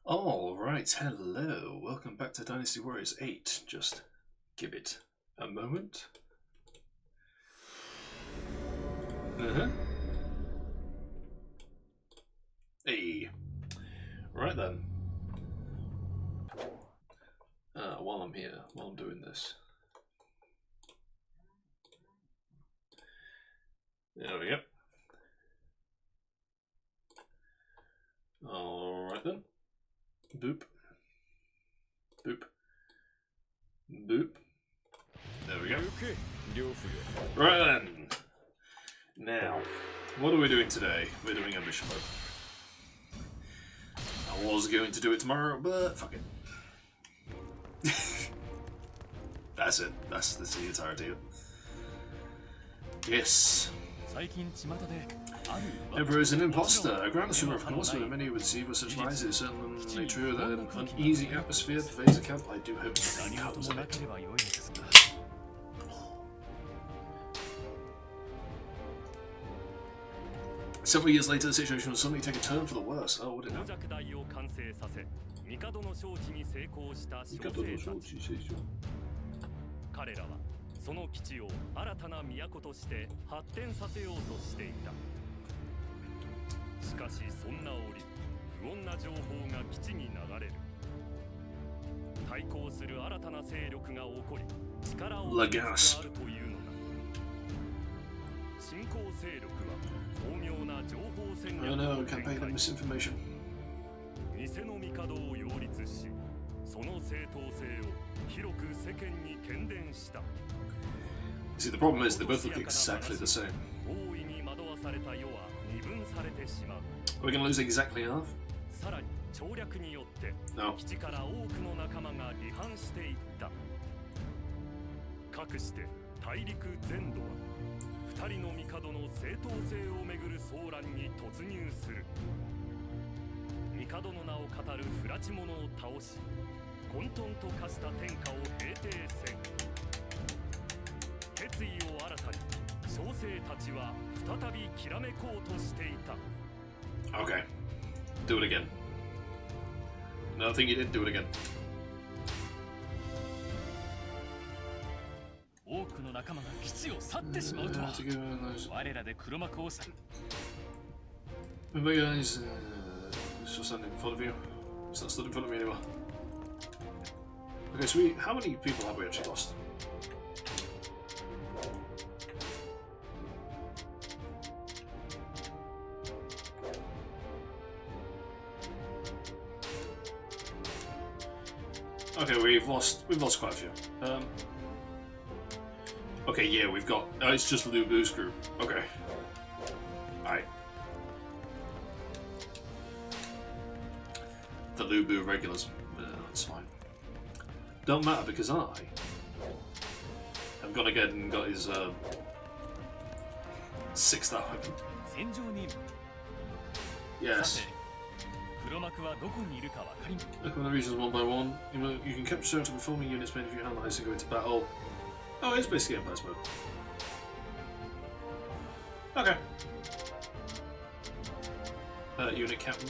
Alright, hello. Welcome back to Dynasty Warriors 8. Just give it a moment. Hey. Right then. While I'm here, while I'm doing this. There we go. Alright then. Boop. Boop. Boop. There we go. Right then. Now, what are we doing today? We're doing Ambition Mode. I was going to do it tomorrow, but fuck it. That's it. That's the entirety of it. Yes. Emperor is an imposter. A groundswimmer, of course, but many would see with such lies. It is certainly true that an uneasy atmosphere pervades the camp. I do hope nothing comes of it. Several years later, the situation will suddenly take a turn for the worse. Oh, would it now? Lagas. Oh no, campaign of misinformation. See, the problem is they both look exactly the same. Are we going to lose exactly half? No. Okay. Do it again. Another thing you did, do it again. Remember guys, it's just standing in front of you. It's not stood in front of me anymore. Okay, so how many people have we actually lost? Okay, we've lost quite a few. Okay, yeah, we've got. It's just Lu Bu's group. Okay. Alright. The Lu Bu regulars. That's fine. Don't matter because I've gone again and got his 6-star weapon. Yes. Look on the regions one by one. You can capture certain performing units made if you analyze and go into battle. Oh, it's basically Empire mode. Okay. Unit captain.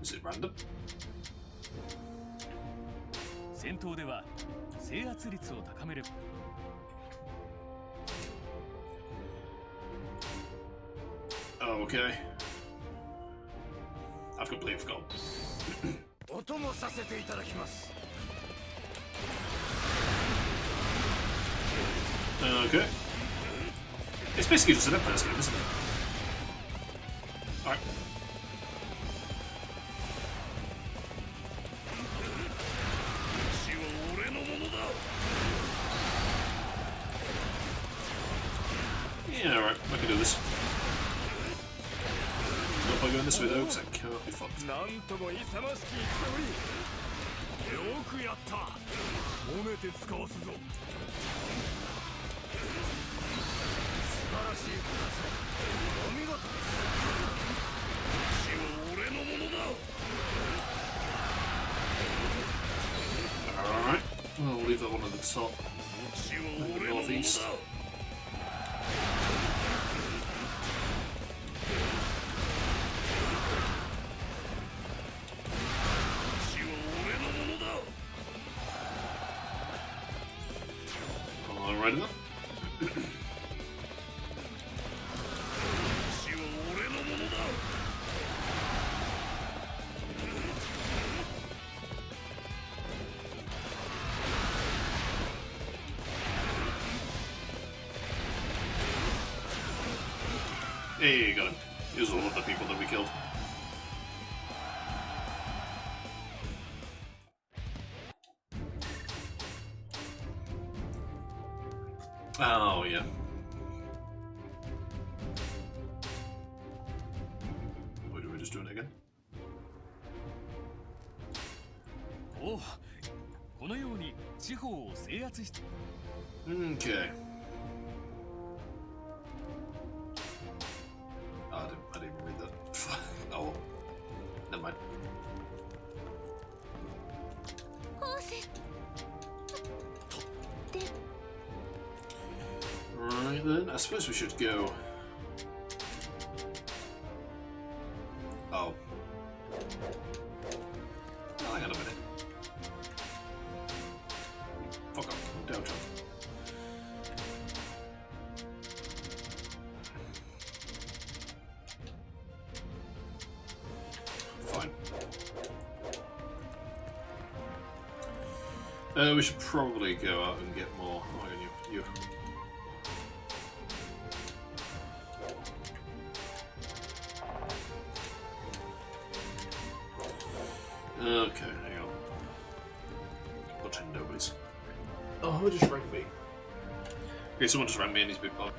Is it random? Oh, okay. I've completely forgotten. Okay. It's basically just an Empire game, isn't it? Alright. Yeah, alright, I can do this. Not by going this way though, because I cannot be fucked. the top, and the northeast. Alrighty then. Hey, got him. He was all of the people that we killed. Oh, yeah. Why do we just do it again? Oh, このように地方を制圧して Okay. Oh, I didn't even read that. Oh, well. Never mind. Right then, I suppose we should go. Oh. Oh, hang on a minute. Fuck off. Down, John. Fine. We should probably go out and get more. Oh, hang on, you. Okay, hang on. Bunch of nobodies. Oh, who just rang me? Okay, someone just rang me and he's big bug.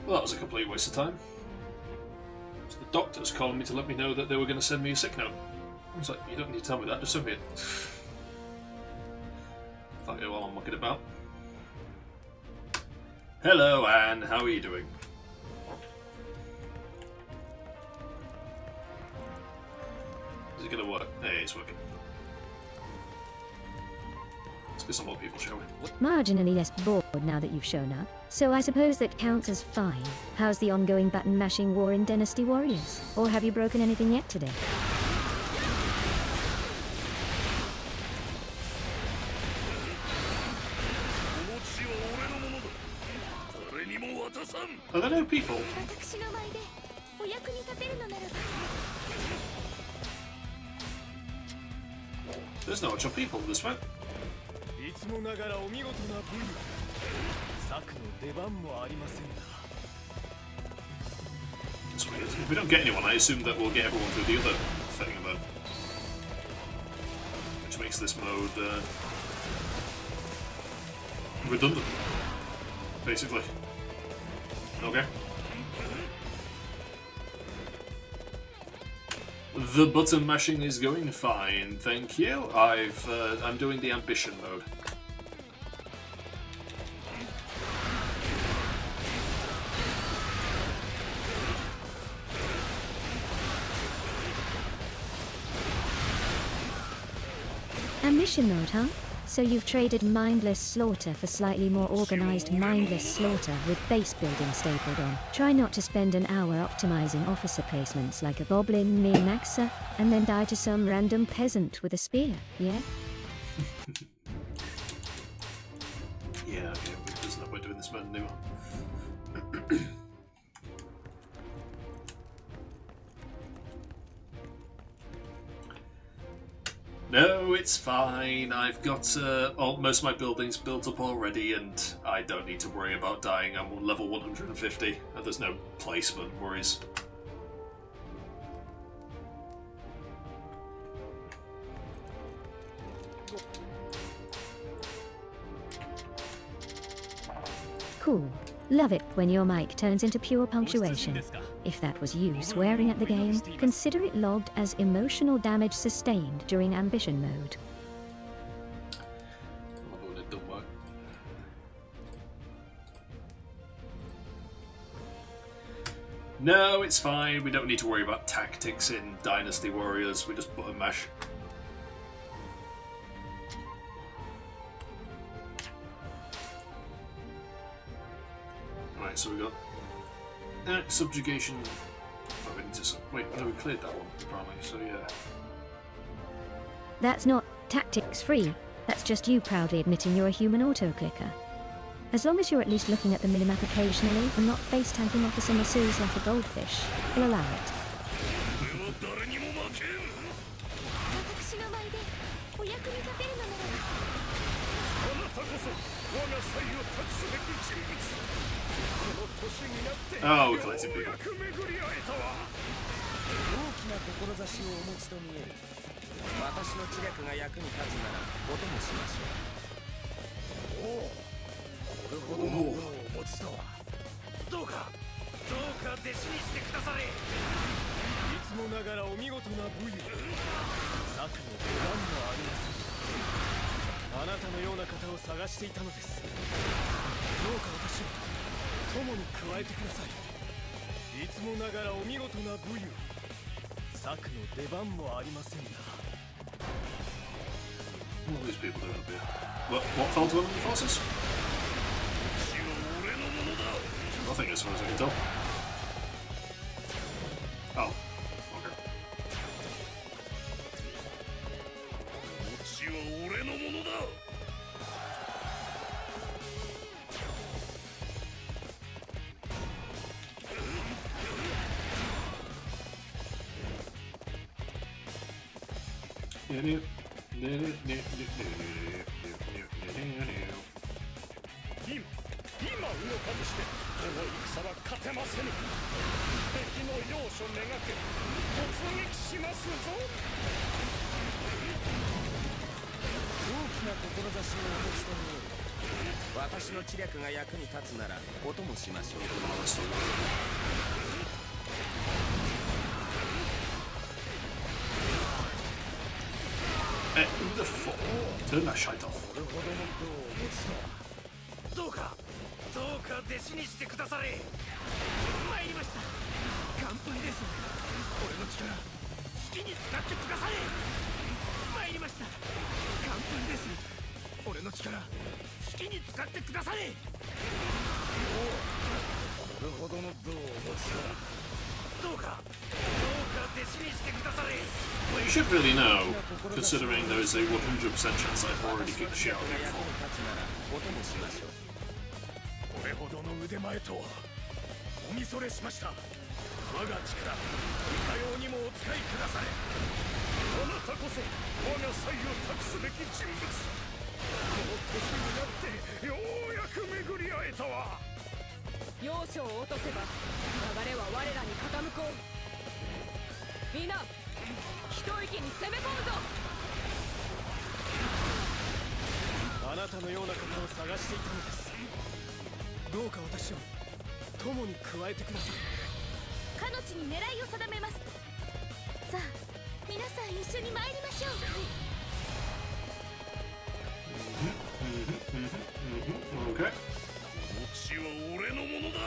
Well, that was a complete waste of time. So the doctor's calling me to let me know that they were going to send me a sick note. I was like, you don't need to tell me that, just send me it. Fuck it while I'm mucking about. Hello, Anne. How are you doing? Is it going to work? Hey, it's working. Let's get some more people, shall we? Marginally less bored now that you've shown up, so I suppose that counts as fine. How's the ongoing button-mashing war in Dynasty Warriors? Or have you broken anything yet today? Are there no people? There's no actual people in this map. つもながらお見事な武勇。策の出番もありませんな。 It's weird. If we don't get anyone, I assume that we'll get everyone through the other thing, and then which makes this mode redundant, basically. Okay. The button mashing is going fine, thank you. I'm doing the ambition mode. Ambition mode, huh? So you've traded mindless slaughter for slightly more organized mindless slaughter with base building stapled on. Try not to spend an hour optimizing officer placements like a goblin min-maxer and then die to some random peasant with a spear, yeah? Yeah, okay, there's no point doing this mode anymore. No, it's fine. I've got most of my buildings built up already, and I don't need to worry about dying. I'm level 150, and there's no placement worries. Cool. Love it when your mic turns into pure punctuation. If that was you swearing at the game, consider it logged as emotional damage sustained during ambition mode. No, it's fine. We don't need to worry about tactics in Dynasty Warriors. We just button mash. Right, so we got subjugation. Oh, we need to wait. No, we cleared that one apparently. So yeah. That's not tactics free. That's just you proudly admitting you're a human auto-clicker. As long as you're at least looking at the minimap occasionally and not face-tanking officer masseuse like a goldfish, we'll allow it. Oh, we're collecting people. 私の知略が役に立つならお供しましょう。おお、これほどの武をお持ちとは。どうか弟子にしてくだされ。いつもながらお見事な武勇。策の出番もありません。あなたのような方を探していたのです。どうか私を友に加えてください。いつもながらお見事な武勇。策の出番もありませんな。 What are these people doing up here? What fell to enemy forces? Nothing as far as I can tell. Oh, okay. Who the fuck? Turn that shite off. どうか弟子にしてくだされ。参りました。乾杯です。俺の力好きに使ってくだされ。参りました。乾杯です。俺の力好きに使ってくだされ。おお、これほどの武をお持ちとは。どうか弟子にしてくだされ。 Well, you should really know, considering there is a 100% chance I've already kicked the shit out of you before. これほどの腕前とはおみそれしました。我が力いかようにもお使いくだされ。あなたこそ我が才を託すべき人物。この当初を落とせば流れは我らに傾こう。みんな一息に攻め込むぞ。あなたのような方を探していたのです。どうか私を友に加えてください。かの地に狙いを定めます。さあ皆さん一緒に参りましょう。Okay. この地は俺のものだ。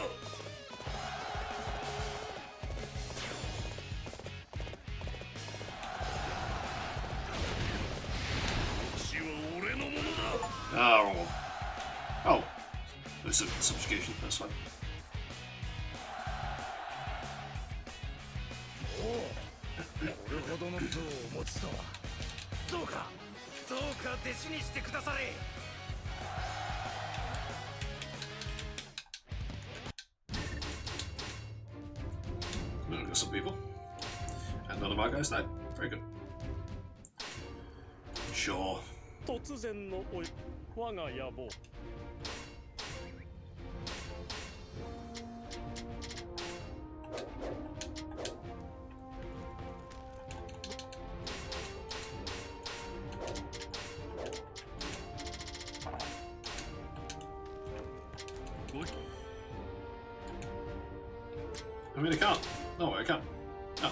地は俺のものだ。Ah, wrong one. Oh, there's a subjugation. That's fine. これほどの塔を持つとは。どうか弟子にしてくだされ。We've got some people. And none of our guys died. Very good. Sure. 突然の我が野望。I mean, I can't. No, I can't. No.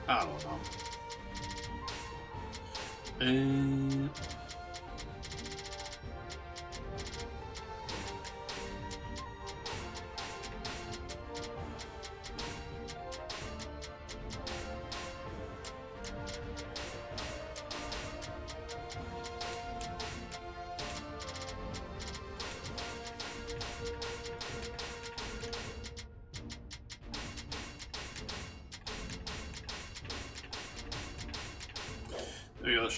I don't know. There you go.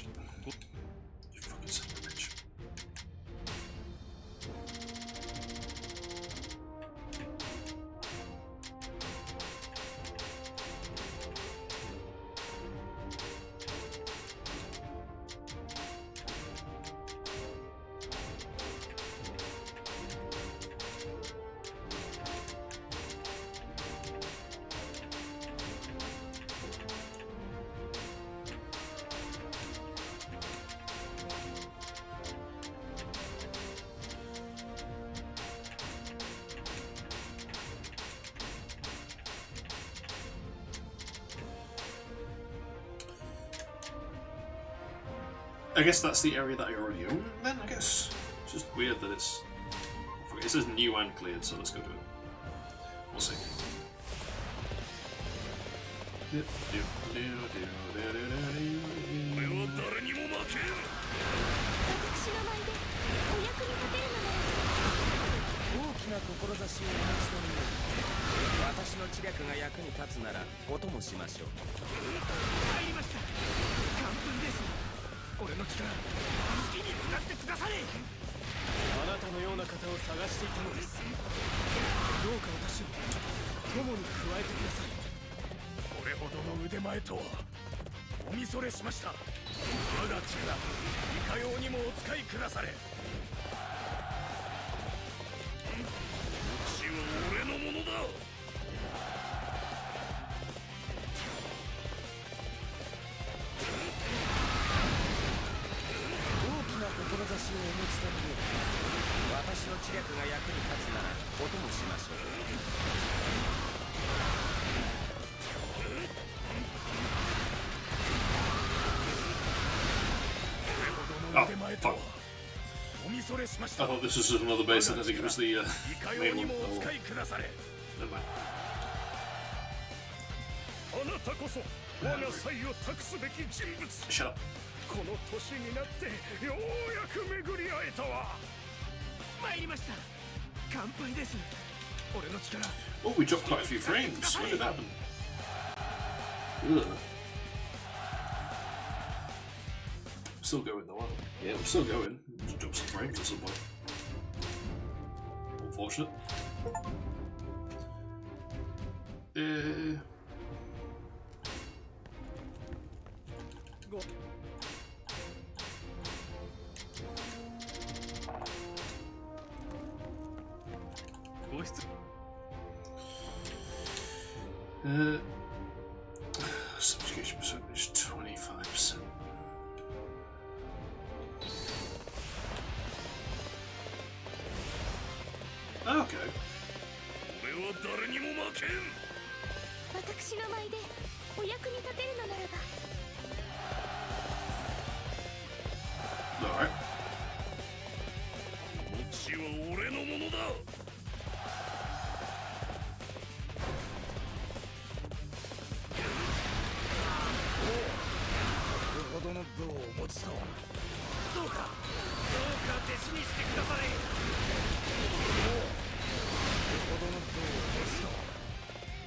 You fucking son of a bitch. I guess that's the area that I already own then, I guess. It's just weird that it's... It says new and cleared, so let's go do it. We'll see. Oh, fuck. I thought this was another base, I don't think it was the main one. Oh, never mind. Shut up. Oh, we dropped quite a few frames. When did that happen? Ugh. still going though, aren't we? Yeah, we're still going. Just jump some frames at some point. Unfortunate. Go. Subjugation percentage 25%. Okay. 俺は誰にも負けん。私の舞でお役に立てるのならば。 Alright. この地は俺のものだ。これほどの武をお持ちとは。どうか弟子にしてくだされ。これほどの武をお持ちとは。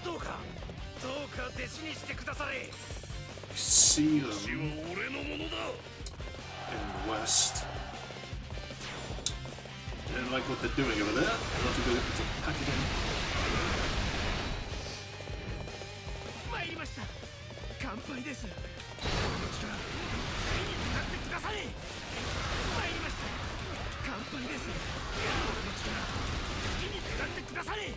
どうか弟子にしてくだされ。 See この地 them は俺のものだ。 in the west. Don't like what they're doing over there. They'll have to go to pack it in. 参りました。乾杯です。この力好きに使ってください。参りました。乾杯です。俺の力好きに使ってください。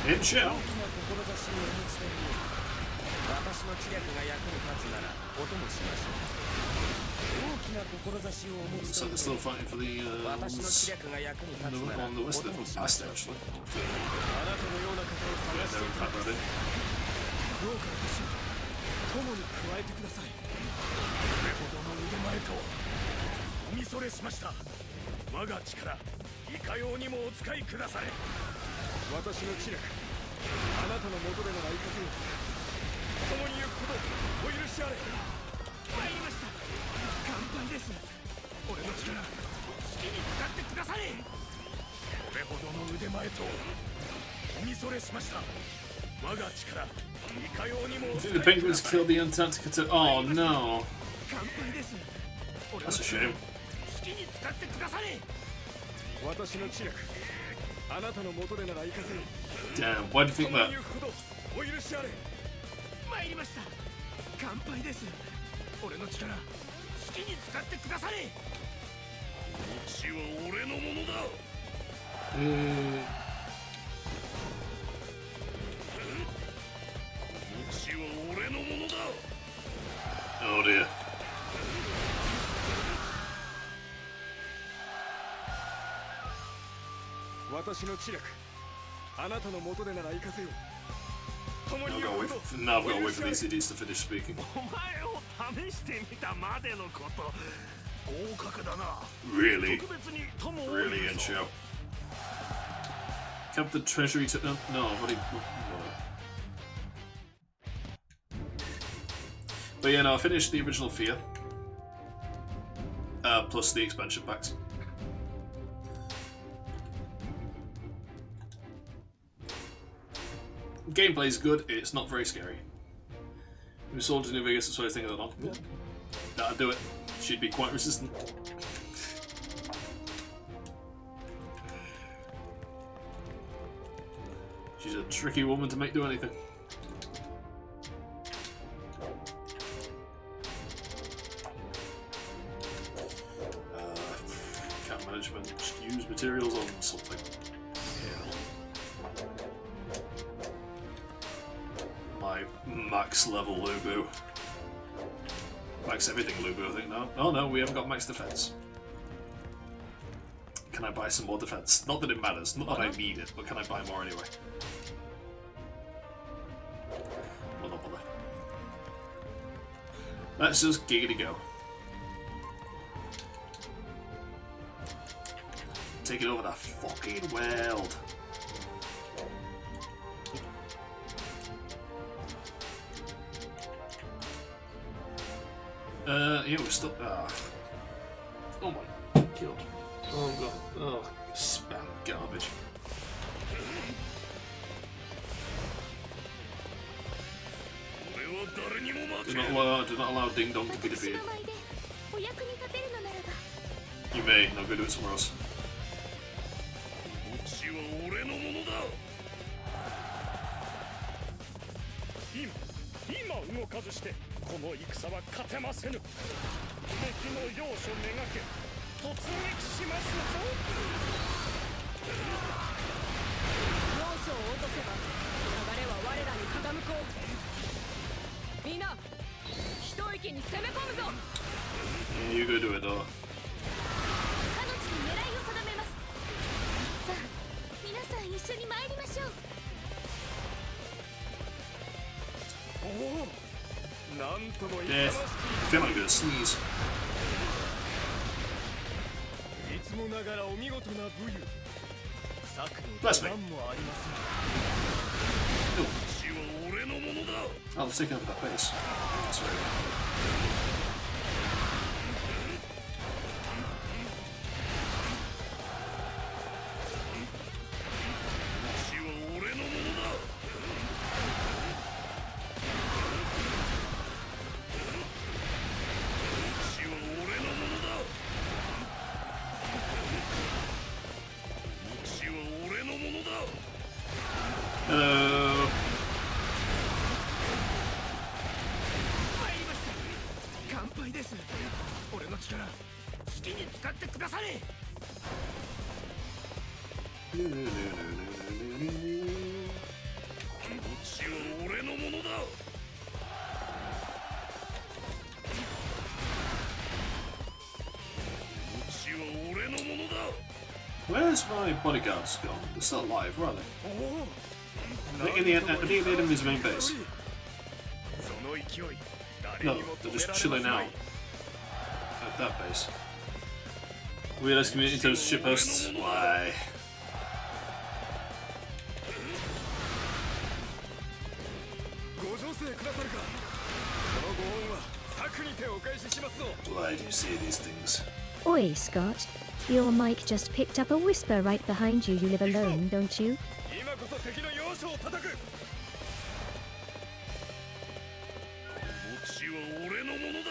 In shell. 大きな志をお持ちという私の知略が役に立つならお供しましょう。大きな志をお持ち So とい they're still う fighting for the 私の知略が役に立つなら on the お west 供 of し the まし past ょう。 actually. あなたのような方を探 Yeah, して they い would た pack の that で in. す。どうか私を友に加えてください。これほどの腕前とおみそれしました。我が力いかようにもお使いくだされ。私の知略あなたの元での来風共に行くことお許しあれ。参りました。乾杯です。俺の力好きに使ってください。これほどの腕前とおみそれしました。我が力いかようにもお使 The いくだ penguins さい。 killed the Antarctica to. Oh no. 乾杯です。俺の That's a 力 shame. 好きに使ってくだされ。私の知略あなたの元でなら行かせる。 Damn. Why do you think 共に that? 行くほどお許しあれ。参りました。乾杯です。俺の力好きに使ってくだされ。この地は俺のものだ。 Uh, この地は俺のものだ。 oh dear. 私の知略あなたの元でなら行かせよ。共 Now に I've 行 got く to ほ wait ど for, now I've got to wait for these idiots to finish speaking. お前を試してみたまでのこと。合格だな。 Really? 特別に友を Really in 許そう show. Kept the treasury to. No, what do you. But yeah, no, I finished the original Fear. Plus the expansion packs. Gameplay's good, it's not very scary. We sold to New Vegas, that's what I was thinking of that on. That'll do it. She'd be quite resistant. She's a tricky woman to make do anything. Camp management, just use materials on something. My max level Lubu. Max everything Lubu, I think now. Oh no, we haven't got max defense. Can I buy some more defense? Not that it matters, not that I need it, but can I buy more anyway? Well, not bother. Let's just giggity go. Taking over the fucking world. Yeah, we're still. Oh my god. Oh god. Oh, spam garbage. Do not allow Ding Dong to be 私 defeated. の舞でお役に立てるのならば You may. Now go do it somewhere else. 血は俺のものだ。今動かずしてこの戦は勝てませぬ。敵の要所めがけ突撃しますぞ。要所を落とせば流れは我らに傾こう。みんな一息に攻め込むぞ。 Yeah, you go do it, though. 彼女に狙いを定めます。さあ皆さん一緒に参りましょう。おお、なんとも Yeah, I feel like I'm gonna sneeze. いつもながらお見事な武勇。策の Bless 出 me. 番もありません。 Oh, 血は俺のものだ。 oh, let's take over that base. That's very good. 血は俺のものだ。血は俺のものだ。血は俺のものだ。 Hello. 参りました。乾杯です。俺の力好きに使ってくだされ。血は俺のものだ。血は俺のものだ。 Where's my bodyguards gone? They're still alive, where are they? おお。 I think in the enemy's main base. その勢い、誰 No, にも they're 止め just られ chilling ま out せん。 at that base. Weirdest community in terms of shitposts. Why? ご乗船くださるか。このご恩は策にてお返ししますぞ。 Why do you say these things? Oi, Scott. Your mic just picked up a whisper right behind you. You live alone, don't you? 今こそ敵の要所を叩く。血は俺のものだ。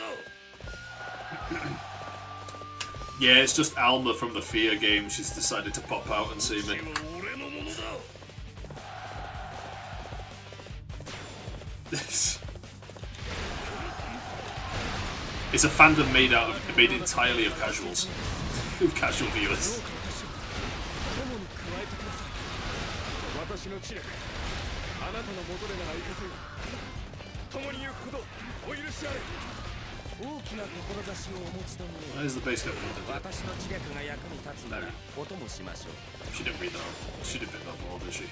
Yeah, it's just Alma from the Fear game. She's decided to pop out and see 血 me. は俺のものだ。 It's a fandom made entirely of casuals, of casual viewers. 友に加えてください。私の知略、あなたの元でなら行かせよ。共に行くほどお許しあれ。大きな志をお持ちと見え。 Where's the base captain? 私の知略が役に立つならお供しましょう。 She didn't read that. She didn't pick that ball, did she?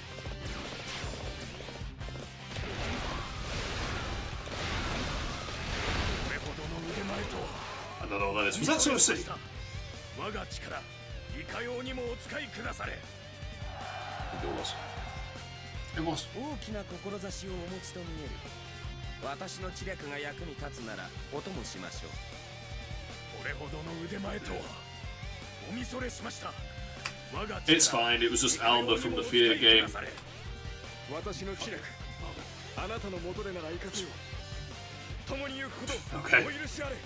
これほどの腕前とは。 I don't know what that is. Was that so sick? 我が力、いかようにもお使いくだされ。 It was. It was. 大きな志をお持ちと見える。私の知略が役に立つならお供しましょう。これほどの腕前とは。おみそれしました。我が It's fine. It was just Alma from the Fear game. 私の知略、あなたの元でなら行かせよ。共に行くほど Okay. お許しあれ。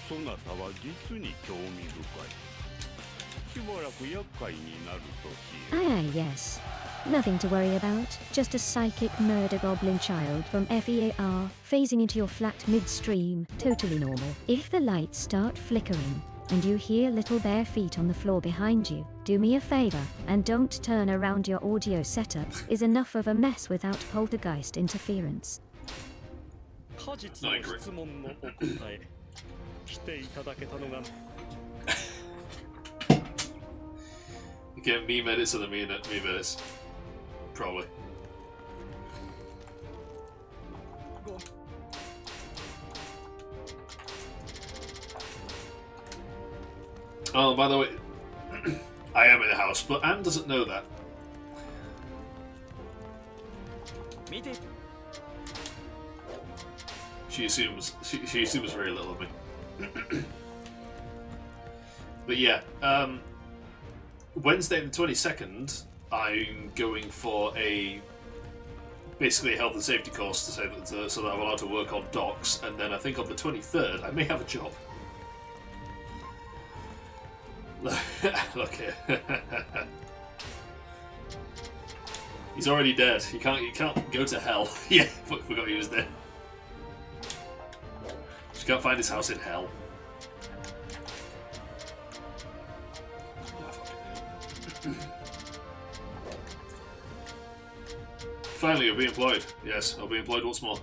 そなたは実に興味深い。しばらく厄介になるとしよう。 Ah, yes. Nothing to worry about. Just a psychic murder goblin child from FEAR phasing into your flat midstream. Totally normal. If the lights start flickering and you hear little bare feet on the floor behind you, do me a favor and don't turn around. Your audio setup is enough of a mess without poltergeist interference. 果実の質問のお答え。来ていただけたのが Get meme edits of the meme edits. Probably. Oh, by the way, I am in a house, but Anne doesn't know that. 見て。 She assumes very little of me. But yeah, Wednesday the 22nd, I'm going for a basically a health and safety course to say that so that I'm allowed to work on docks, and then I think on the 23rd I may have a job. Look here. He's already dead. He can't go to hell. Yeah, forgot he was there. Just can't find his house in hell. Finally, I'll be employed. Yes, I'll be employed once more.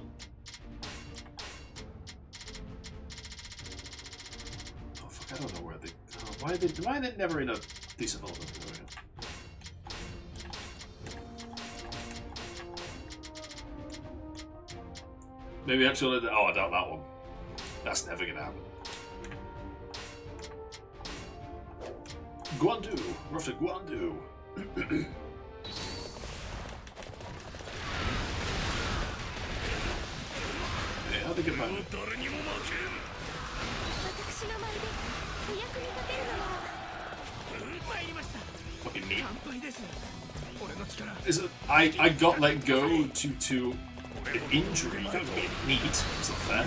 Oh fuck! I don't know where they. Oh, why are they never in a decent order? There we go. Maybe actually. Oh, I doubt that one. That's never gonna happen. Guandu. We're off to Guandu. Hey, how'd they get back? Fucking neat. Is it? I got let go due to an injury. You can't be neat. It's not fair.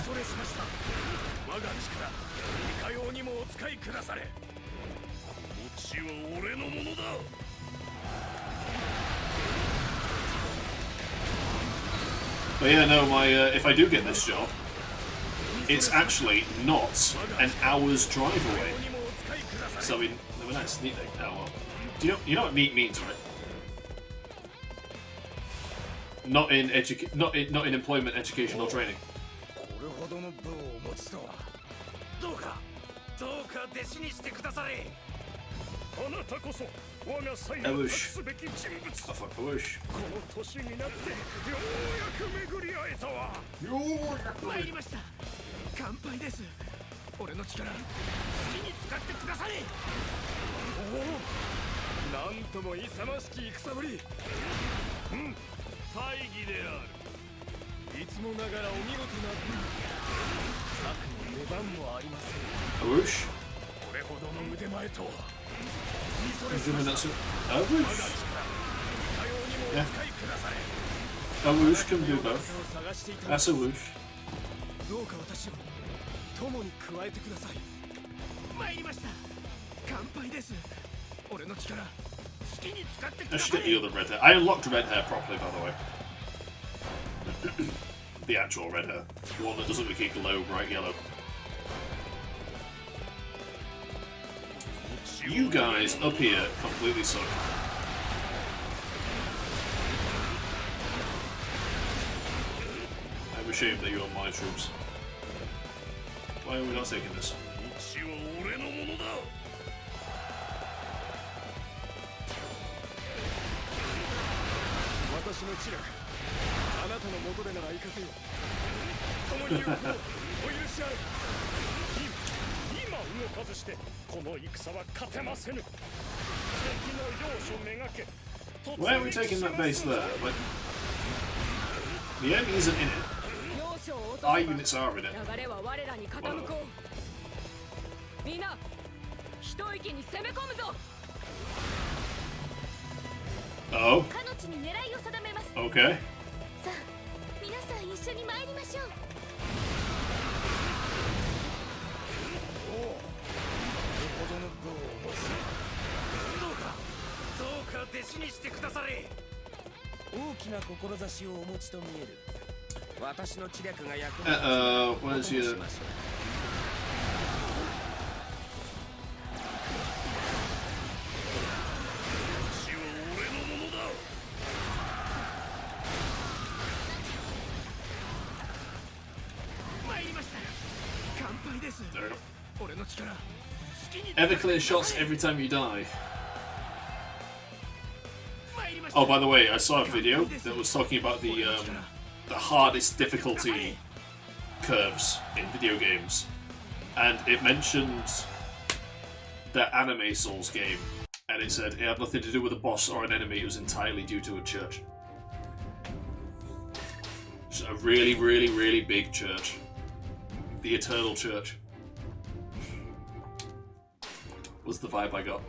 But yeah, no, my if I do get this job, it's actually not an hour's drive away. So I mean, nice, neat thing. Oh well. Do you know what neat means, right? Not in employment, education, or training. I wish. Oh fuck, I wish. I wish. I wish. Yeah. A whoosh can do both. That's a whoosh. I should get the other red hair. I unlocked red hair properly, by the way. The actual red hair. The one that doesn't make it glow bright yellow. You guys up here completely suck. I'm ashamed that you're on my troops. Why are we not taking this? Why are we taking that base there? Like, the enemy isn't in it. Our units are in it. Oh. Okay. Where's your... Ever clear shots every time you die. Oh, by the way, I saw a video that was talking about the hardest difficulty curves in video games, and it mentioned the Anime Souls game, and it said it had nothing to do with a boss or an enemy. It was entirely due to a church. Just a really, really, really big church. The Eternal Church. Was the vibe I got.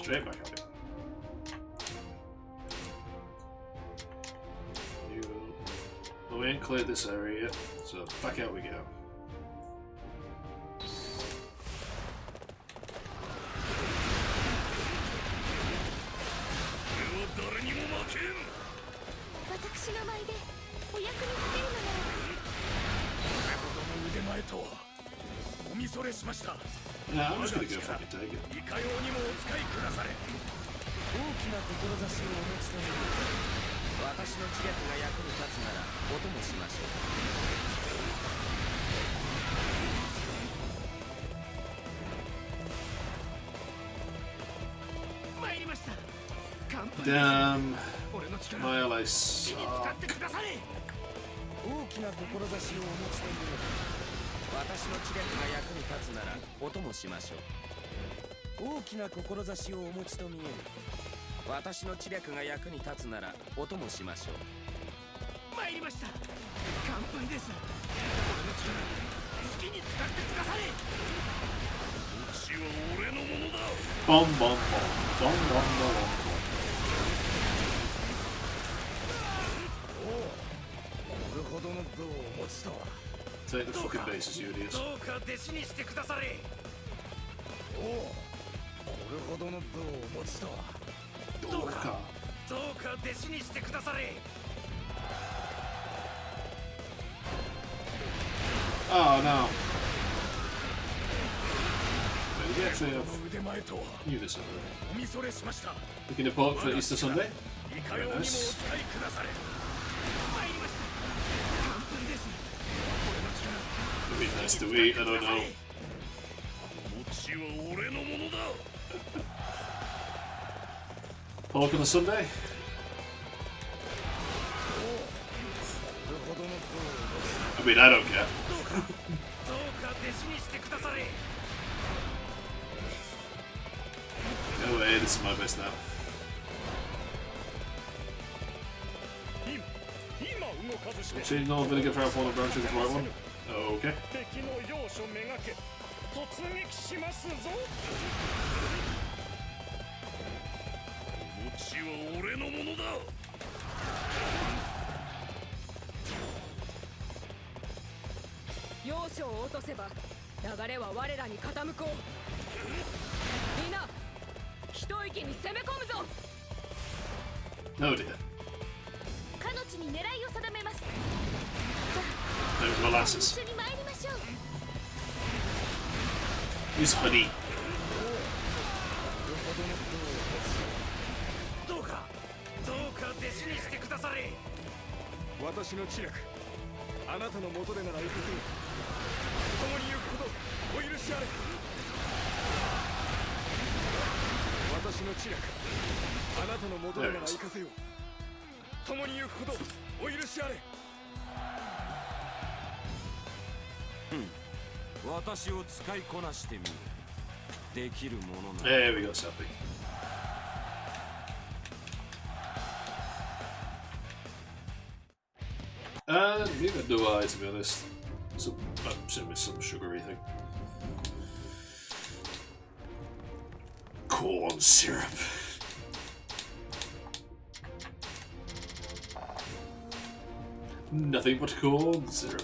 Straight back at it. Well, we ain't cleared this area yet, so back out we go. 私の舞でお役に立てるのならば。これほどの腕前とはおみそれしました。 Yeah, I'm just gonna go fucking take it. いかようにもお使いくだされ。大きな志をお持ちという私の知略が役に立つならお供しましょう。 参りました。乾杯。 Damn, 俺の力 my allies 使 suck. ってくだされ。大きな志をお持ちという私の知略が役に立つならお供しましょう。大きな志をお持ちと見える私の知略が役に立つならお供しましょう。参りました。乾杯です。俺の力好きに使ってくだされ。血は俺のものだ。 Bom, bom, bom. Bom, bom, bom, これほどの武をお持ちとは。 bom. Take the fucking bases, you idiots. どうか弟子にしてくだされ。おお、これほどの武をお持ちとは。どうか弟子にしてくだされ。 Oh no. We actually have 腕前とは units over おみそれしました。 there. We can depart for Easter Sunday. いかようにもお使いくだされ。参りました。乾杯です。俺の力 It'd be nice to eat, I don't know. 餅は俺のものだ。 Pork on a Sunday? これほどの武をお持ち I mean, I don't care. どうか弟子にしてくだされ。 No way, this is my best now. 今動かずして Change no vinegar for apple and brown sugar for white one. Okay. 敵の要所めがけ突撃しますぞ。餅は俺のものだ。 要所を落とせば流れは我らに傾こう。みんな一息に攻め込むぞ。 No dear. 彼の地に狙いを定めます。 No molasses. 一緒に参りましょう。 Use honey. どうか弟子にしてくだされ。私の知略あなたの元でなら行くぜ。共に行くほどお許しあれ。私の知略あなたの元でなら行かせよ。共に行くほどお許しあれ。私を使いこなしてみる。できるものなら There we go, Sappy. And neither do I, to be honest. So, I'm assuming it's some sugary thing. Corn syrup. Nothing but corn syrup.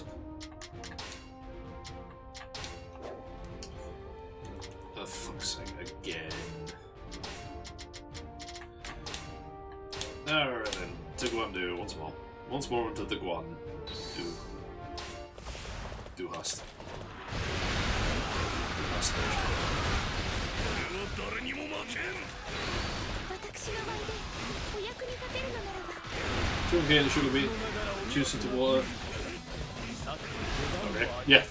Oh, fuck's sake, again. Alright then, to Guandu once more. Once more into the Guan. Du hast. Sugar cane and sugar beet. Juice into water. Okay, yeah.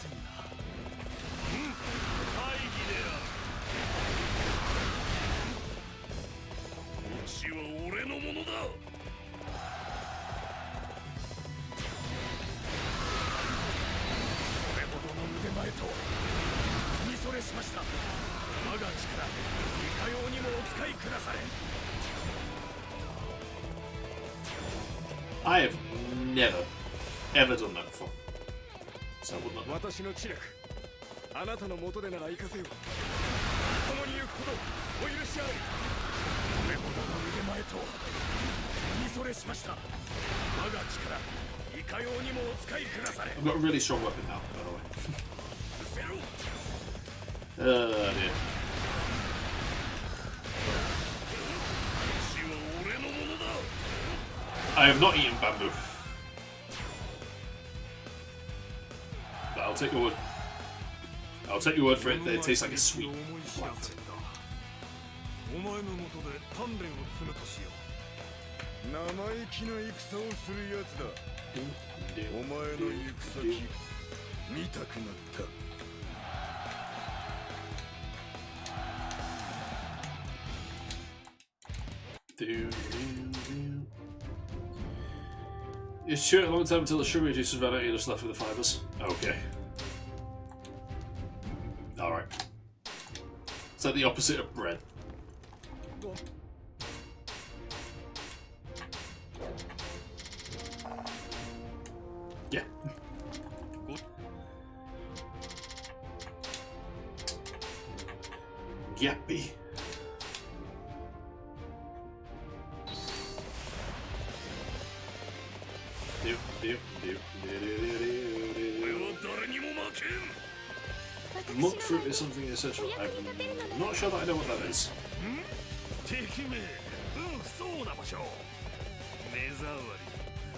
I have never, ever done that before. So I would not know. 私の知略あなたの元でなら行かせよ。共に行くほどお許しあれ。これほどの腕前とは見それしました。我が力いかようにもお使いくだされ。 I've got a really strong weapon now, by the way. 失せろ。 Dear. 死は俺のものだ。 I have not eaten bamboo. But I'll take your word. I'll take your word for it that it tastes like a sweet plant. お前のもとで鍛錬を積むとしよう。生意気な戦をするやつだ。お前の行く先見たくなった。 It's sure a long time until the sugar reduces vanity and just left with the fibers. Okay. Alright. It's like the opposite of bread. Yeah. Yappy. Monk fruit is something essential. I'm not sure that I know what that is. 敵名、不相な場所。目障り、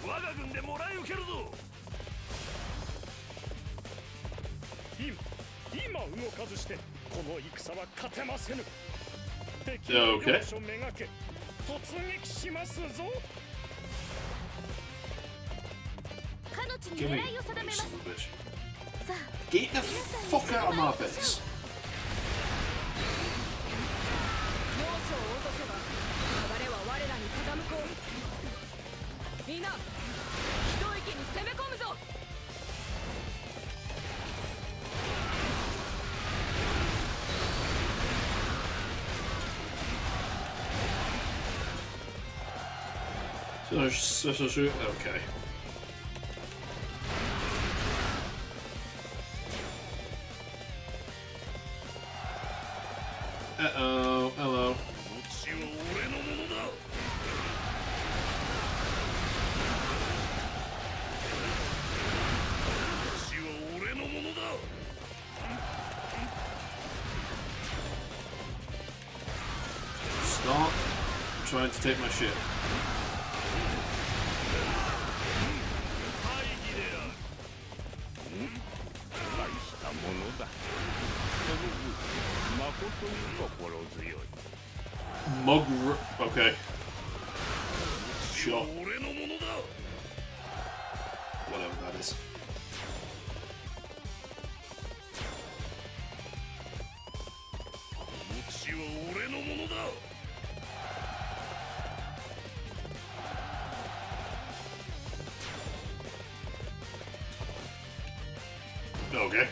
我が軍でもらい受けるぞ。今動かずしてこの戦は勝てませぬ。敵の要所めがけ突撃しますぞ。 Give me son of a bitch. Get the fuck out of my base. 要所を落とせば流れは我らに傾こう。みんな一息に攻め込むぞ。 Special shoot? Okay. Uh-oh, hello. Stop trying to take my shit. Okay. Sure. Whatever that is. Okay.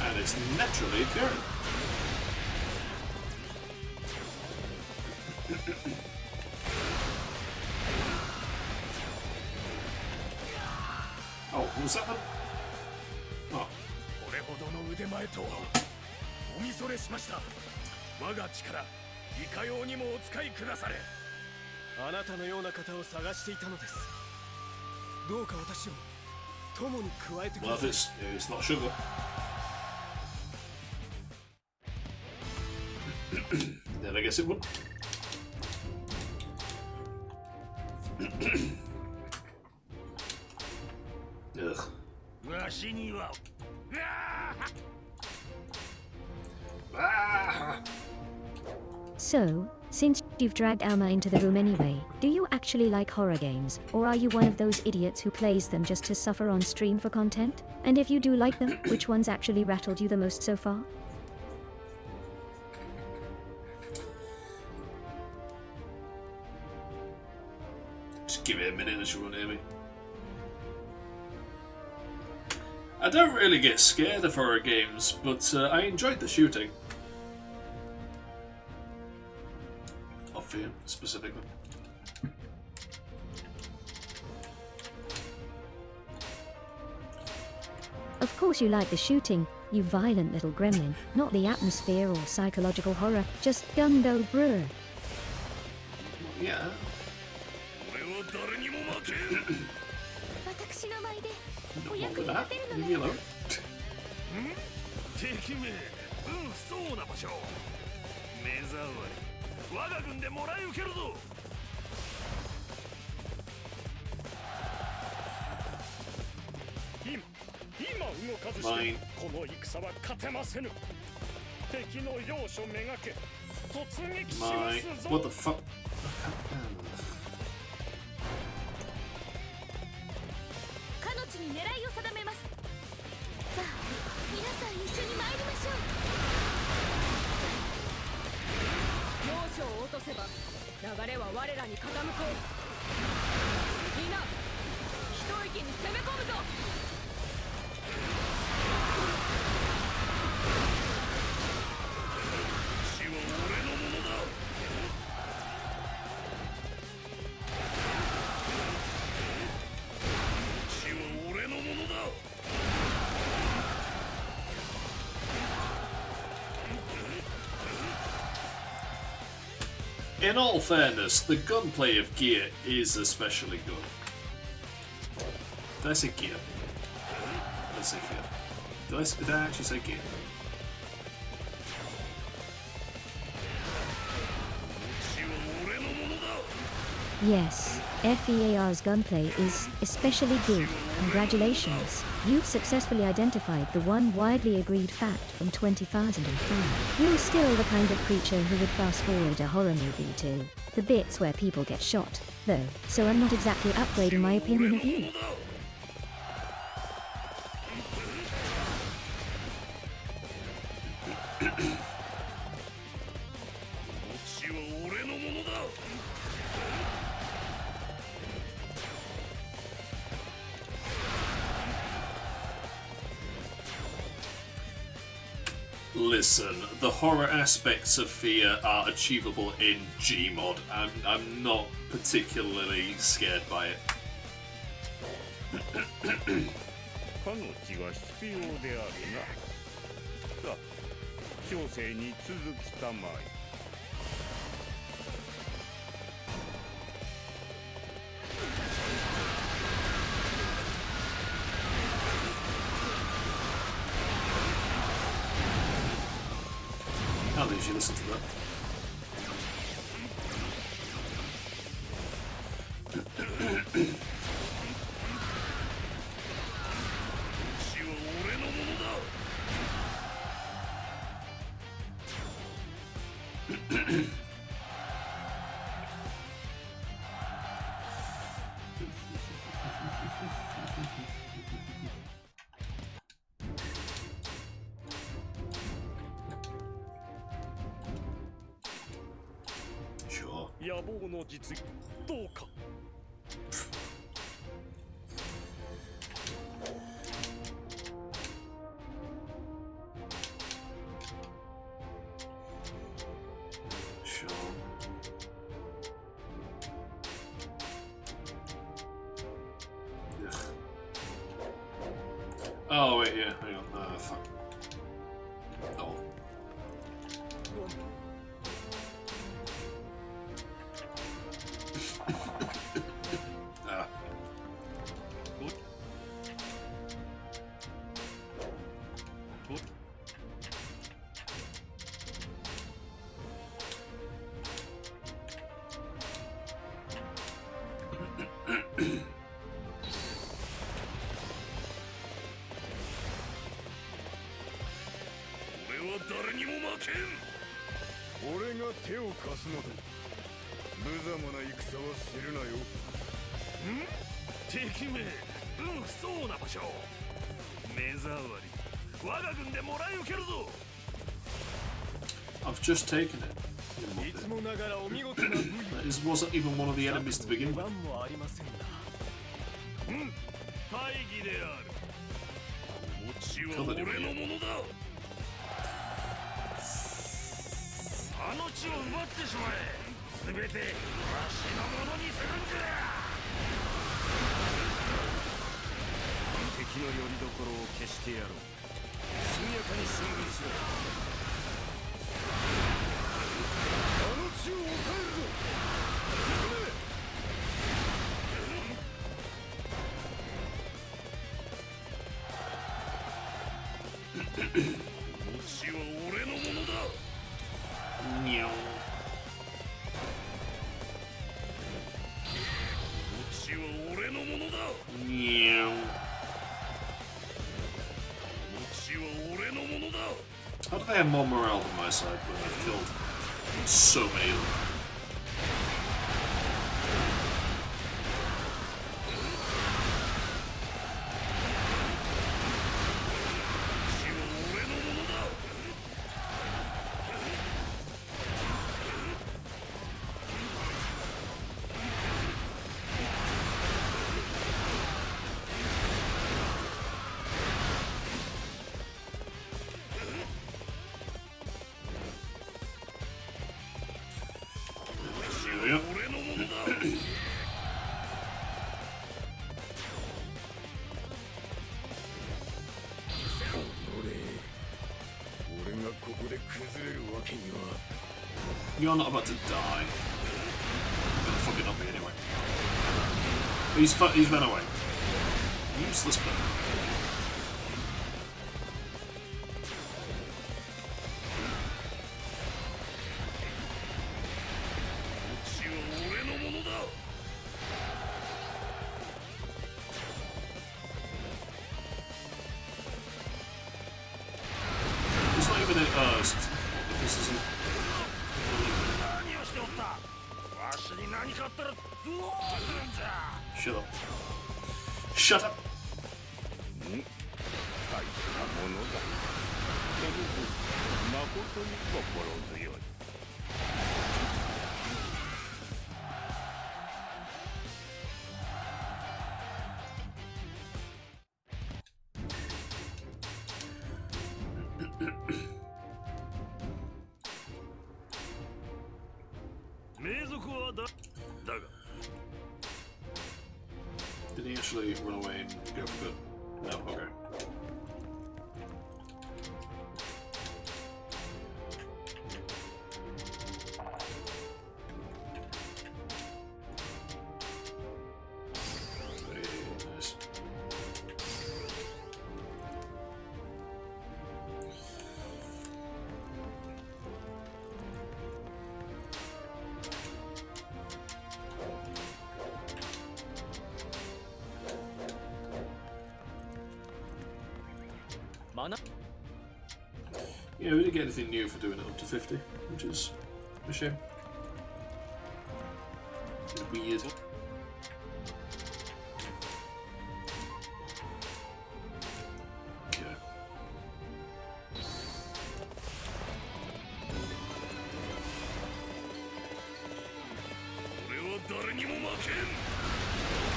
And it's naturally occurring. Oh, was that the... Oh. これほどの腕前とはおみそれしました。我が力いかようにもお使いくだされ。あなたのような方を探していたのです。どうか私を友に加えてくだ Well, さい。 it's not sugar. Then I guess it would. Ugh. わしには。Ah! So, since you've dragged Alma into the room anyway, do you actually like horror games, or are you one of those idiots who plays them just to suffer on stream for content? And if you do like them, which ones actually rattled you the most so far? Just give it a minute and she won't hear me. I don't really get scared of horror games, but I enjoyed the shooting. Of fear, specifically. course you like the shooting, you violent little gremlin, not the atmosphere or psychological horror, just gung-go brr. Yeah. 俺は誰にも負けん私の舞でお What 役 with に that? 立てるの Leave な me ら alone. 敵め不相な場所目障り我が軍でもらい受けるぞ今動かずしてこの戦は勝てませぬ敵の要所めがけ突撃しま My. すぞ What the fuck? かの地に狙いを定めますさあ皆さん一緒に参りましょう要所を落とせば流れは我らに傾こうみんな一息に攻め込むぞ地は俺のものだ In all fairness, the gunplay of Gear is especially good. Did I say Gear? Did I say Gear? Did I actually say Gear? Yes, FEAR's gunplay is especially good. Congratulations. You've successfully identified the one widely agreed fact from 2005. You're still the kind of creature who would fast forward a horror movie to the bits where people get shot, though, so I'm not exactly upgrading my opinion of you. Listen, the horror aspects of Fear are achievable in Gmod. I'm not particularly scared by it. かの地は必要であるな。さあ、小生に続きたまえ。How did you listen to that? Sure. 野望の実現どうか Sure. Ugh. Oh wait, yeah, hang on. Fuck. Oh. Ah. Good. 俺は誰にも負けん俺が手を貸すのだ無様な戦はするなよ敵め不相な場所目障り我が軍でもらい受けるぞ I've just taken it. いつもながらお見事な武技 This wasn't even one of the enemies to begin with. もありませんな大義であるこの地は俺のものだあの地を奪ってしまえ全てわしのものにするんじゃ敵敵の拠り所を消してやろう。速やかに進軍しろ。あの地を抑えるぞ。この地は俺のものだ。にゃん。この地は俺のものだ。にゃん。この地は俺のものだ。 How do they have more morale than my side when I've killed so many of them? Yep. 俺がここで崩れるわけには。 You're not about to die. But fucking not me anyway. He's run away. Useless bit. It's not even a this isn't. 何をしておった。わしに何かあったらどうするんじゃ。 Shut up. Shut up! 大したものだ。その分、誠に心強い。名族はだが。Did he actually run away and go for good? No, okay. Very nice. Yeah, we didn't get anything new for doing it up to 50, which is a shame. It's weird. Okay. 俺は誰にも負けん。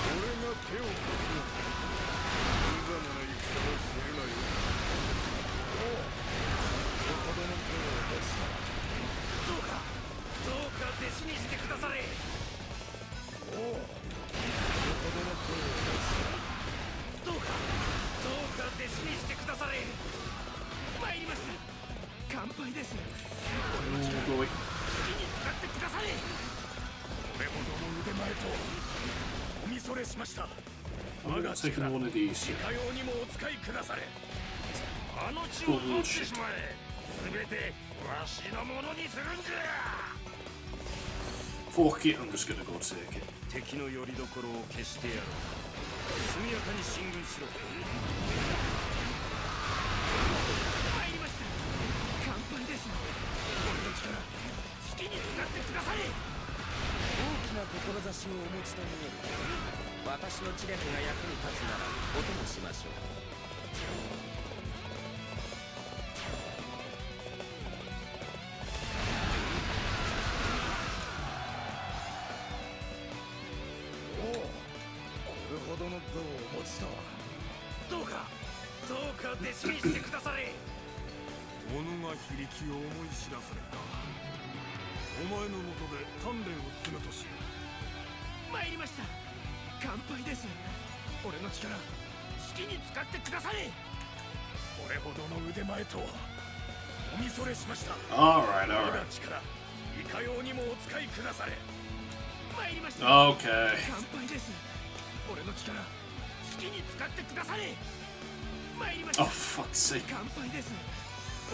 俺が手を貸すの。無様な戦をするなよ。どうか弟子にしてくだされ。おお、ほどの声を出した。どうか弟子にしてくだされ。参りました。乾杯です。俺の力を好きに使ってくだされ。これほどの腕前とおみそれしました。 I'm not taking one of these. いかようにもお使いくだされ。あの地を取ってしまえ。すべてわしのものにするんじゃ。 Fuck it, I'm just gonna go take it. 敵の拠り所を消してやろう。速やかに進軍しろ。参りました。乾杯です。俺の力好きに使ってください。大きな志をお持ちと見える。私の知略が役に立つならお供しましょう。 これほどの武をお持ちとは。どうか弟子にしてくだされ。己が非力を思い知らされた。お前のもとで鍛錬を積むとしよう。参りました。乾杯です。俺の力好好きに使ってくだされ。これほどの腕前とはお見それしました。 Alright, 我 alright. が力いかようにもお使いくだされ。参りました。 Okay. 乾杯です。俺の力好きに使ってくだされ。参りました。 Oh, fuck's sake. 乾杯です。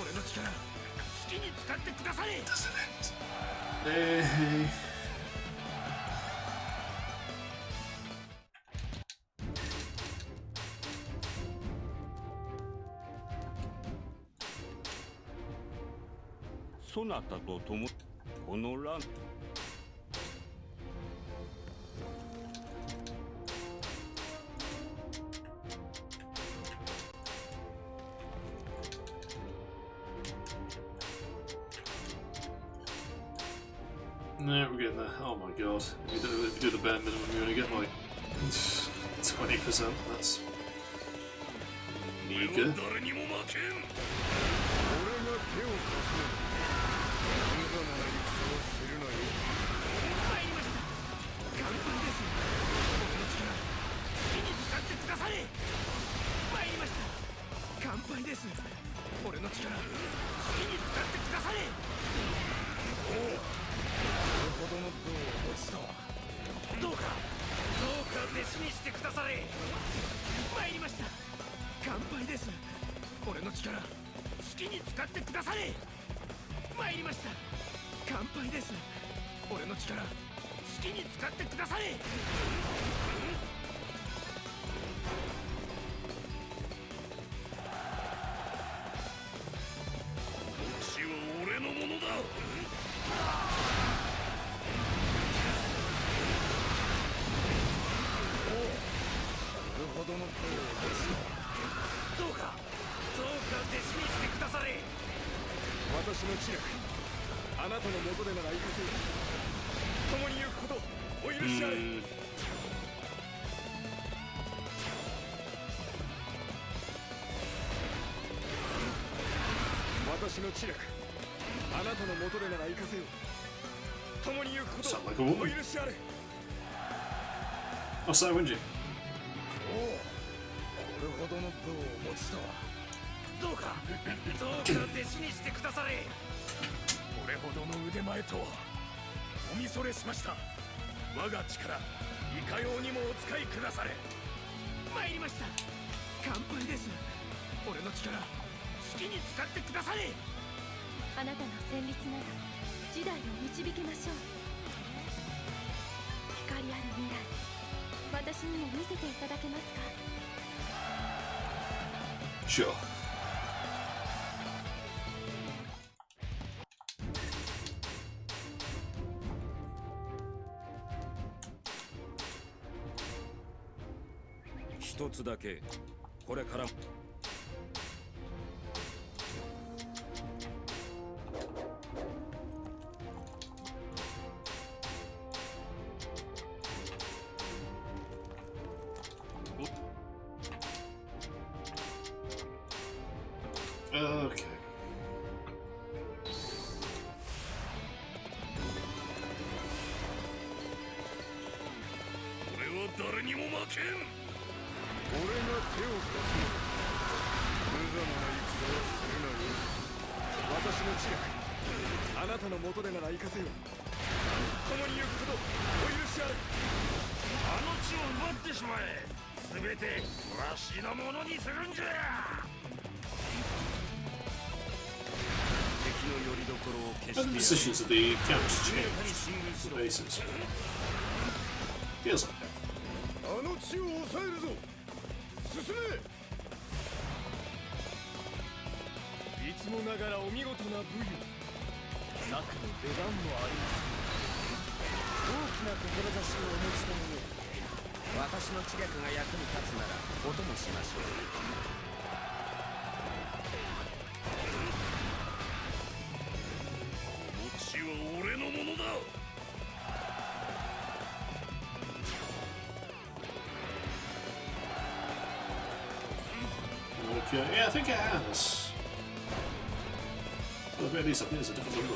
俺の力好きに使ってくだされ。 Doesn't it? Hey. そなたと共にこの乱No, we're getting there. Oh my god. If you do the bare minimum, you're gonna get like 20%. That's meager. 誰にも負けん。俺が手を貸す。無駄な戦をするなよ。参りました。乾杯です。僕の力好きに使ってくだされ。参りました。乾杯です。俺の力好きに使ってくだされ。おお。これほどの分を落ちたわ。どうか弟子にしてくだされ。参りました。乾杯です。俺の力好きに使ってくだされ。参りました。乾杯です。俺の力好きに使ってくだされ。血は俺のものだ。これほどの声を出すとは。どうか弟子にしてくだされ。私の知略あなたの元でなら行かせよ。共に行くことお許しあれ。私の知略あなたの元でなら行かせよ。共に行くこと Sound like a woman. お許しあれ。 Oh, so wouldn't you? おお、これほどの分を持ちとは。どうか弟子にしてくだされ。これほどの腕前とはお見それしました。我が力いかようにもお使いくだされ。参りました。乾杯です。俺の力好きに使ってくだされ。あなたの旋律なら時代を導きましょう。光ある未来私にも見せていただけますか。 Sure.「一つだけこれから」Okay. 俺は誰にも負けん。俺が手を貸す。無様な戦をするなよ。私の知略あなたの元でなら行かせよ。共に行くことお許しあれ。あの地を奪ってしまえ。すべてわしのものにするんじゃ。 How the decisions of the camps change the bases? Feels like that. あの地を抑えるぞ。進め。いつもながらお見事な武勇。策の出番もあります。大きな志をお持ちと見え。私の知略が役に立つならお供しましょう。 俺のものだ。 Okay, yeah, I think it has. Well, at least I think there's a different number.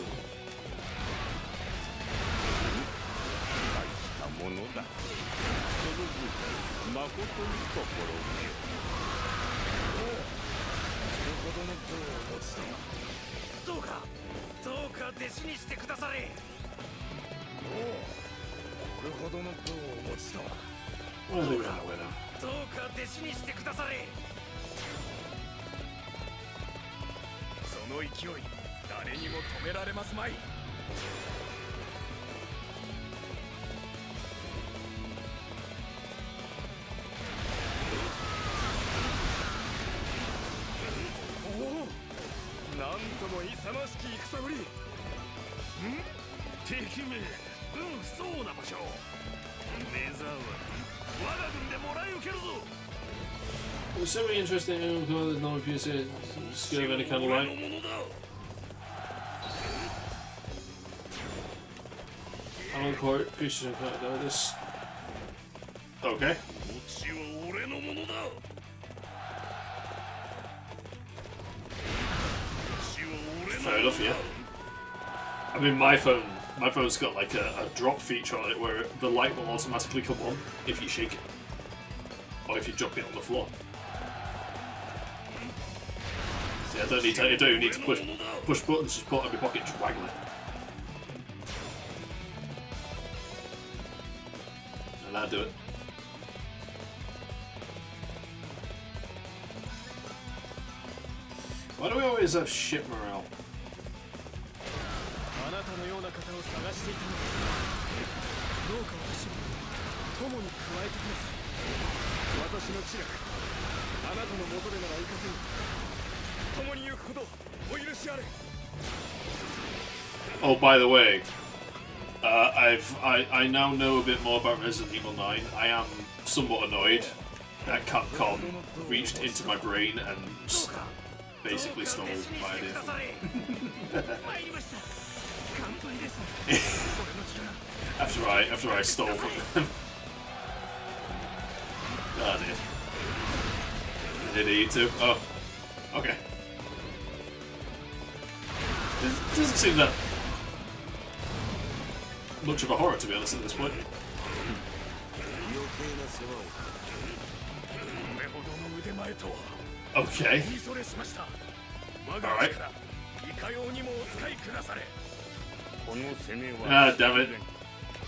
大したものだ。その分誠に心よ。の像を持つとは。どうか弟子にしてくだされ。おお、これほどの像を持つとは。 Well, they ran away now. どうか弟子にしてくだされ。その勢い、誰にも止められますまい。おお、なんとも勇ましき戦ぶり。敵め、不相な場所。目障り。我が軍でもらい受けるぞ。 It's so really interesting. There's no abuse it. Skill of any kind of light. Alan Court, creatures in fact notice. Okay. Fair enough, yeah. I mean, my phone's got like a drop feature on it where the light will automatically come on if you shake it, or if you drop it on the floor. So yeah, I don't even need to push buttons. Just put it in my pocket, and just waggle it, and that'll do it. Why do we always have shit morale? あなたのような方を探していたのです。どうか私を友に加えてください。私の知略、あなたの元でなら行かせぬ。共に行くことお許しあれ。 Oh, by the way, I now know a bit more about Resident Evil 9. I am somewhat annoyed that Capcom reached into my brain and basically stole my idea from me. after I stole from them. Oh dear. Did he too? Oh, okay. It doesn't seem that much of a horror, to be honest, at this point. Okay. Alright. Ah, damn it.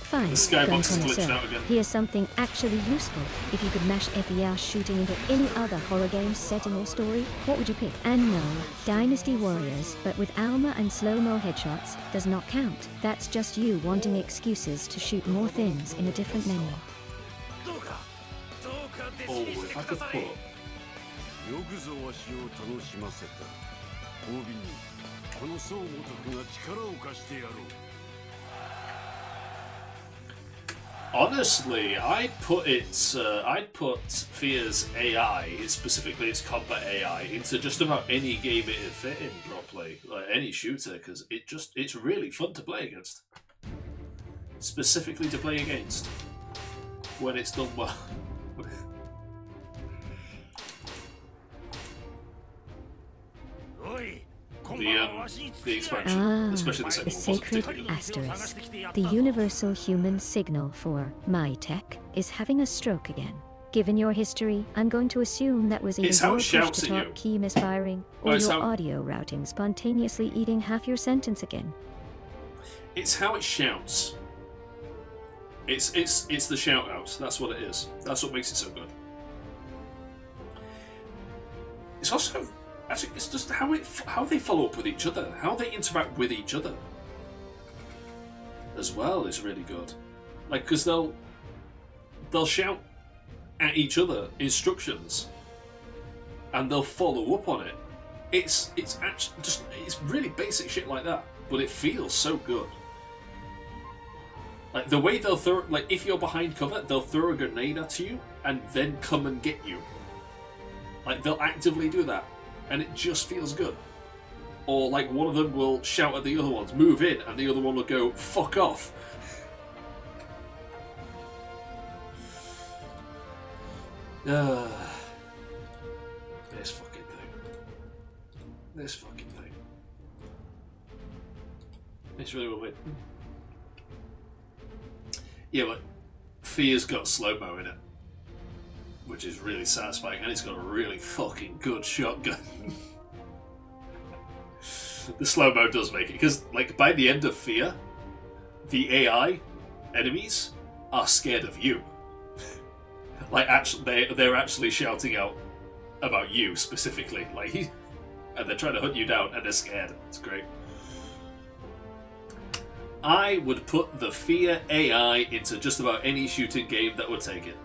Fine, The skybox gun is glitched connoisseur. out again. Here's something actually useful. If you could mash FER shooting into any other horror game setting or story, what would you pick? And no, Dynasty Warriors, but with Alma and slow-mo headshots, does not count. That's just you wanting excuses to shoot more things in a different menu. Oh, if I could put... よくぞわしを楽しませた。褒美にこの総ごとくが力を貸してやろう。 Honestly, I'd put Fear's AI, specifically its combat AI, into just about any game it'd fit in properly, like any shooter, because it's really fun to play against. Specifically to play against when it's done well. The expansion, especially the second the one, wasn't sacred particularly good. asterisk. The universal human signal for my tech is having a stroke again. Given your history, I'm going to assume that was It's either how your it shouts at push-to-talk you. key misfiring, or No, it's your how- audio routing spontaneously eating half your sentence again. It's how it shouts. It's the shout outs. That's what it is. That's what makes it so good. It's also actually it's just how they follow up with each other, how they interact with each other as well is really good. Like, because they'll shout at each other instructions and they'll follow up on it. It's actually just it's really basic shit like that, but it feels so good. Like the way they'll throw, like if you're behind cover, they'll throw a grenade at you and then come and get you. Like they'll actively do that, and it just feels good. Or like one of them will shout at the other ones, "Move in," and the other one will go, "Fuck off." This fucking thing. This fucking thing. It's really weird. Yeah, but Fear's got slow-mo in it, which is really satisfying, and it's got a really fucking good shotgun. The slow-mo does make it, because like by the end of Fear, the AI enemies are scared of you. Like actually, they're actually shouting out about you specifically, like, and they're trying to hunt you down, and they're scared. It's great. I would put the Fear AI into just about any shooting game that would take it.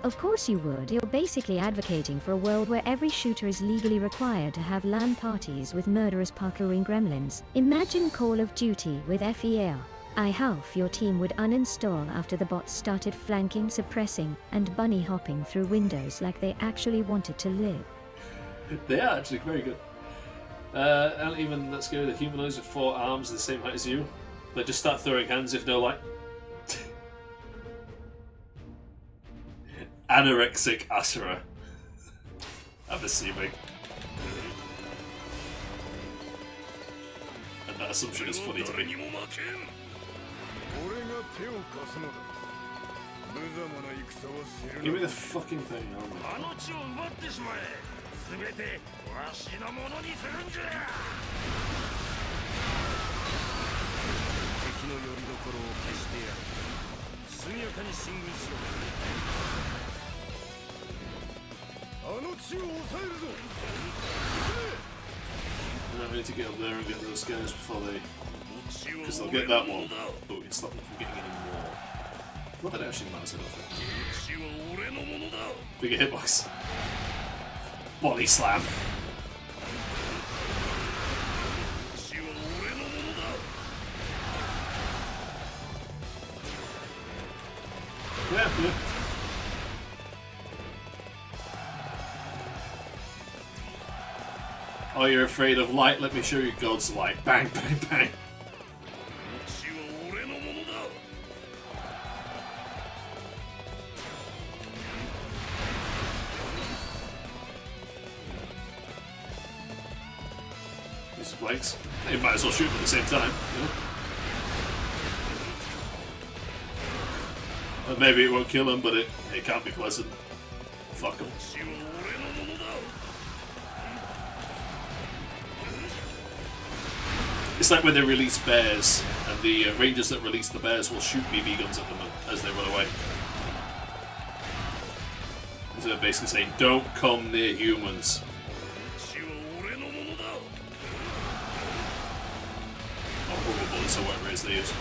Of course you would. You're basically advocating for a world where every shooter is legally required to have LAN parties with murderous parkouring gremlins. Imagine Call of Duty with FEAR. I hope your team would uninstall after the bots started flanking, suppressing, and bunny hopping through windows like they actually wanted to live. They are actually very good. And even, let's go, the humanoids with 4 arms the same height as you. They just start throwing hands if no light. Anorexic Asura. I'm assuming. And that assumption is funny to me. Give me the fucking thing, oh my god. I need to get up there and get those guys before they... Because they'll get that one, but we can stop them from getting any more. Not that it actually matters, I don't think. Bigger hitbox. Body slam. Yeah, yeah. Oh, you're afraid of light? Let me show you God's light. Bang, bang, bang. These blanks. You might as well shoot them at the same time. You know? Maybe it won't kill them, but it can't be pleasant. Fuck them. It's like when they release bears, and the rangers that release the bears will shoot BB guns at them as they run away. So they're basically saying, don't come near humans. Or rubber bullets or whatever it is they use.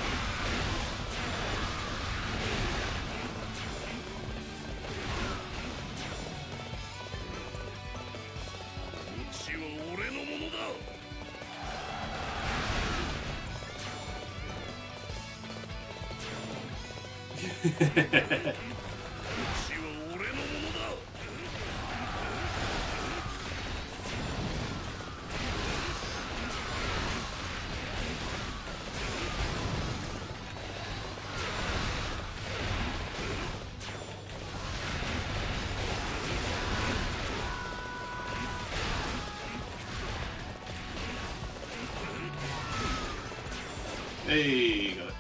Hey, got it.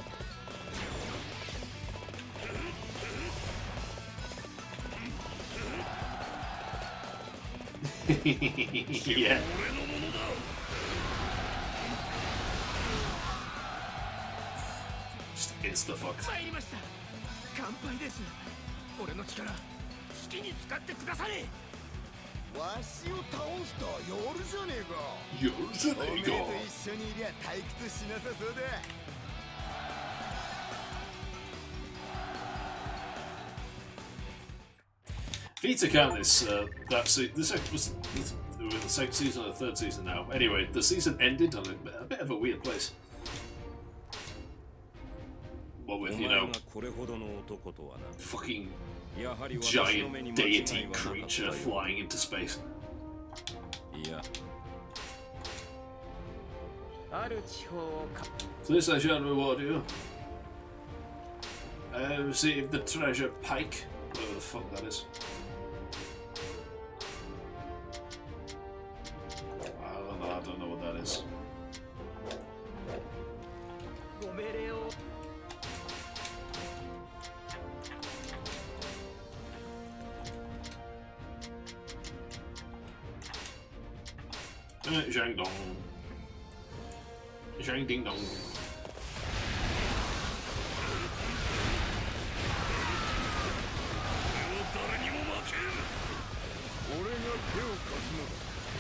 Yeah. Just insta-fucked. 乾杯です。俺の力好きに使ってください。わしを倒すとは夜じゃねえか。夜じゃねえか。おめえと一緒にいりゃ退屈しなさそうだ。Vita count this, was we're in the second season or the third season now. Anyway, the season ended on a bit of a weird place. Well, with, you know, fucking giant deity creature flying into space. So this I shall reward you. Receive the treasure pike, whatever the fuck that is. I don't know what that is. Zhang Dong. Zhang Ding Dong.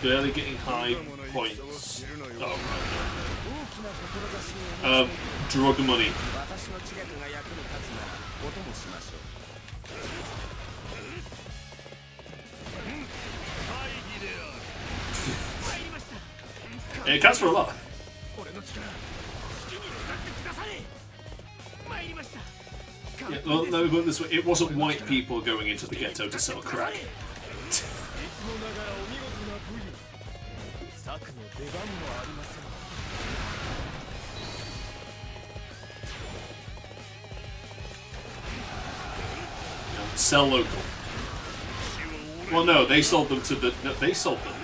Barely getting high points. Oh, right. Drug money. It counts for a lot. Yeah, well, let me put it this way: it wasn't white people going into the ghetto to sell crack. Sell local. Well, no, they sold them to the. No, they sold them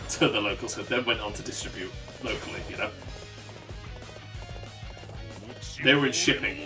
to the locals, who then went on to distribute locally. You know, they were in shipping.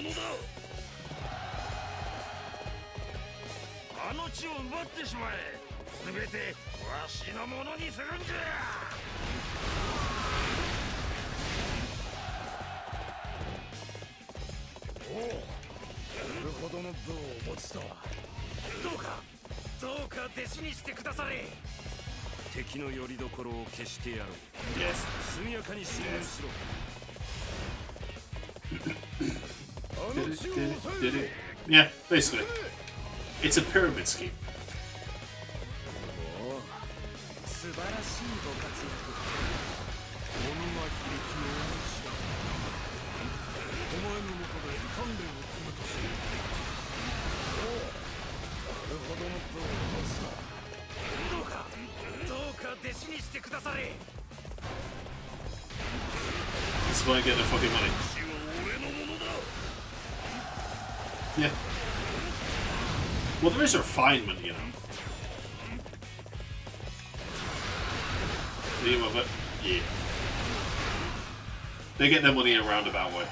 Did it? Yeah, basically. It's a pyramid scheme. That's why I get the fucking money. Yeah. Well, there is a refinement, you know. Yeah. They get their money in a roundabout way.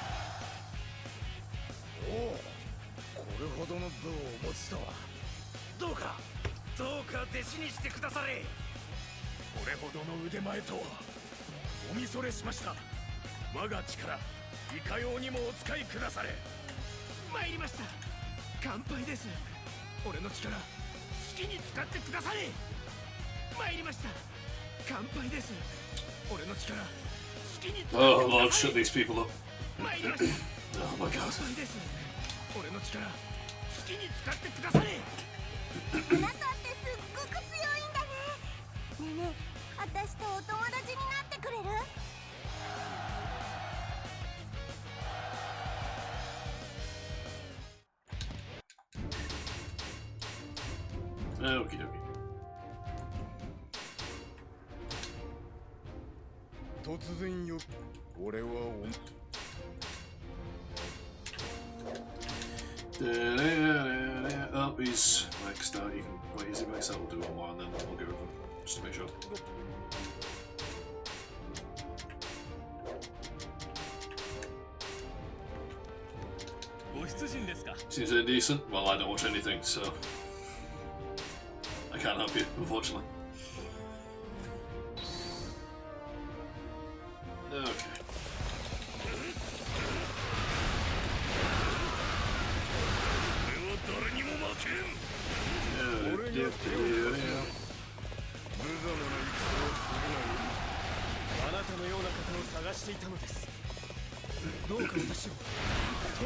Oh Lord, shut these people up. Oh my God. 私とお友達になってくれる？ Okie dokie. 突然よ、俺はOh, he's maxed out. You can wait. Is he maxed out? We'll do one more and then we'll go over just to make sure. Seems indecent. Well, I don't watch anything, so I can't help you, unfortunately. Okay.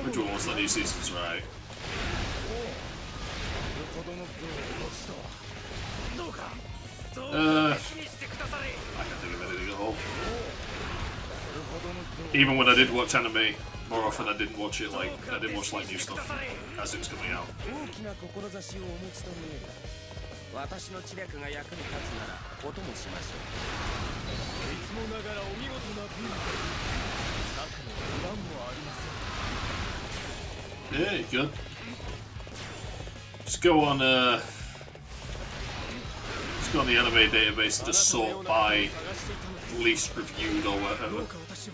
Which one was the new season's right? I can't think of anything at all. Even when I did watch anime, more often I didn't watch it like I didn't watch like new stuff as it was coming out. Yeah, good. Just go on the anime database and just sort by least reviewed or whatever.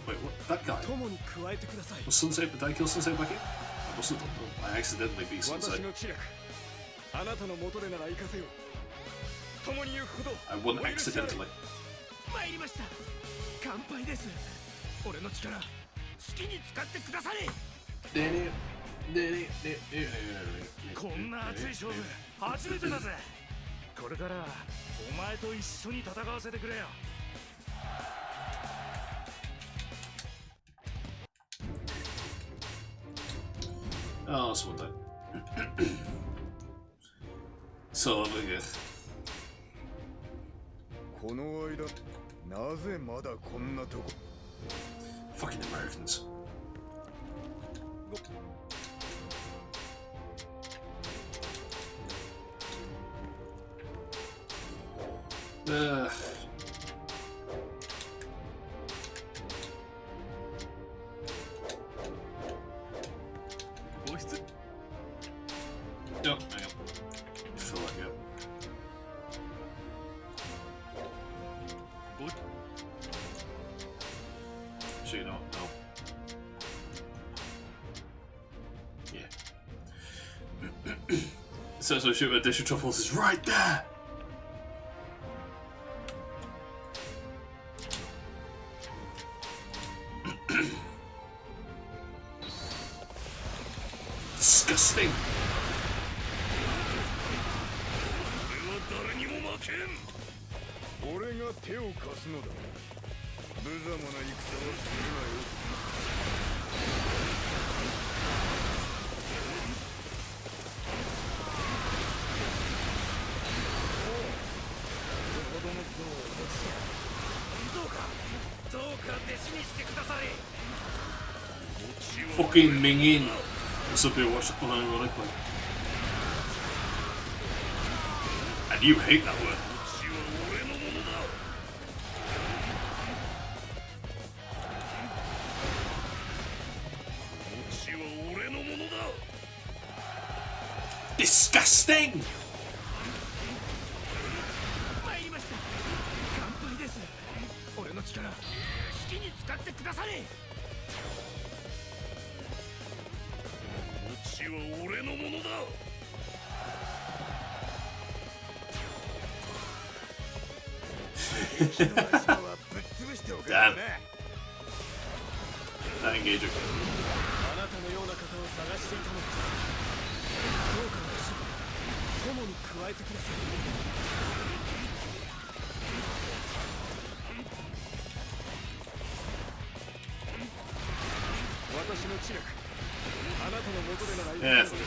Wait, what? That guy? Was Sunset? Did I kill Sunset back here? I must have done. I accidentally beat Sunset. I wouldn't accidentally. 参りました。乾杯です。俺の力好きに使ってください。こんな熱い勝負初めてだぜ。これからお前と一緒に戦わせてくれよ。Oh, that's one then. So, look at it. この間なぜまだこんなとこ Fucking Americans. No, hang on. Fill that gap. Actually, no. Yeah. So shoot a dish of truffles is right there! Disgusting! 俺が手を貸すのだ。無様な戦はするなよ。どうか弟子にしてください。 Fucking minging! This will be watched unironically. And you hate that word. Disgusting! 参りました。乾杯です。俺の力好きに使ってください。餅は俺のものだ。Damn. That engaging. あなたのような方を探していたのです。どうか私を友に加えてください。私の知力、あなたの元でならいい。 Yeah. 共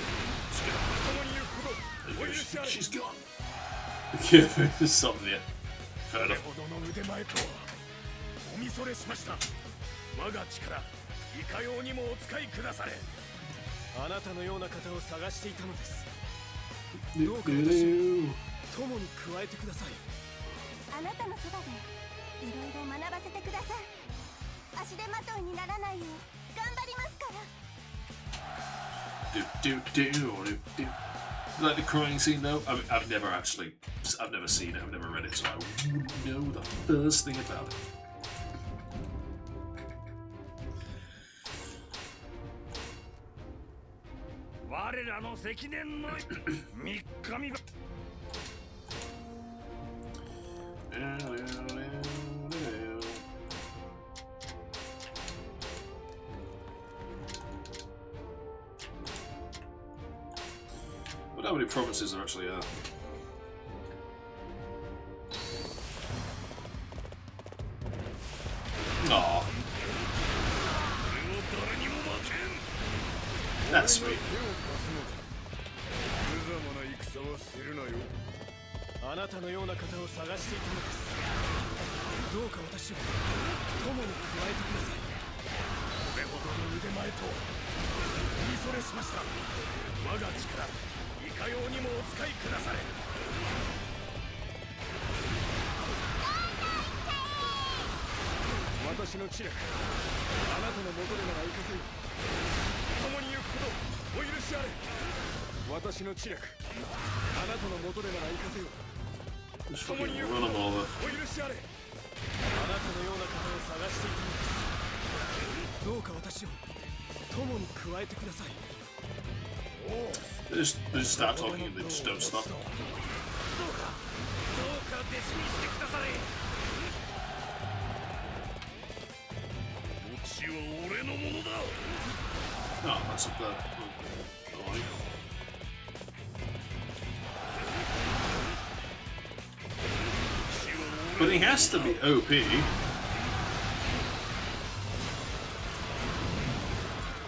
に行くほどお許しあれ。 She's gone. Yeah, there's something there. Fair enough. ほどの腕前とはおみそれしました。我が力いかようにもお使いくだされ。あなたのような方を探していたのです。どうか私を友に加えてください。あなたのそばでいろいろ学ばせてください。足手まといにならないよう頑張りますから。 Like the crying scene though, I've never seen it, I've never read it, so I wouldn't know the first thing about it. I wonder how many provinces there actually are. Aww. That's sweet. あなたのような方を探していたのです。どうか私を友に加えてください。これほどの腕前と見それしました。我が力いかようにもお使いくだされ。私の知力、あなたの元でなら行かせよ。共に行くほどお許しあれ。私の知力、あなたの元でなら行かせよ。 Just fucking run them over. お許しあれ。あなたのような方を探していたのです。どうか私を友に加えてください。 They just start talking and they just don't stop. どうか弟子にしてくだされ。血は俺のものだ。 Oh, that's up there. Oh, but he has to be OP.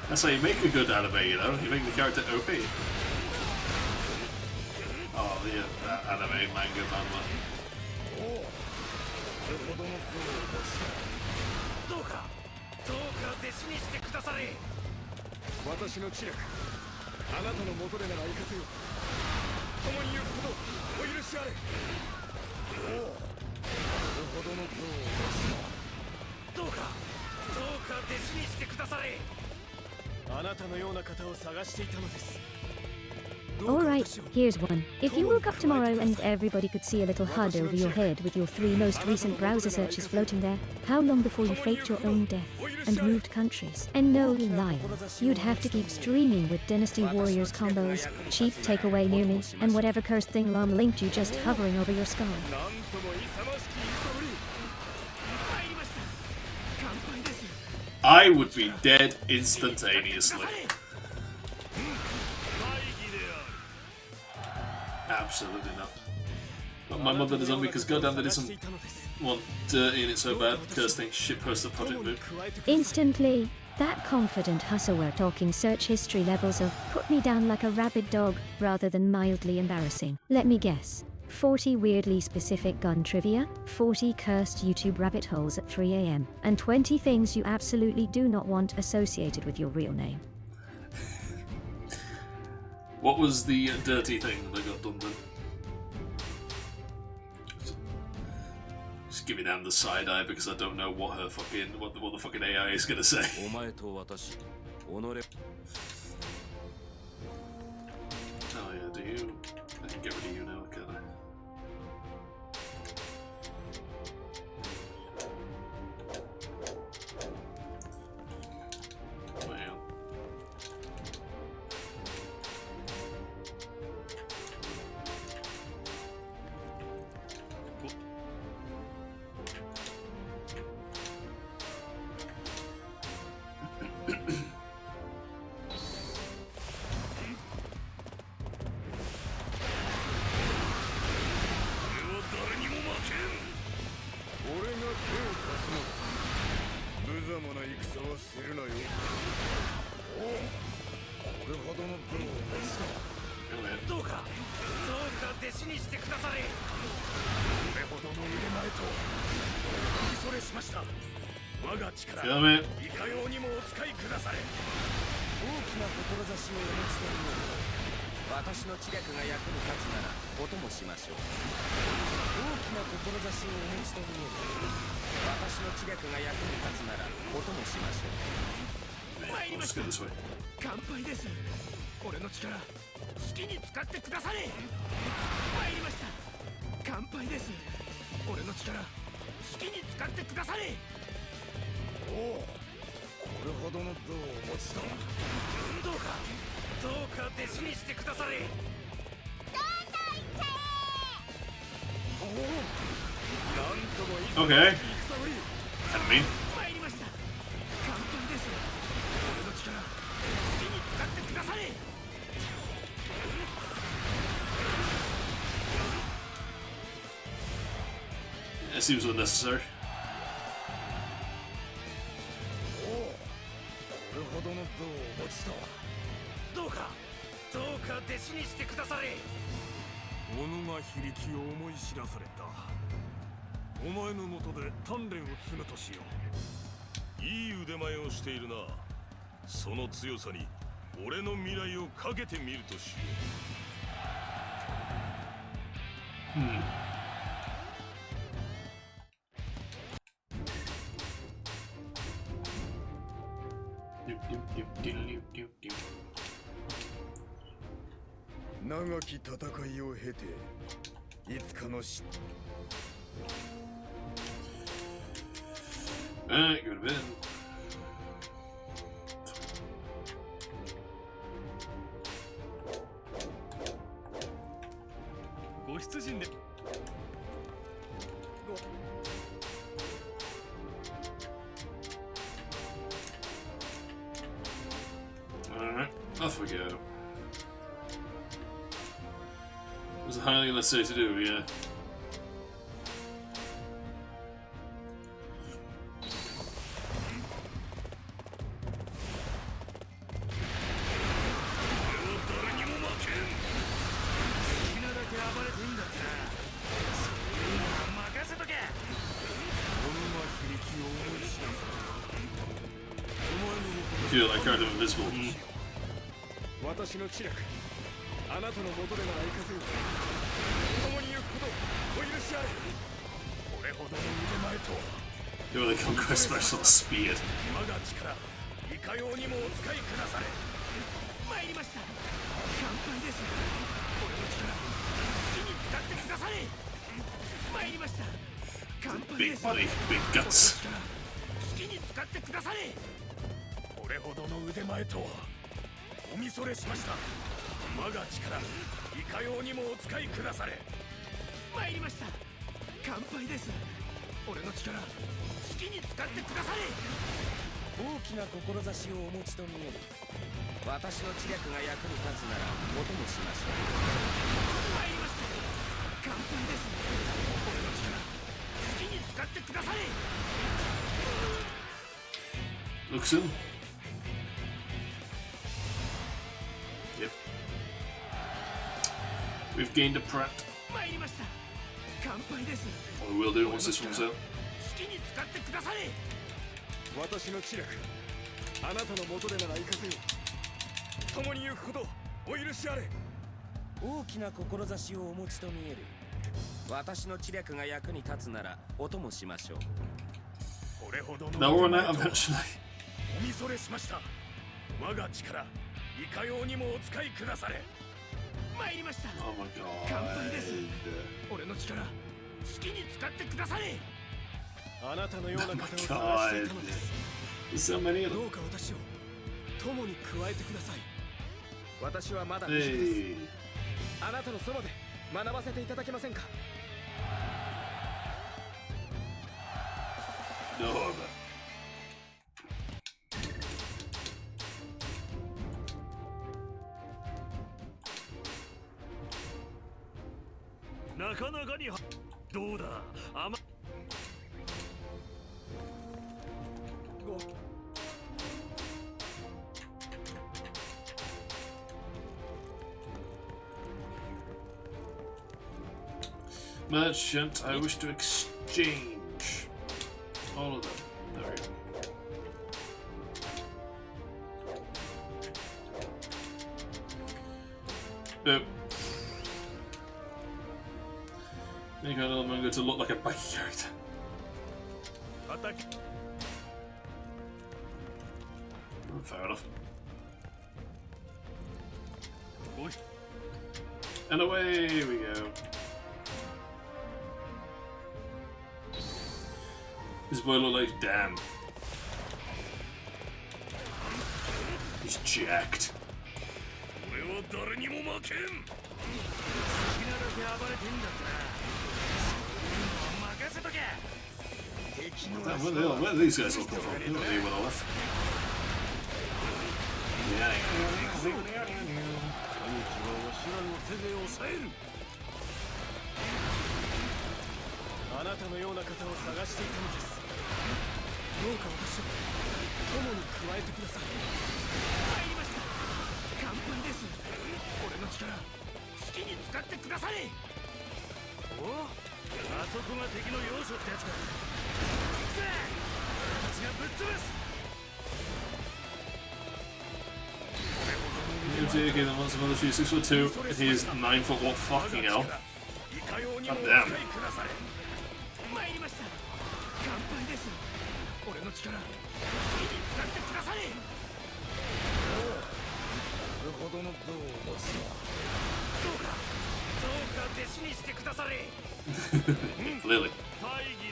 That's how you make a good anime, you know? You make the character OP. Oh, yeah, that anime, manga, manhwa. どうか弟子にしてくだされ。私の知略、あなたの元でなら行かせよう。共に行くことお許しあれ。おお、これほどの苦労を持ちどうか弟子にしてくだされ。た。あなたのような方を探していたのです。 Alright, here's one. If you woke up tomorrow and everybody could see a little HUD over your head with your 3 most recent browser searches floating there, how long before you faked your own death and moved countries? And no lie, you'd have to keep streaming with Dynasty Warriors combos, cheap takeaway near me, and whatever cursed thing LOM linked you just hovering over your skull. なんとも勇ましき揺さぶり。参りました。乾杯です。 I would be dead instantaneously. Absolutely not. But my mother doesn't because goddamn that doesn't want dirty in it so bad. Curse thing shit post the project move. Instantly, that confident hustle we're talking search history levels of put me down like a rabid dog rather than mildly embarrassing. Let me guess. 40 weirdly specific gun trivia, 40 cursed YouTube rabbit holes at 3 AM, and 20 things you absolutely do not want associated with your real name. What was the dirty thing that got done then? Just giving Anne the side eye because I don't know what her fucking what the fucking AI is gonna say. Oh yeah, do you? I can get rid of you now, can I? Damn it. いかようにもお使いくだされ。大きな志をお持ちという私の知略が役に立つならお供しましょう。大きな志をお持ちと見える私の知略が役に立つならお供しましょう。参りました。乾杯です。俺の力好きに使ってくだされ。参りました。乾杯です。俺の力好きに使ってくだされ。おお、これほどの武をお持ちとは。どうか弟子にしてくだされ。おお、なんともいい Okay. 戦ぶり。 I mean. 参りました。乾杯です。俺の力好きに使ってくだされ。 It seems unnecessary. これほどの武をお持ちとは。どうか弟子にしてくだされ。己が非力を思い知らされた。お前のもとで鍛錬を積むとしよう。いい腕前をしているな。その強さに俺の未来をかけてみるとしよう。長き戦いを経ていつかのし Alright, good bit. ご出陣で Alright, off we go. Was it highly necessary to do, yeah. I feel like kind of invisible. 私の知略、あなたの元でなら行かせよう。共に行くことお許しあれ。これほどの腕前とは。 Yo, they conquer special speed. 我が力、いかようにもお使いくだされ。参りました。乾杯です。俺の力、好きに使ってくだされ。参りました。乾杯 Big です。 body, big guts. 好きに使ってくだされ。これほどの腕前とは。おみそれしました。我が力、いかようにもお使いくだされ。参りました。乾杯です。俺の力、好きに使ってくだされ。大きな志をお持ちと見える。私の知略が役に立つならお供しましょう。参りました。乾杯です。俺の力、好きに使ってくだされ。 Looks in. Yep. We've gained a prep. 参りました。乾杯です。 What we will do once this one's out. 好きに使ってくだされ。私の知略、あなたの元でなら行かせよう。共に行くことお許しあれ。大きな志をお持ちと見える。私の知略が役に立つならお供しましょう。これほどの Now we're on out eventually. おみそれしました。我が力、いかようにもお使いくだされ。参りました。 Oh my god. 乾杯です。俺の力、好きに使ってくだされ。あなたのような方を探していたのです。 There's so many of ど them. うか私を友に加えてください。私はまだ未熟です。 Hey. あなたのそばで学ばせていただけませんか。 No, but なかなかにどうだ。Merchant, I wish to exchange all of them. There we go. Boop. Make a little manga to look like a bikie character. Fair enough. And away we go. This boy look like damn. He's jacked. Damn, where are these guys all come from? They don't know when I left. Yeah. あなたのような方を探していたのです。どうか私を友に加えてください。参りました。乾杯です。俺の力、好きに使ってください。おお、あそこが敵の要所ってやつか。さあ、俺たちがぶっ潰す。 Taking the monster military 6'2", and he is 9'1". Fucking hell! God damn! 参りました。乾杯です。俺の力、好きに使ってください。なるほどの武を持つとは。どうか弟子にしてくだされ。 Clearly,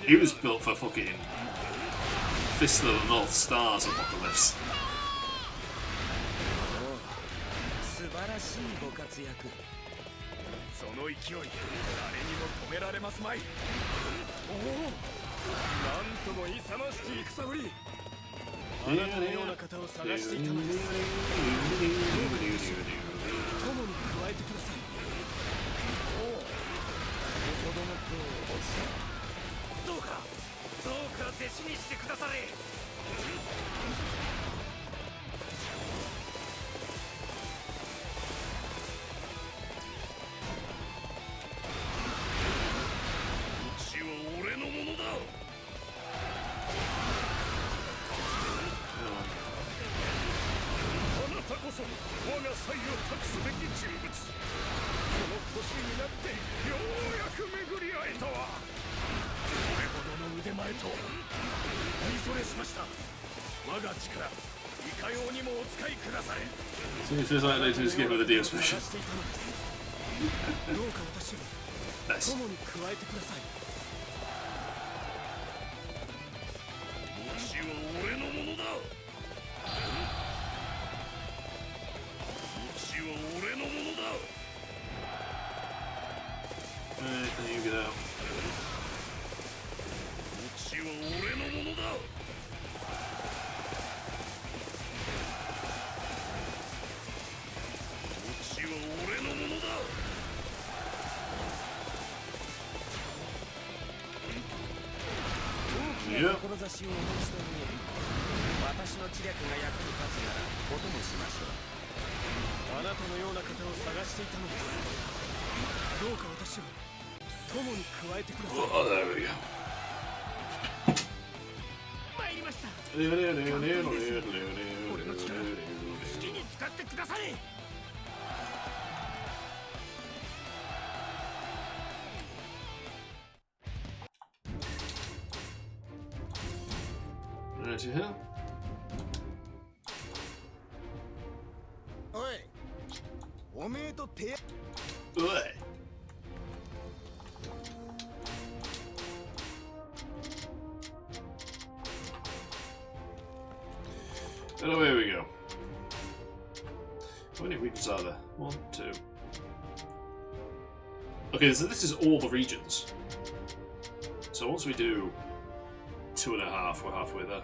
he was built for fucking Fist of the North Stars apocalypse. 素晴らしいご活躍。その勢い、誰にも止められますまい。なんとも勇ましき戦ぶり。あなたのような方を探していたのです。友に加えてください。おお、これほどの分を落ちた。どうか弟子にしてくだされ。血は俺のものだ。あなたこそ我が才を託すべき人物。この年になってようやく巡り会えたわ。これほどの腕前と見それしました。我が力いかようにもお使いくだされ。 So it feels like they just gave her the DS version. どうか私を Nice. 友に加えてください。血は俺のものだ。血は俺のものだ。 Can you get out? 血は俺のものだ。血は俺のものだ。 Yeah. 志をお持ちと見える。私の知略が役に立つならお供しましょう。あなたのような方を探していたのです。どうか私を友に加えてください。 Oh, there we go. 参りました。 俺の力好きに使ってくだされ。 Right here. おい、おめえと手。 Oi. And away we go. How many regions are there? 1, 2. Okay, so this is all the regions. So once we do 2.5, we're halfway there.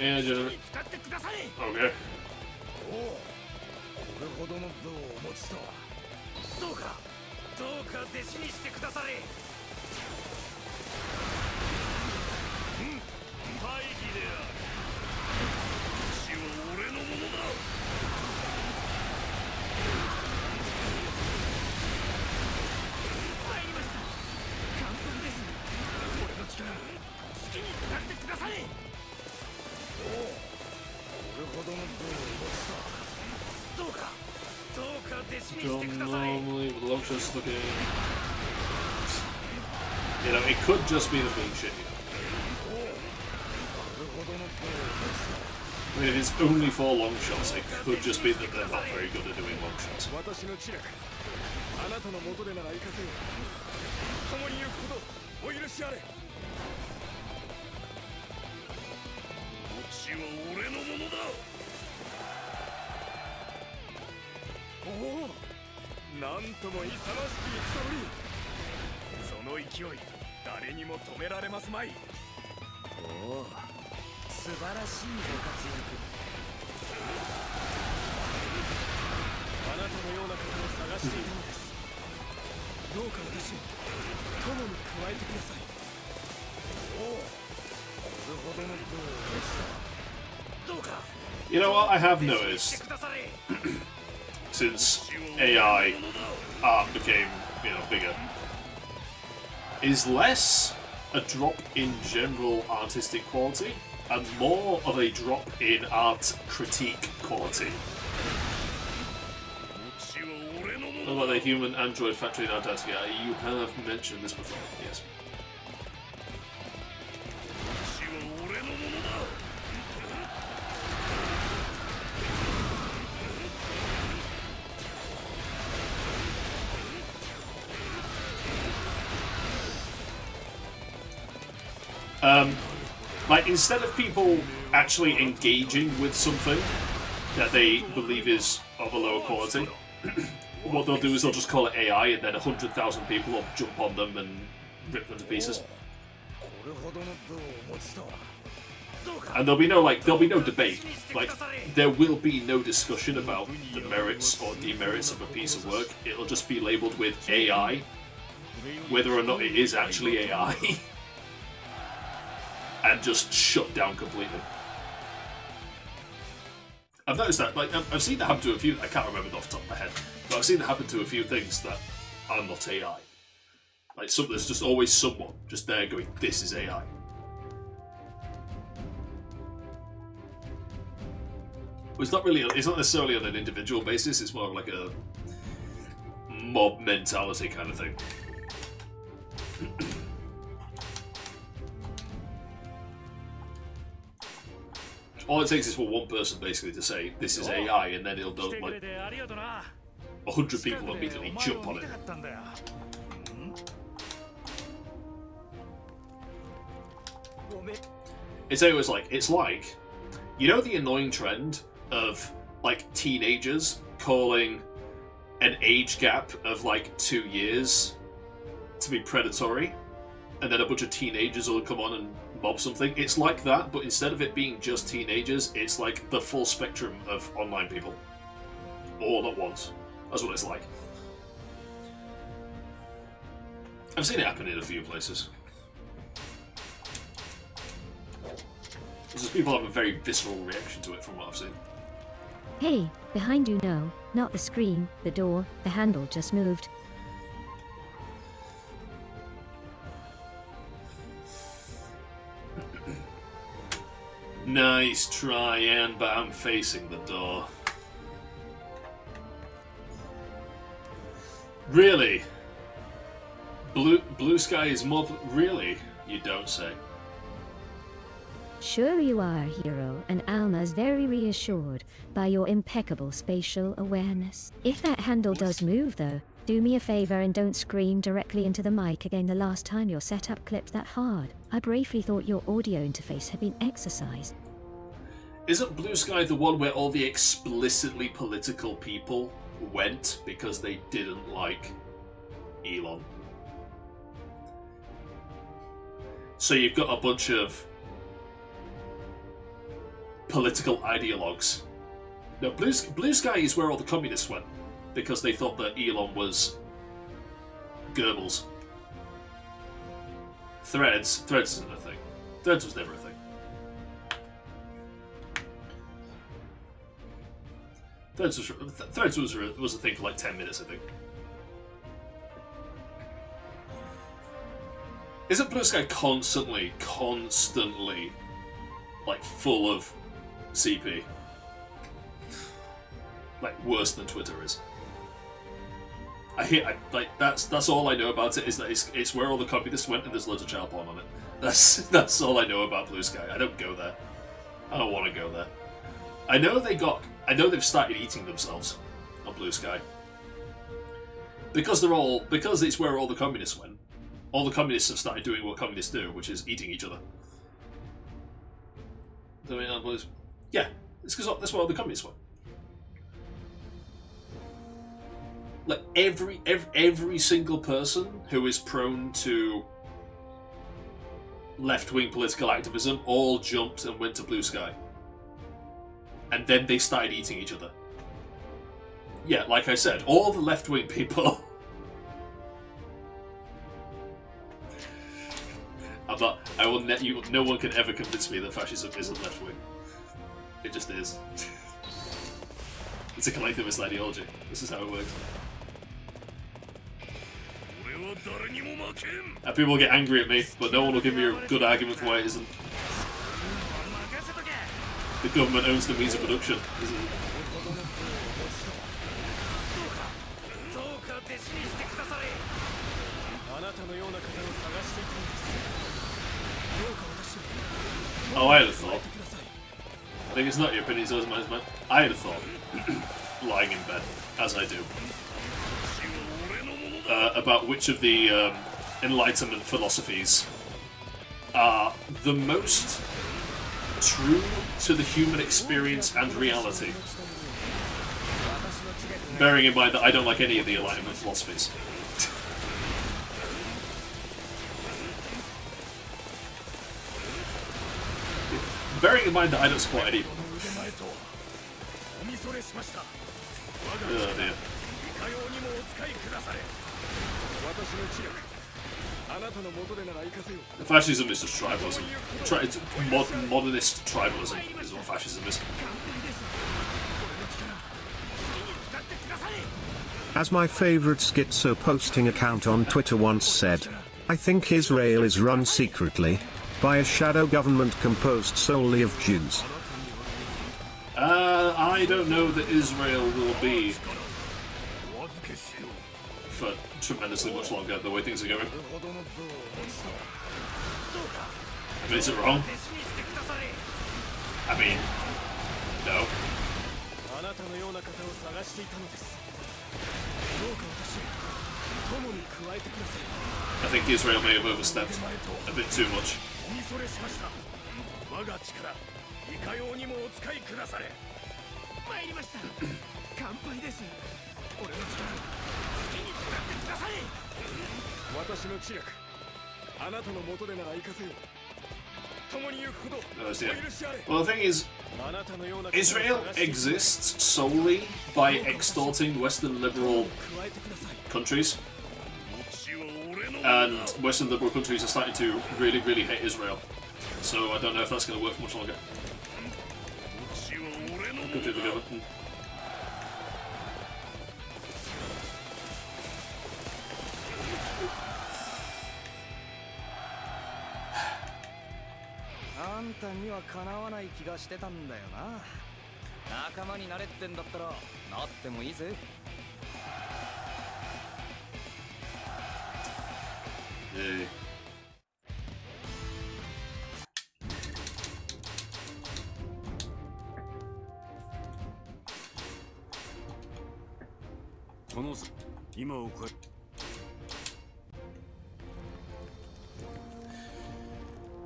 And okay. おお、これほどの分をお持ちとは。どうか弟子にしてくだされ。大義である。血は俺のものだ。参りました。完璧です。俺の力好きに使ってくだされ。おお、これほどの分をお持ちとは。どうか弟子にし John てくだされ。 normally with long shots looking. You know, it could just be the being shit. I mean, if it's only for long shots, it could just be that they're not very good at doing long shots. 私の知略、あなたの元でなら行かせよう。共に行くことお許しあれ。血は俺のものだ。おお、なんとも勇ましき戦ぶり。その勢い、誰にも止められますまい。おお、素晴らしいご活躍。あなたのような方を探していたのです。どうか私を友に加えてください。おお、これほどの分を落ちた。どうか You know what I have して noticed くだされ。 since AI art became, you know, bigger is less a drop in general artistic quality and more of a drop in art critique quality. What about the human android factory in Antarctica? You have mentioned this before, yes. Like, instead of people actually engaging with something that they believe is of a lower quality, what they'll do is they'll just call it AI, and then 100,000 people will jump on them and rip them to pieces. And there'll be no debate. Like, there will be no discussion about the merits or demerits of a piece of work. It'll just be labelled with AI, whether or not it is actually AI, and just shut down completely. I've noticed that, like, I've seen that happen to a few, I can't remember it off the top of my head, but I've seen it happen to a few things that are not AI. Like, there's just always someone just there going, this is AI. It's not necessarily on an individual basis, it's more of like a mob mentality kind of thing. All it takes is for one person basically to say, this is AI, and then it'll do, like, 100 people will immediately jump on it. It's always like, you know the annoying trend of, like, teenagers calling an age gap of, like, 2 years to be predatory, and then a bunch of teenagers will come on and mob something? It's like that, but instead of it being just teenagers, it's like the full spectrum of online people. All at once. That's what it's like. I've seen it happen in a few places. Because people have a very visceral reaction to it from what I've seen. Hey, behind you, no, not the screen, the door, the handle just moved. Nice try, Anne, but I'm facing the door. Really? Blue Sky is more... Really? You don't say. Sure you are, hero, and Alma's very reassured by your impeccable spatial awareness. If that handle does move, though, do me a favor and don't scream directly into the mic again the last time your setup clipped that hard. I briefly thought your audio interface had been exercised. Isn't Blue Sky the one where all the explicitly political people went because they didn't like Elon? So you've got a bunch of political ideologues. No, Blue Sky is where all the communists went because they thought that Elon was Goebbels. Threads isn't a thing. Threads was never a thing. Threads was a thing for like 10 minutes, I think. Isn't Blue Sky constantly, like, full of CP? Like, worse than Twitter is. That's all I know about it, is that it's where all the communists went and there's loads of child porn on it. That's all I know about Blue Sky. I don't go there. I don't want to go there. I know they've started eating themselves on Blue Sky. Because it's where all the communists went. All the communists have started doing what communists do, which is eating each other. Yeah, it's because that's where all the communists went. Like every single person who is prone to left-wing political activism all jumped and went to Blue Sky. And then they started eating each other. Yeah, like I said, all the left-wing people... no one can ever convince me that fascism isn't left-wing. It just is. It's a collectivist ideology. This is how it works. And people get angry at me, but no one will give me a good argument for why it isn't. The government owns the means of production, isn't it? Oh, I had a thought. I think it's not your opinion, so it's mine, man. I had a thought, lying in bed, as I do, about which of the Enlightenment philosophies are the most true to the human experience and reality. Bearing in mind that I don't like any of the Enlightenment philosophies. Bearing in mind that I don't support any of them. Oh dear. Fascism is just tribalism. It's modernist tribalism is what fascism is. As my favorite schizo posting account on Twitter once said, I think Israel is run secretly by a shadow government composed solely of Jews. I don't know that Israel will be for tremendously much longer the way things are going. I mean, is it wrong? I mean, no. I think Israel may have overstepped a bit too much. Well, the thing is, Israel exists solely by extorting Western liberal countries, and Western liberal countries are starting to really, really hate Israel. So I don't know if that's going to work for much longer. Good to the government. Yeah.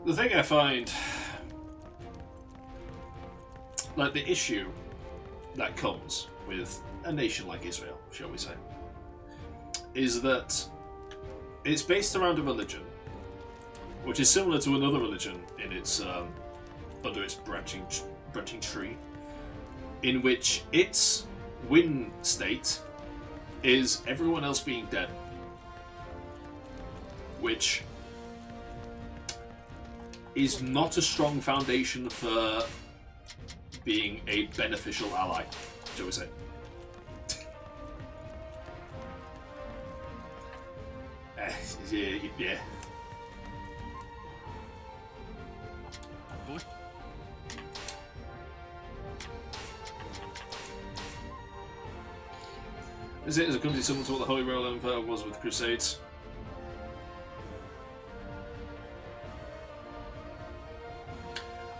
The thing I find, like the issue that comes with a nation like Israel, shall we say, is that it's based around a religion which is similar to another religion in its under its branching tree, in which its win state is everyone else being dead, which is not a strong foundation for being a beneficial ally, shall we say. Yeah. Is it as a country similar to what the Holy Roman Empire was with the Crusades?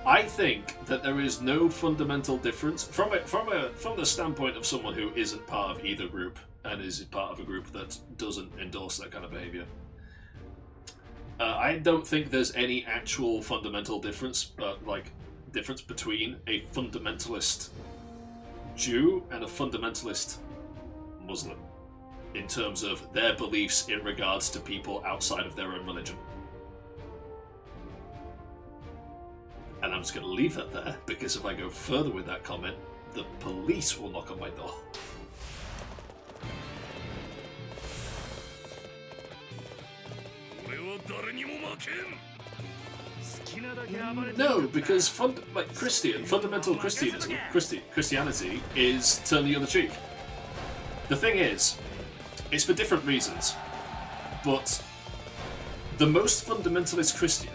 I think that there is no fundamental difference from the standpoint of someone who isn't part of either group and is part of a group that doesn't endorse that kind of behaviour. I don't think there's any actual fundamental difference, difference between a fundamentalist Jew and a fundamentalist Muslim in terms of their beliefs in regards to people outside of their own religion. And I'm just going to leave that there, because if I go further with that comment, the police will knock on my door. No, because fundamental Christianity is turn the other cheek. The thing is, it's for different reasons, but the most fundamentalist Christian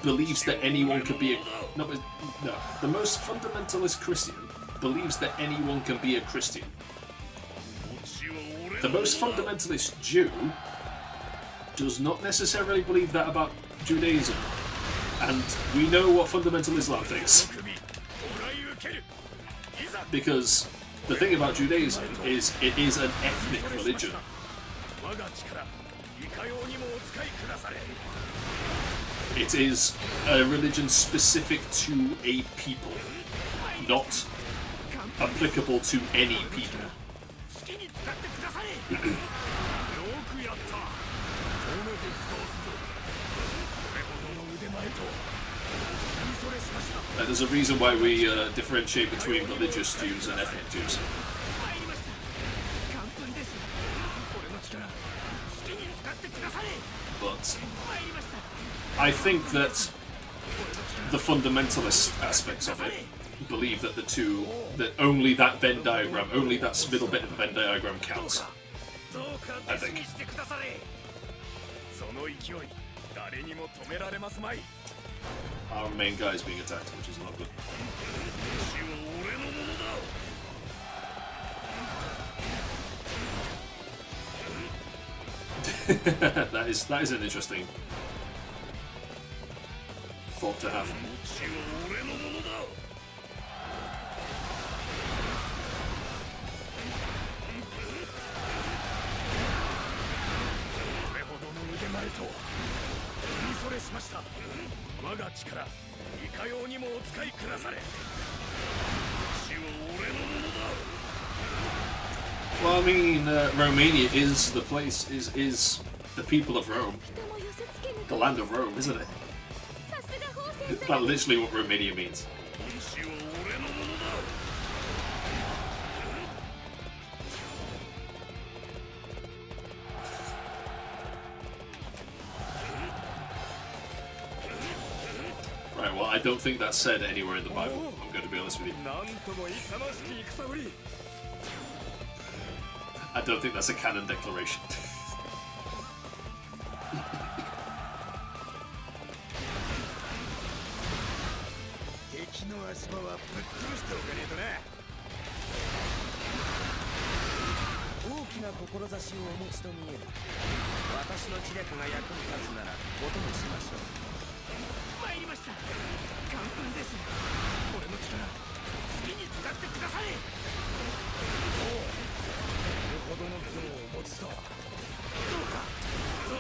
believes that anyone can be the most fundamentalist Christian believes that anyone can be a Christian. The most fundamentalist Jew does not necessarily believe that about Judaism, and we know what fundamental Islam thinks. Because the thing about Judaism is it is an ethnic religion. It is a religion specific to a people, not applicable to any people. There's a reason why we differentiate between religious Jews and ethnic Jews. But I think that the fundamentalist aspects of it believe that that only that Venn diagram, only that middle bit of the Venn diagram counts. I think. Our main guy is being attacked, which is not good. that is an interesting thought to have. Well, I mean, Romania is the place, is the people of Rome, the land of Rome, isn't it? That's literally what Romania means. Right, well, I don't think that's said anywhere in the Bible, I'm going to be honest with you. I don't think that's a canon declaration.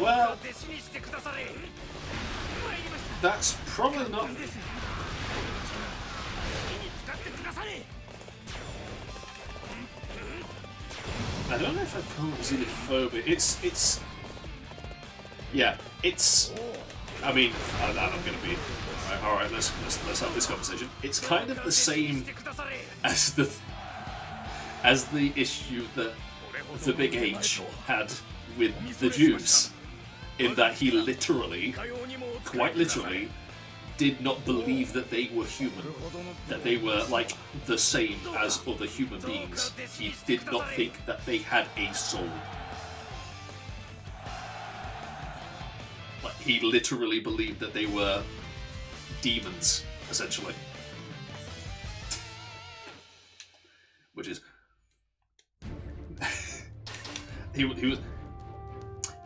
Well, that's probably not. I don't know if I'd call it xenophobic. It's. Yeah, it's. I mean, I'm going to be. All right. Let's have this conversation. It's kind of the same as the issue that the Big H had with the Jews, in that he literally, quite literally, did not believe that they were human, that they were like the same as other human beings. He did not think that they had a soul. Like, he literally believed that they were demons, essentially. Which is... he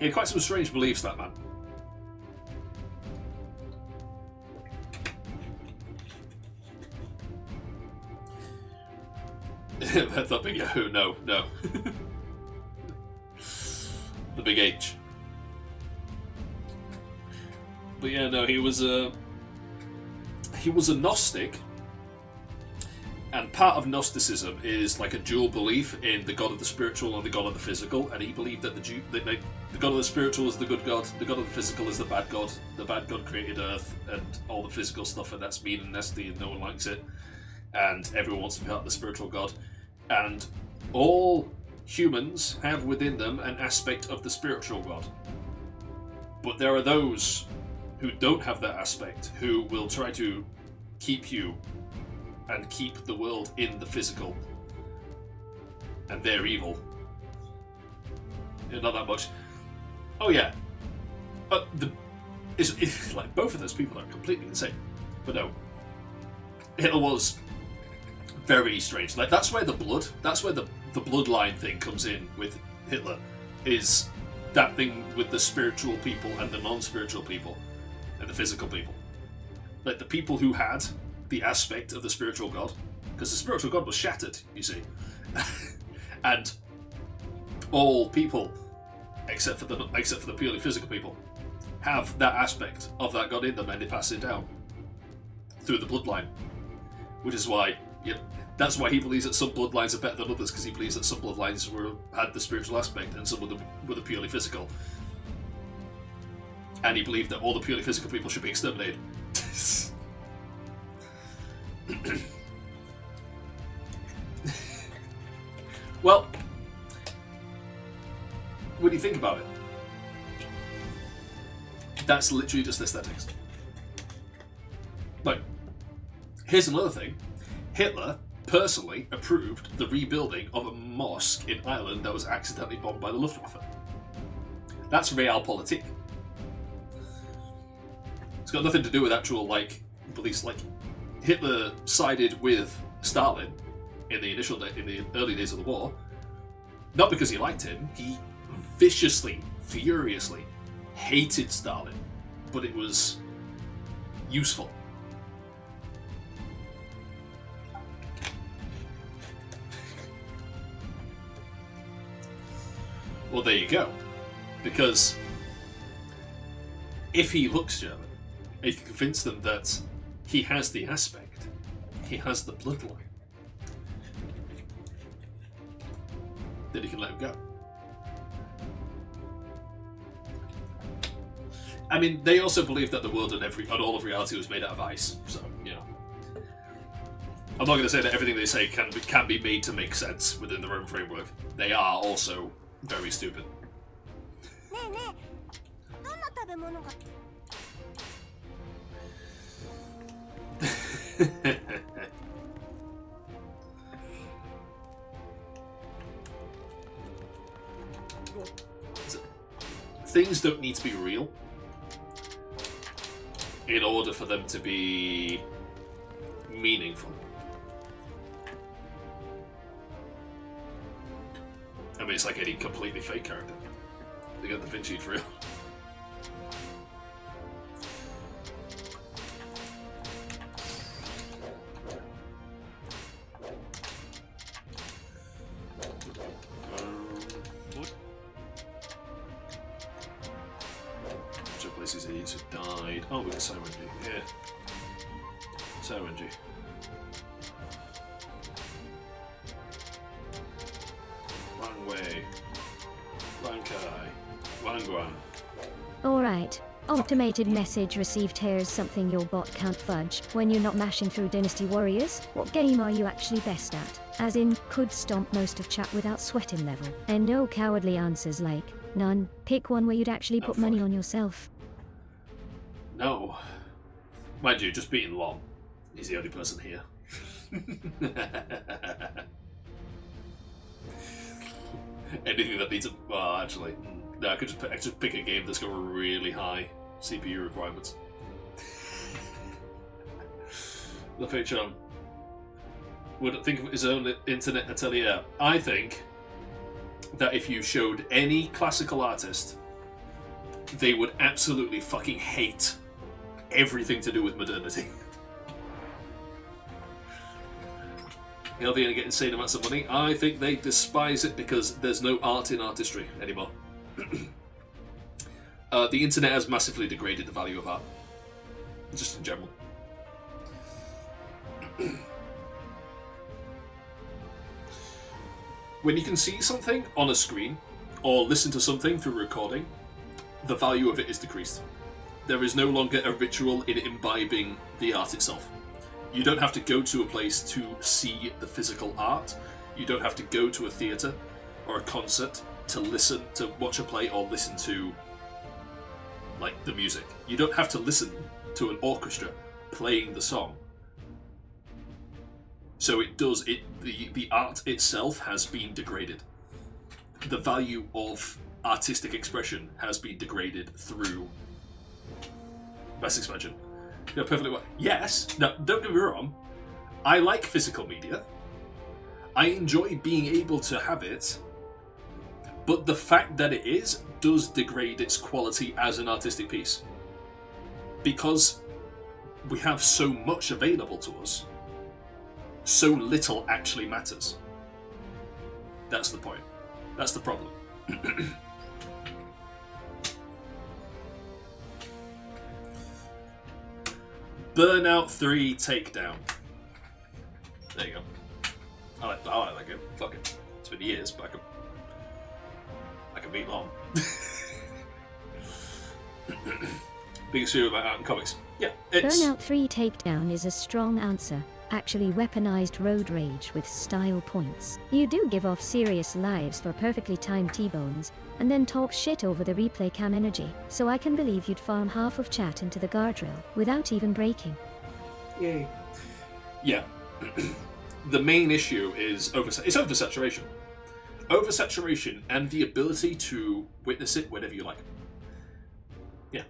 had quite some strange beliefs, that man. The big Yahoo, no. The Big H. But yeah, no, he was a Gnostic, and part of Gnosticism is like a dual belief in the God of the spiritual and the God of the physical, and he believed that the God of the spiritual is the good God, the God of the physical is the bad God. The bad God created Earth and all the physical stuff, and that's mean and nasty and no one likes it, and everyone wants to be part of the spiritual God. And all humans have within them an aspect of the spiritual God. But there are those who don't have that aspect, who will try to keep you and keep the world in the physical. And they're evil. Yeah, not that much. Oh yeah. But it's like both of those people are completely insane. But no. Hitler was very strange. Like that's where the bloodline thing comes in with Hitler, is that thing with the spiritual people and the non-spiritual people and the physical people. Like the people who had the aspect of the spiritual God, because the spiritual God was shattered, you see. And all people, except for the purely physical people, have that aspect of that god in them, and they pass it down through the bloodline. Which is why, that's why he believes that some bloodlines are better than others, because he believes that some bloodlines had the spiritual aspect and some of them were the purely physical. And he believed that all the purely physical people should be exterminated. Well, when you think about it, that's literally just aesthetics. Like, here's another thing. Hitler personally approved the rebuilding of a mosque in Ireland that was accidentally bombed by the Luftwaffe. That's realpolitik. It's got nothing to do with actual, like, beliefs. Like, Hitler sided with Stalin in the early days of the war, not because he liked him. He viciously, furiously hated Stalin, but it was useful. Well, there you go. Because if he looks German, if you convince them that he has the aspect, he has the bloodline, then you can let him go. I mean, they also believe that the world and all of reality was made out of ice, so, you know. I'm not going to say that everything they say can be made to make sense within their own framework. They are also very stupid. Things don't need to be real in order for them to be meaningful. I mean, it's like any completely fake character. They got the Vinci for real. Places idiots who died. Oh, we got Sowenji. Yeah. Sowenji. Wang Wei. Wang Kai. Wang Guan. Alright. Automated message received. Here's something your bot can't fudge. When you're not mashing through Dynasty Warriors, what game are you actually best at? As in, could stomp most of chat without sweating level. And no cowardly answers like, none. Pick one where you'd actually put money on yourself. No. Mind you, just beating Lom. He's the only person here. Anything that needs a... Well, actually, no, I could just pick a game that's got really high CPU requirements. The feature would think of his own internet atelier. I think that if you showed any classical artist, they would absolutely fucking hate everything to do with modernity. You know, they're going to get insane amounts of money. I think they despise it because there's no art in artistry anymore. The internet has massively degraded the value of art, just in general. When you can see something on a screen or listen to something through recording, the value of it is decreased. There is no longer a ritual in imbibing the art itself. You don't have to go to a place to see the physical art. You don't have to go to a theatre or a concert to watch a play or listen to, like, the music. You don't have to listen to an orchestra playing the song. So the art itself has been degraded. The value of artistic expression has been degraded through mass expansion. Yeah, perfectly well. Yes, now don't get me wrong, I like physical media. I enjoy being able to have it, but the fact that it does degrade its quality as an artistic piece. Because we have so much available to us, so little actually matters. That's the point. That's the problem. Burnout 3 Takedown. There you go. I like that game. Fuck it. It's been years, but I can beat long. Biggest fear about art and comics. Yeah, it's... Burnout 3 Takedown is a strong answer. Actually weaponized road rage with style points. You do give off serious lives for perfectly timed T-bones, and then talk shit over the replay cam energy, so I can believe you'd farm half of chat into the guardrail, without even breaking. Yay. Yeah. The main issue is oversaturation. Oversaturation and the ability to witness it whenever you like. Yeah.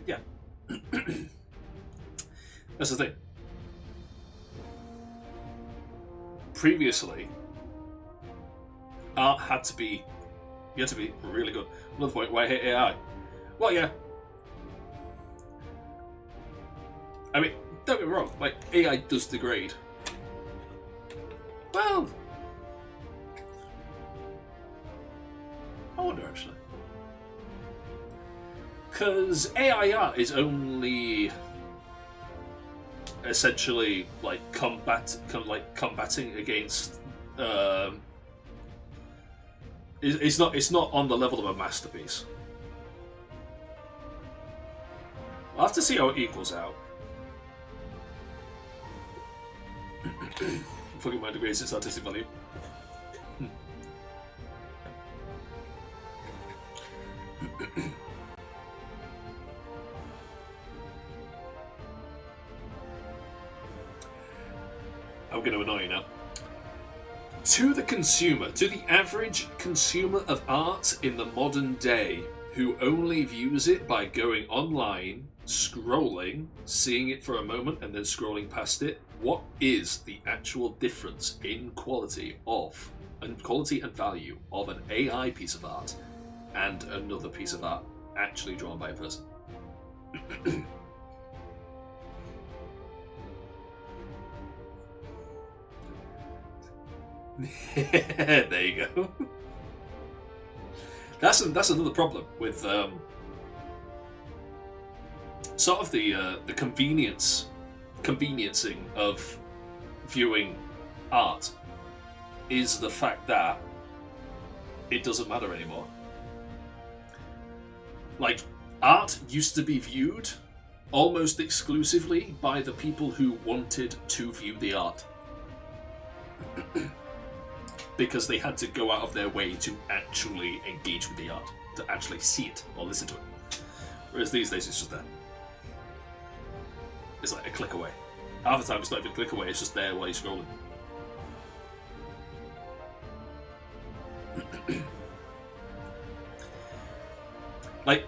Yeah. That's the thing. Previously, art had to be really good. Another point why I hate AI. Well, yeah. I mean, don't get me wrong, like, AI does degrade. Well, I wonder actually. Because AI art is only essentially like combating against. It's not on the level of a masterpiece. I'll have to see how it equals out. Fucking mind degrades its artistic value. I'm going to annoy you now. To the consumer, to the average consumer of art in the modern day, who only views it by going online, scrolling, seeing it for a moment and then scrolling past it, what is the actual difference in quality and value of an AI piece of art and another piece of art actually drawn by a person? There you go. That's another problem with sort of the conveniencing of viewing art is the fact that it doesn't matter anymore. Like, art used to be viewed almost exclusively by the people who wanted to view the art. Because they had to go out of their way to actually engage with the art, to actually see it or listen to it. Whereas these days it's just there. It's like a click away. Half the time it's not even a click away, it's just there while you're scrolling. Like,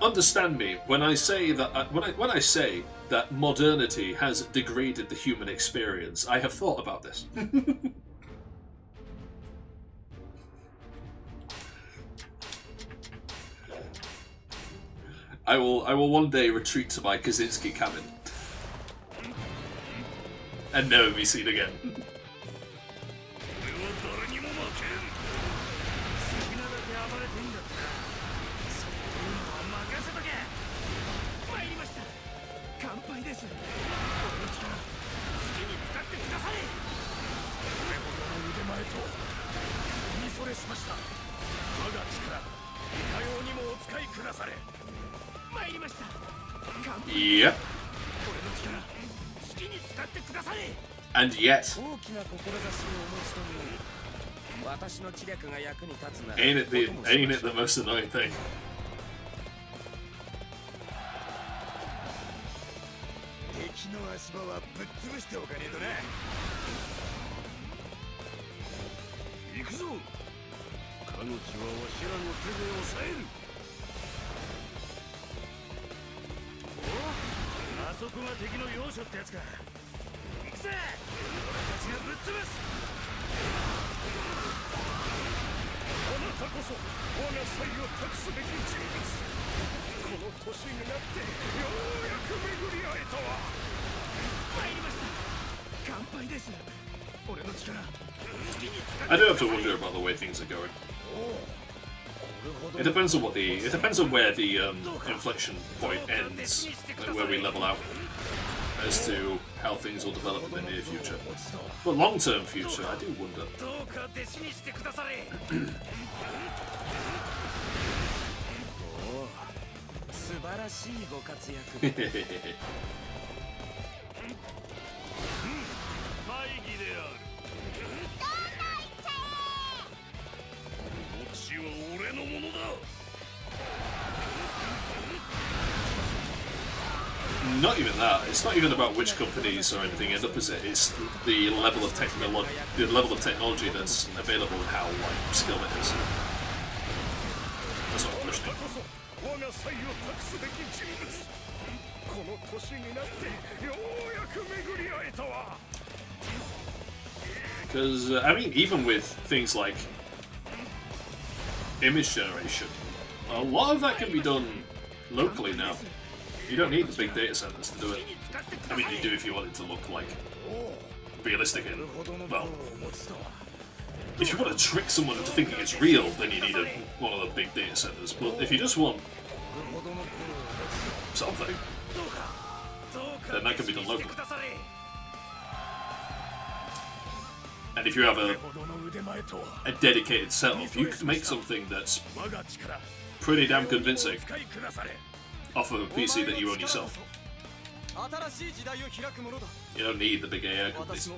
understand me when I say that when I say that modernity has degraded the human experience. I have thought about this. I will one day retreat to my Kaczynski cabin and never be seen again. Yep. And yet, ain't it the most annoying thing? I do have to wonder about the way things are going. It depends on where the inflection point ends, and where we level out, as to how things will develop in the near future. But long-term future, I do wonder. 素晴らしいご活躍。大義である。この地は俺のものだ。Not even that. It's not even about which companies or anything end up as it. It's the level of technology that's available and how skilled it is. That's what I'm questioning. 我が才を託すべき人物。この年になってようやく巡り会えたわ。Because I mean, even with things like image generation, a lot of that can be done locally now. You don't need the big data centers to do it. I mean, you do if you want it to look like realistic and, well, if you want to trick someone into thinking it's real, then you need one of the big data centers. But if you just want something, then that can be done locally. And if you have a dedicated setup, you can make something that's pretty damn convincing off of a PC that you own yourself. You don't need the big AI companies.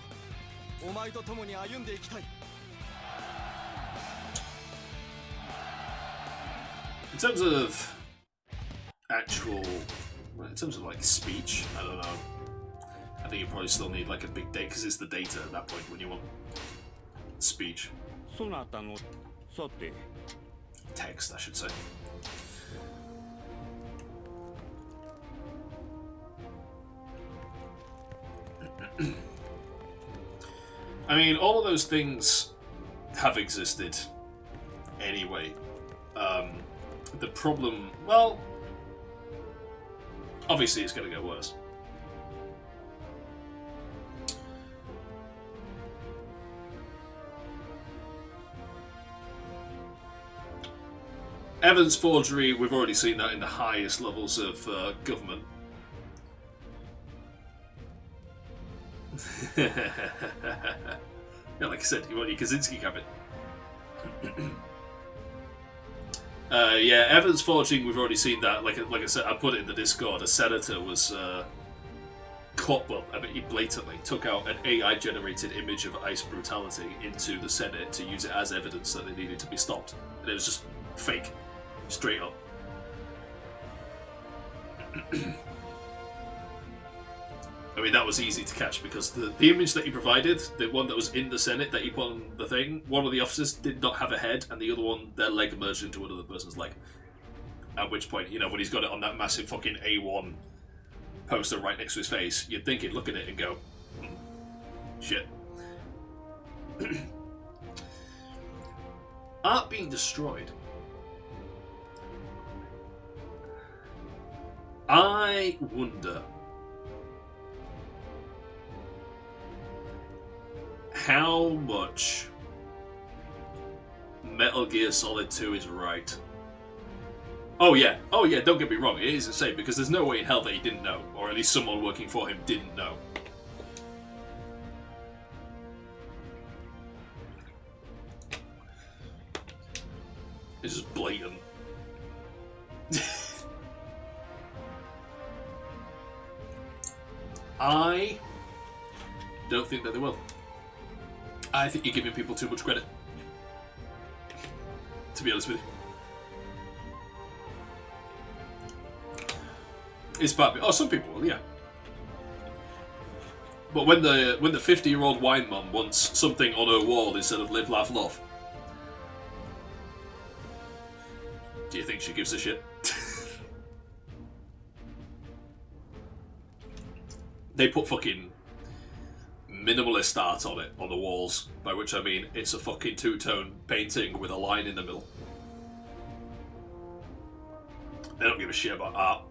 In terms of actual, in terms of like speech, I don't know. I think you probably still need like a big data, because it's the data at that point when you want speech. Text, I should say. I mean, all of those things have existed anyway. The problem, well, obviously it's going to get worse. Evidence forgery, we've already seen that in the highest levels of government. Yeah, like I said, you want your Kaczynski cabin. Yeah, evidence forging, we've already seen that. Like I said, I put it in the Discord. A senator was caught, well, I mean, he blatantly took out an AI-generated image of ICE brutality into the Senate to use it as evidence that they needed to be stopped. And it was just fake, straight up. I mean, that was easy to catch because the image that he provided, the one that was in the Senate that he put on the thing, one of the officers did not have a head, and the other one, their leg merged into another person's leg. At which point, you know, when he's got it on that massive fucking A1 poster right next to his face, you'd think he'd look at it and go, shit. Art being destroyed. I wonder how much Metal Gear Solid 2 is right. Oh yeah, don't get me wrong, it is insane because there's no way in hell that he didn't know, or at least someone working for him didn't know. It's just blatant. I don't think that they will. I think you're giving people too much credit, to be honest with you. It's bad. Oh, some people will, yeah. But when the 50-year-old wine mum wants something on her wall instead of live, laugh, love, do you think she gives a shit? They put fucking minimalist art on it, on the walls, by which I mean it's a fucking two-tone painting with a line in the middle. They don't give a shit about art.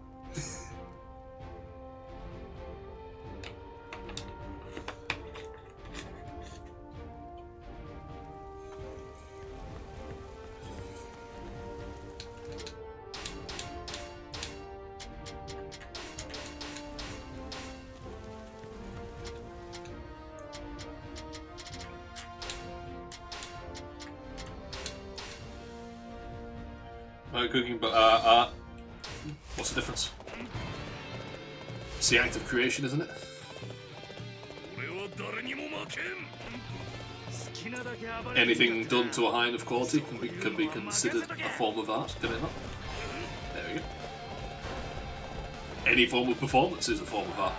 Cooking, but what's the difference? It's the act of creation, isn't it? Anything done to a high enough quality can be considered a form of art, can it not? There we go. Any form of performance is a form of art.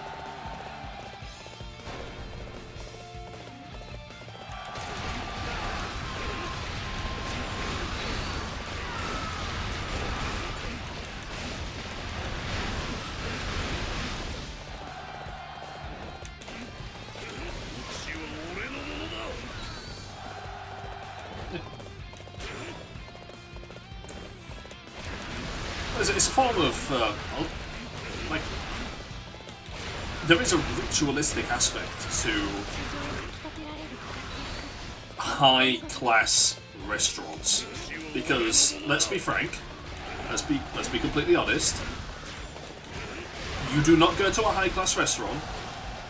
It's a form of, like, there is a ritualistic aspect to high-class restaurants, because let's be frank, let's be completely honest, you do not go to a high-class restaurant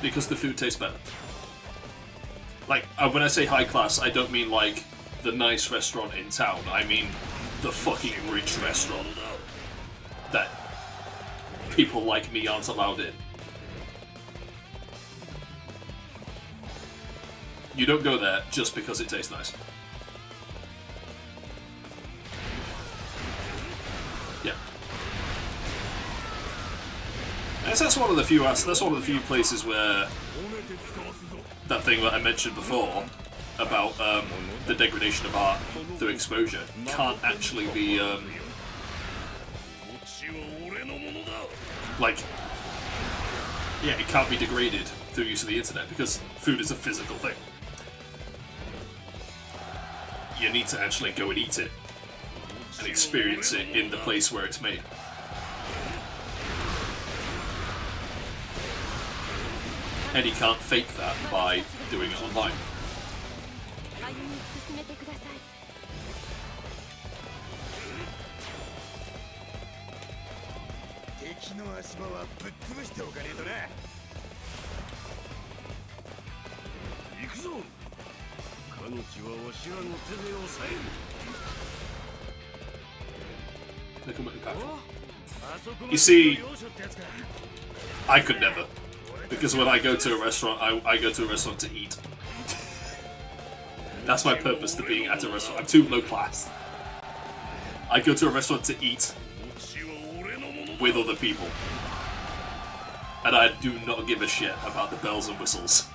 because the food tastes better. Like, when I say high-class, I don't mean like the nice restaurant in town, I mean the fucking rich restaurant that people like me aren't allowed in. You don't go there just because it tastes nice. Yeah. And that's one of the few. That's one of the few places where that thing that I mentioned before about the degradation of art through exposure can't actually be. Like, yeah, it can't be degraded through use of the internet because food is a physical thing. You need to actually go and eat it and experience it in the place where it's made. And you can't fake that by doing it online. You see, I could never. Because when I go to a restaurant, I go to a restaurant to eat. That's my purpose to being at a restaurant. I'm too low class. I go to a restaurant to eat with other people. And I do not give a shit about the bells and whistles.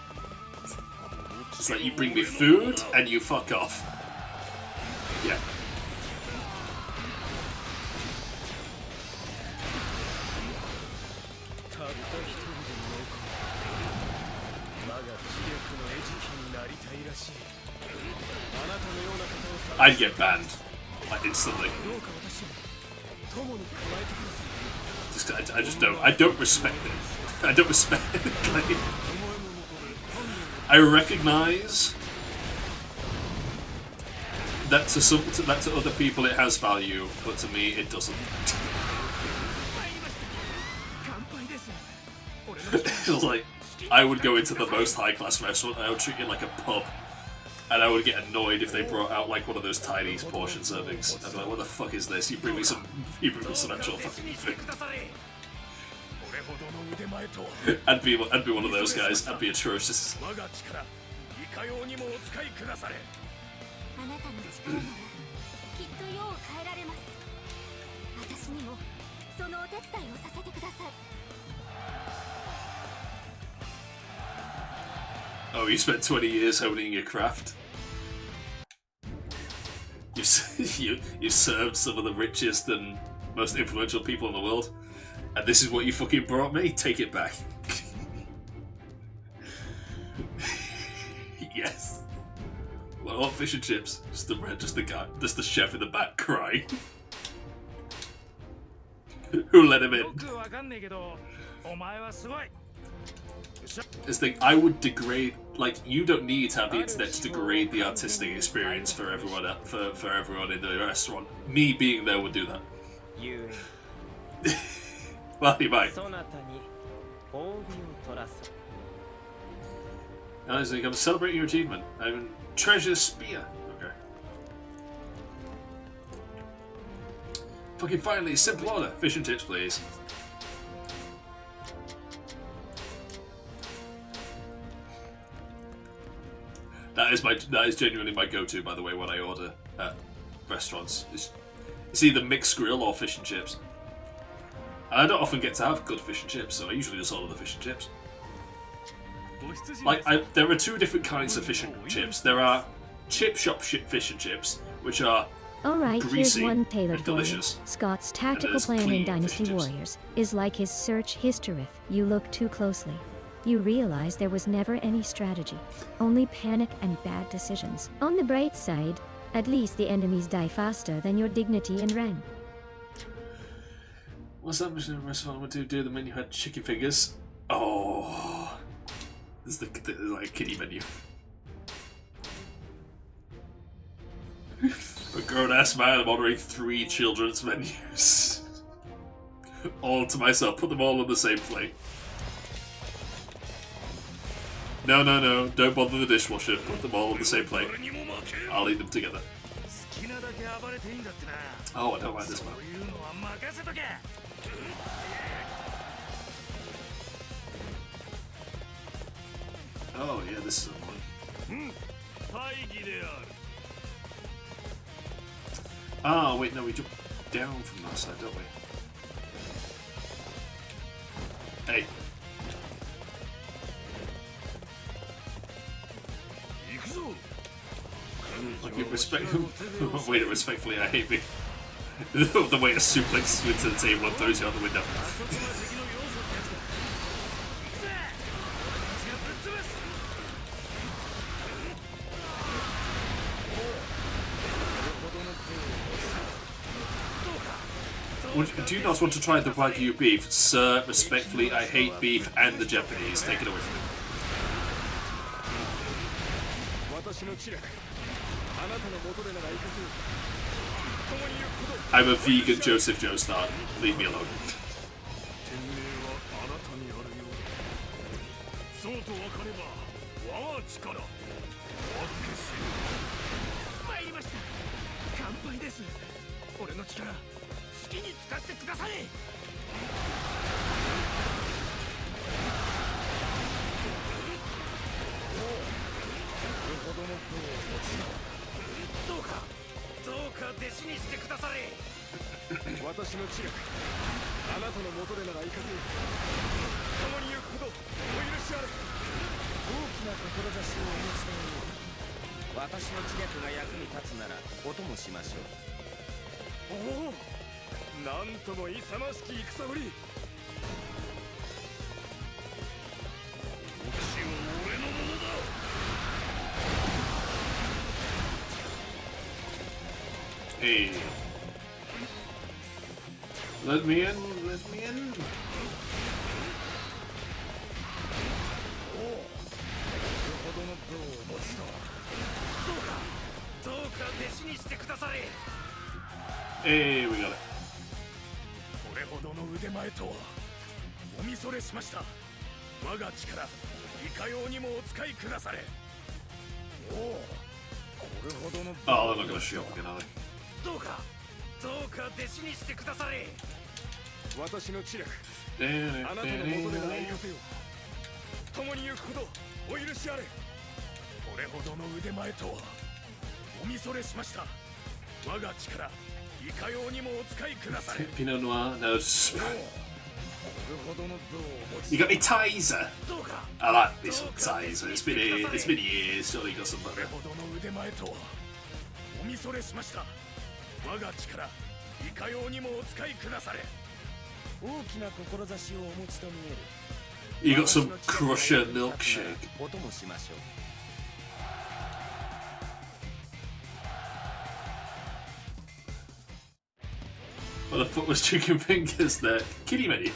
It's like, you bring me food and you fuck off. Yeah. I'd get banned, like, instantly. I don't respect it. I don't respect it. Like, I recognize that to other people it has value, but to me it doesn't. It's like, I would go into the most high-class restaurant and I would treat it like a pub. And I would get annoyed if they brought out like one of those tiny portion servings. I'd be like, what the fuck is this? You bring me some actual fucking food. I'd be one of those guys. I'd be atrocious. Oh, you spent 20 years honing your craft. You served some of the richest and most influential people in the world, and this is what you fucking brought me? Take it back. Yes. Well, I want fish and chips. Just the chef in the back crying. Who let him in? This thing, I would degrade. Like, you don't need to have the internet to degrade the artistic experience for everyone for everyone in the restaurant. Me being there would do that. Well, you might. And I was like, I'm celebrating your achievement. I'm treasure spear. Okay. Fucking finally, simple order. Fish and chips, please. That is genuinely my go-to, by the way, when I order at restaurants. It's either mixed grill or fish and chips. And I don't often get to have good fish and chips, so I usually just order the fish and chips. Like, there are two different kinds of fish and chips. There are chip shop fish and chips, which are Alright, here's greasy one tailored and for you. delicious. Scott's And tactical there's plan in clean Dynasty fish and chips. Warriors is like his search history. You look too closely. You realize there was never any strategy, only panic and bad decisions. On the bright side, at least the enemies die faster than your dignity and rank. What's that mission in the restaurant I went to do? The menu had chicken fingers. Oh, this is the like kiddie menu. A grown-ass man, I'm ordering 3 children's menus. All to myself. Put them all on the same plate. No, no, no. Don't bother the dishwasher. Put them all on the same plate. I'll eat them together. Oh, I don't like this man. Oh, yeah, this is annoying. Ah, wait, no, we jump down from that side, don't we? Hey. Like, wait, respectfully, I hate me. The way a suplex you into the table and throws you out the window. Do you not want to try the Wagyu beef? Sir, respectfully, I hate beef and the Japanese. Take it away from me. I'm a vegan Joseph Joestar. Leave me alone. Hey. Let me in, let me in. Hey, we got it. Oh, they're not gonna show up again, are they? Pinot Noir? No, just... You got any Tizer? I like this Tizer. It's been years, surely you got some better. You got some Crusher milkshake. What the fuck was chicken fingers there? Kitty menu.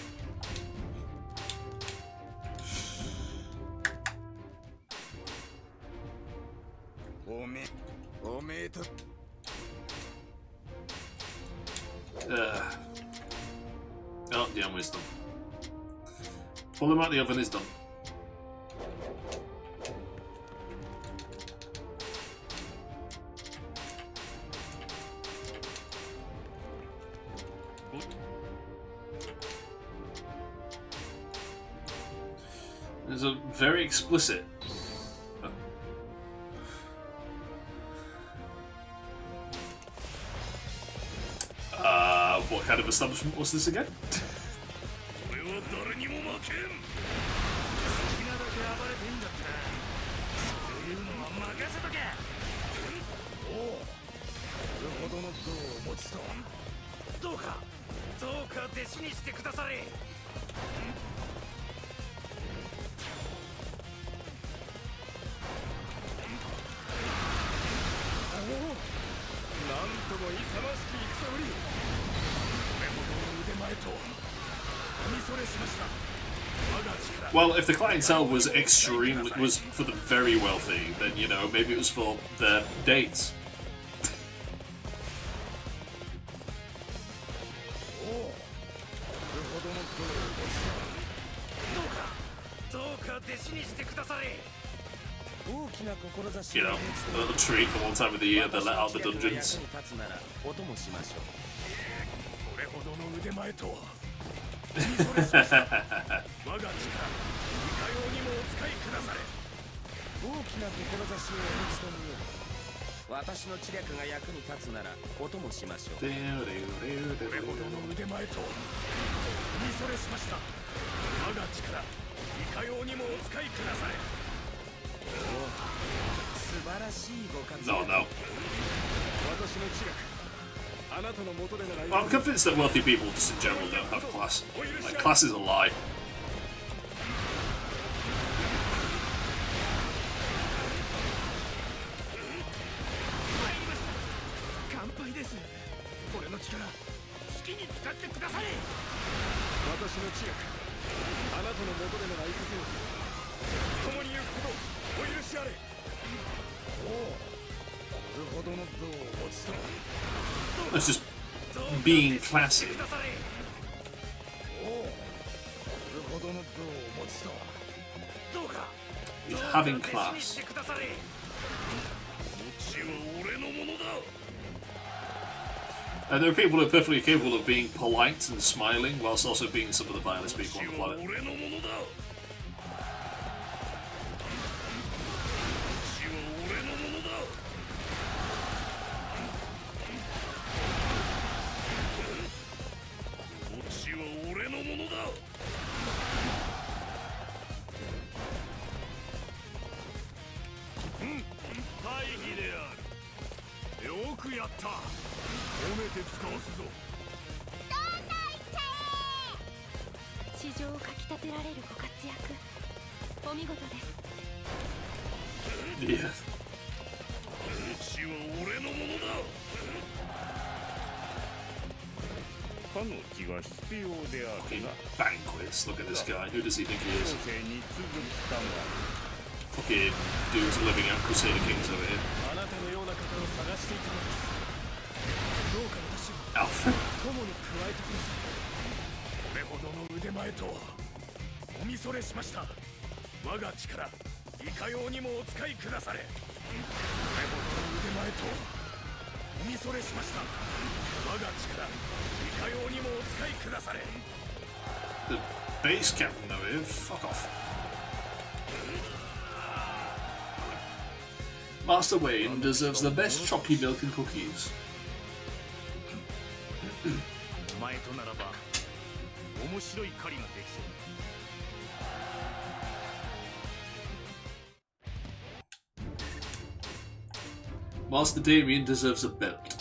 Oh, the oven is done. Pull them out, the oven is done. There's a very explicit. What kind of establishment was this again? Well, if the clientele was for the very wealthy, then you know maybe it was for their dates. You know, a little treat for one time of the year they let out the dungeons. No, no. I'm convinced that wealthy people just in general don't have class. Like, class is a lie. It's just being classy. It's having class. And there are people who are perfectly capable of being polite and smiling whilst also being some of the vilest people on the planet. Yeah. Fucking banquets, look at this guy. Who does he think he is? Fucking dudes living out Crusader Kings over here. Alfred. The base captain over here, fuck off. Master Wayne deserves the best chalky milk and cookies. Master Damien deserves a belt.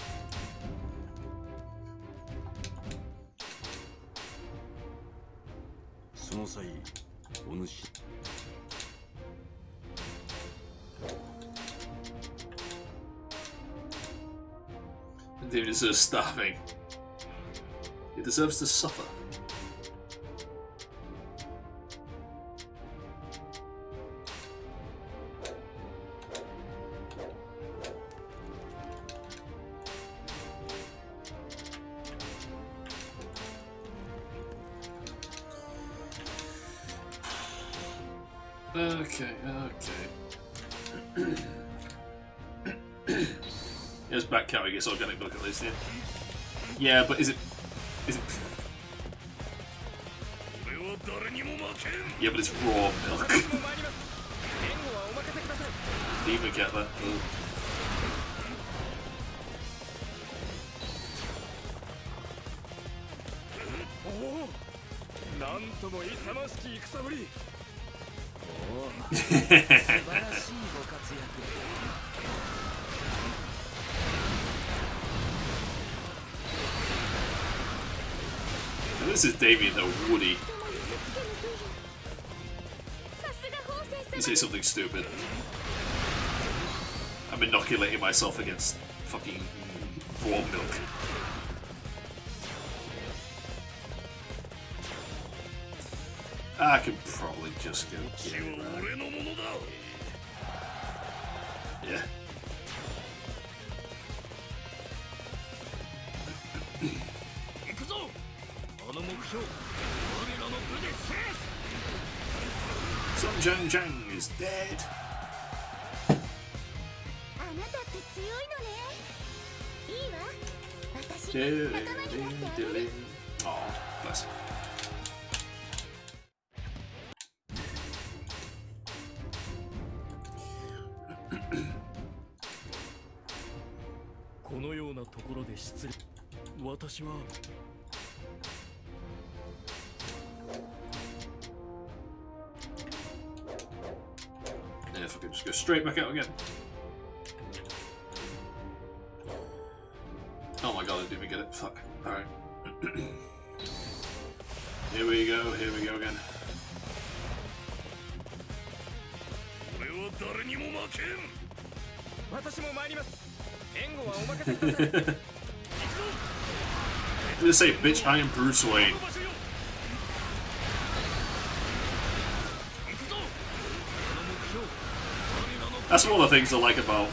Damien deserves starving. He deserves to suffer. Okay. Here's back cow, I guess organic milk at least, yeah. Yeah, but is it Yeah, but it's raw milk. Didn't even get that. Ugh. なんとも勇ましき戦ぶり。おお、素晴らしいご活躍。 This is Damien though, Woody. You say something stupid. I'm inoculating myself against fucking raw milk. I can probably just go. Yeah. Sun Jang Jang is dead. Oh, bless. Yeah, if I could just go straight back out again. Oh my god, I didn't even get it. Fuck. Alright. Here we go again. I'm gonna say, bitch, I am Bruce Wayne. That's one of the things I like about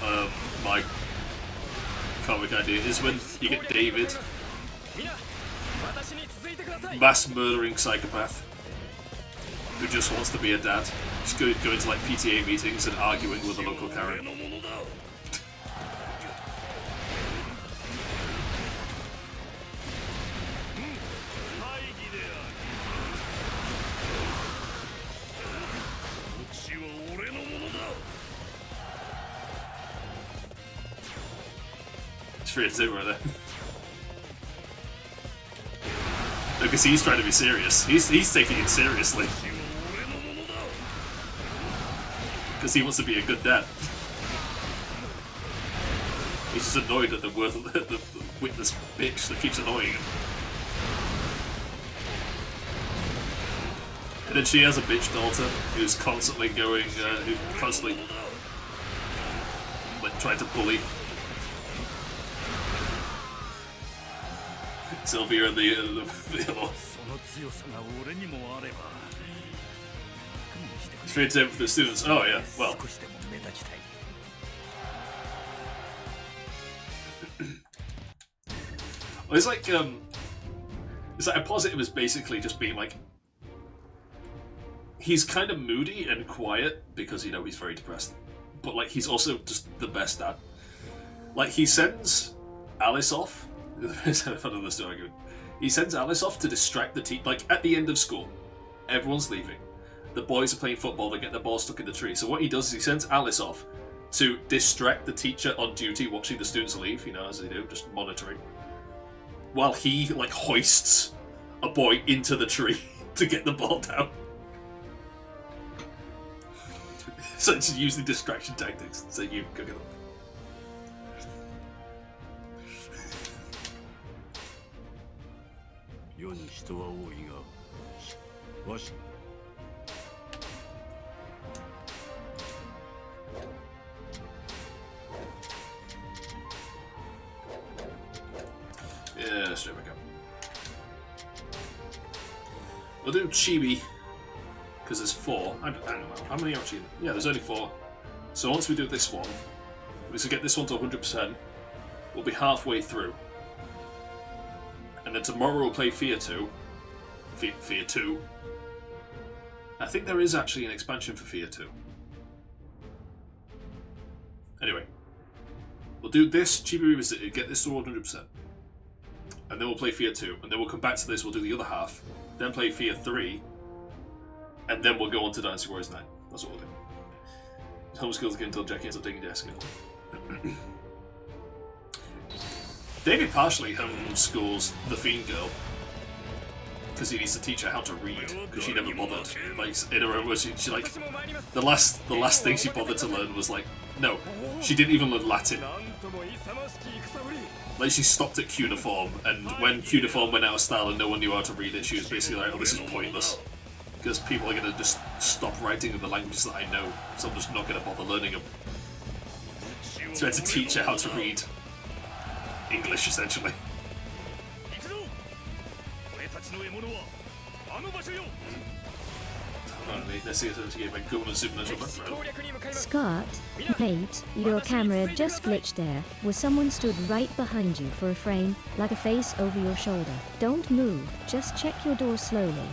my comic idea, is when you get David, mass murdering psychopath, who just wants to be a dad, just going to like PTA meetings and arguing with the local Karen. It's right there. Because he's trying to be serious. He's taking it seriously. Because he wants to be a good dad. He's just annoyed at the witness bitch that keeps annoying him. And then she has a bitch daughter who's constantly going, who's constantly like trying to bully Sylvia and the other. It's very different for the students. Oh yeah, well. Well, it's like a positive is basically just being like, he's kind of moody and quiet because, you know, he's very depressed, but like he's also just the best dad. Like he sends Alice off. He sends Alice off to distract the team. Like at the end of school, everyone's leaving. The boys are playing football. They get their ball stuck in the tree. So what he does is he sends Alice off to distract the teacher on duty, watching the students leave. You know, as they do, just monitoring. While he like hoists a boy into the tree to get the ball down. So it's using distraction tactics. So you go get them. Yeah, straight back up. We'll do Chibi, because there's 4. I don't know, how many are actually? Yeah, there's only 4. So once we do this one, we should get this one to 100%, we'll be halfway through. And then tomorrow we'll play Fear 2. Fear 2. I think there is actually an expansion for Fear 2. Anyway, we'll do this, Chibi Revisited, get this to 100%. And then we'll play Fear 2. And then we'll come back to this, we'll do the other half. Then play Fear 3. and then we'll go on to Dynasty Warriors 9. That's what we'll do. Homeschools again until Jackie ends up taking desk. David partially homeschools the Fiend Girl because he needs to teach her how to read because she never bothered. Like in her own words, she like the last thing she bothered to learn was like no, she didn't even learn Latin. Like she stopped at cuneiform, and when cuneiform went out of style and no one knew how to read it, she was basically like, "Oh, this is pointless because people are gonna just stop writing in the languages that I know, so I'm just not gonna bother learning them." So I had to teach her how to read English, essentially. Scott, mate, your camera just glitched there. Was someone stood right behind you for a frame, like a face over your shoulder? Don't move, just check your door slowly.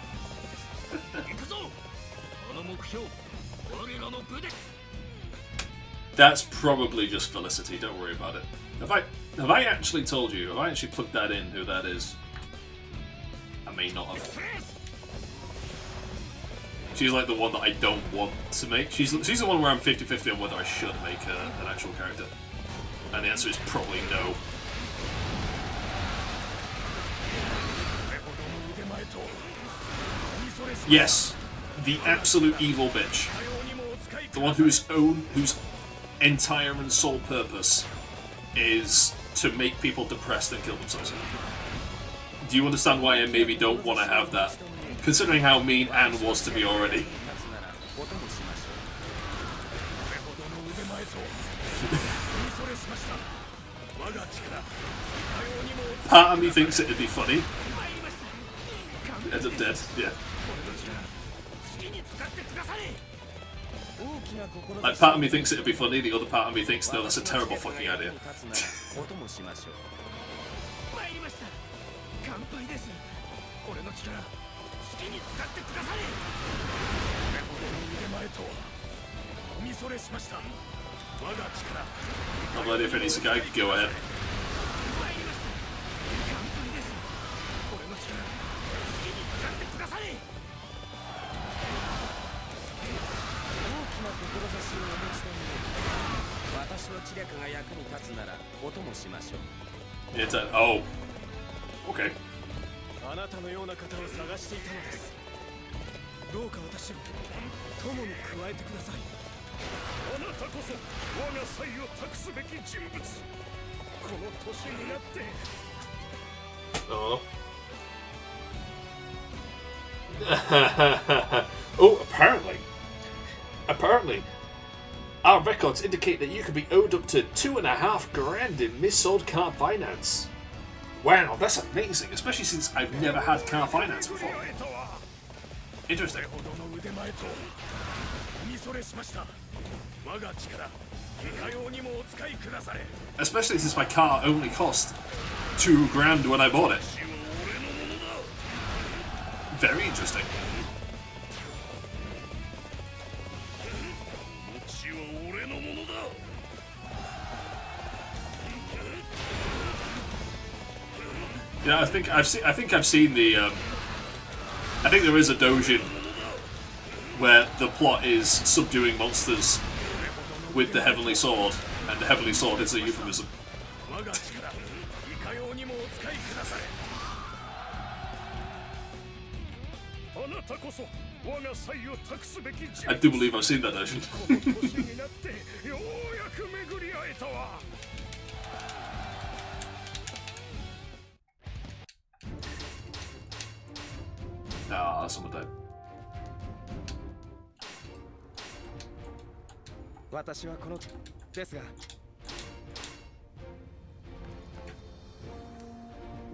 That's probably just Felicity, don't worry about it. Have I actually told you? Have I actually plugged that in, who that is? I may not have. She's like the one that I don't want to make. She's the one where I'm 50-50 on whether I should make her an actual character. And the answer is probably no. Yes, the absolute evil bitch. The one whose entire and sole purpose is to make people depressed and kill themselves. Do you understand why I maybe don't want to have that? Considering how mean Anne was to me already. Part of me thinks it'd be funny. Ends up dead, yeah. Like, part of me thinks it'd be funny, the other part of me thinks, no, that's a terrible fucking idea. I'm ready if any Sakai could go ahead. It's a, oh. Okay. あなたのような方を探していたのです。どうか私を友に加えてください。あなたこそ我が才を託すべき人物。この年になって。Oh. Oh, apparently, our records indicate that you could be owed up to $2.5 grand in missold car finance. Wow, that's amazing, especially since I've never had car finance before. Interesting. Especially since my car only cost $2 grand when I bought it. Very interesting. Yeah, I think I've seen the. I think there is a doujin where the plot is subduing monsters with the heavenly sword, and the heavenly sword is a euphemism. I do believe I've seen that doujin. Ah, someone died.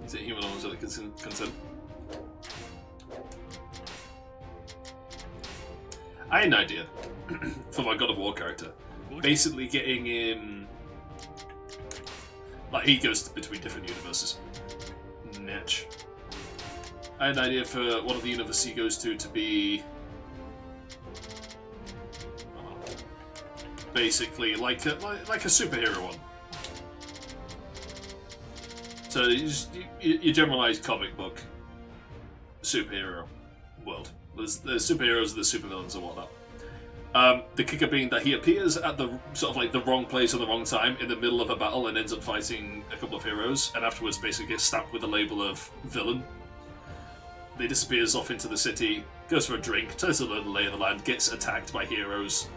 Is it human or is it consent? I had an idea for my God of War character. Basically getting in... Like, he goes between different universes. Niche. I had an idea for one of the universes he goes to be... basically like a superhero one. So you generalized comic book superhero world. There's superheroes, there's supervillains and whatnot. The kicker being that he appears at the sort of like the wrong place at the wrong time in the middle of a battle and ends up fighting a couple of heroes, and afterwards basically gets stamped with the label of villain. He disappears off into the city, goes for a drink, tries to learn the lay of the land, gets attacked by heroes,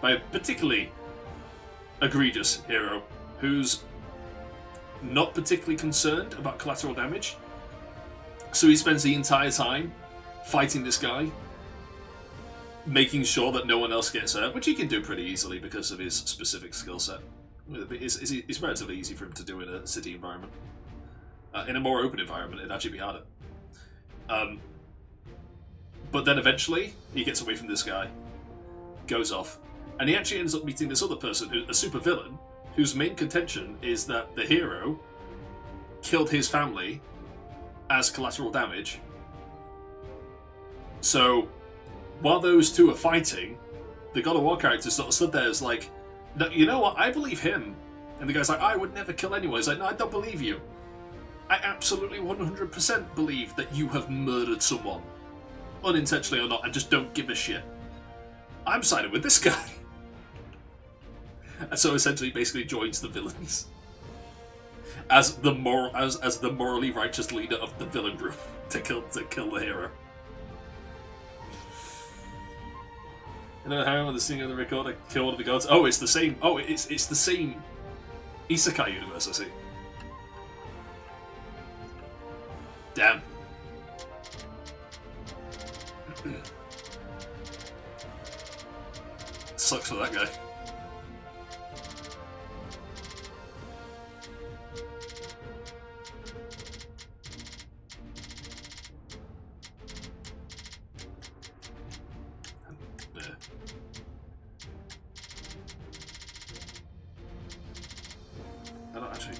by a particularly egregious hero who's not particularly concerned about collateral damage. So he spends the entire time fighting this guy, making sure that no one else gets hurt, which he can do pretty easily because of his specific skill set. It's relatively easy for him to do in a city environment. In a more open environment, it'd actually be harder. But then eventually, he gets away from this guy, goes off, and he actually ends up meeting this other person, a supervillain, whose main contention is that the hero killed his family as collateral damage. So, while those two are fighting, the God of War character sort of stood there as like, no, you know what, I believe him. And the guy's like, I would never kill anyone. He's like, no, I don't believe you. I absolutely 100% believe that you have murdered someone. Unintentionally or not, I just don't give a shit. I'm siding with this guy. And so essentially basically joins the villains. As the morally righteous leader of the villain group to kill the hero. You know how the singer of the recorder kill one of the gods? Oh, it's the same. Oh, it's the same Isekai universe, I see. Damn. Sucks for that guy. I don't actually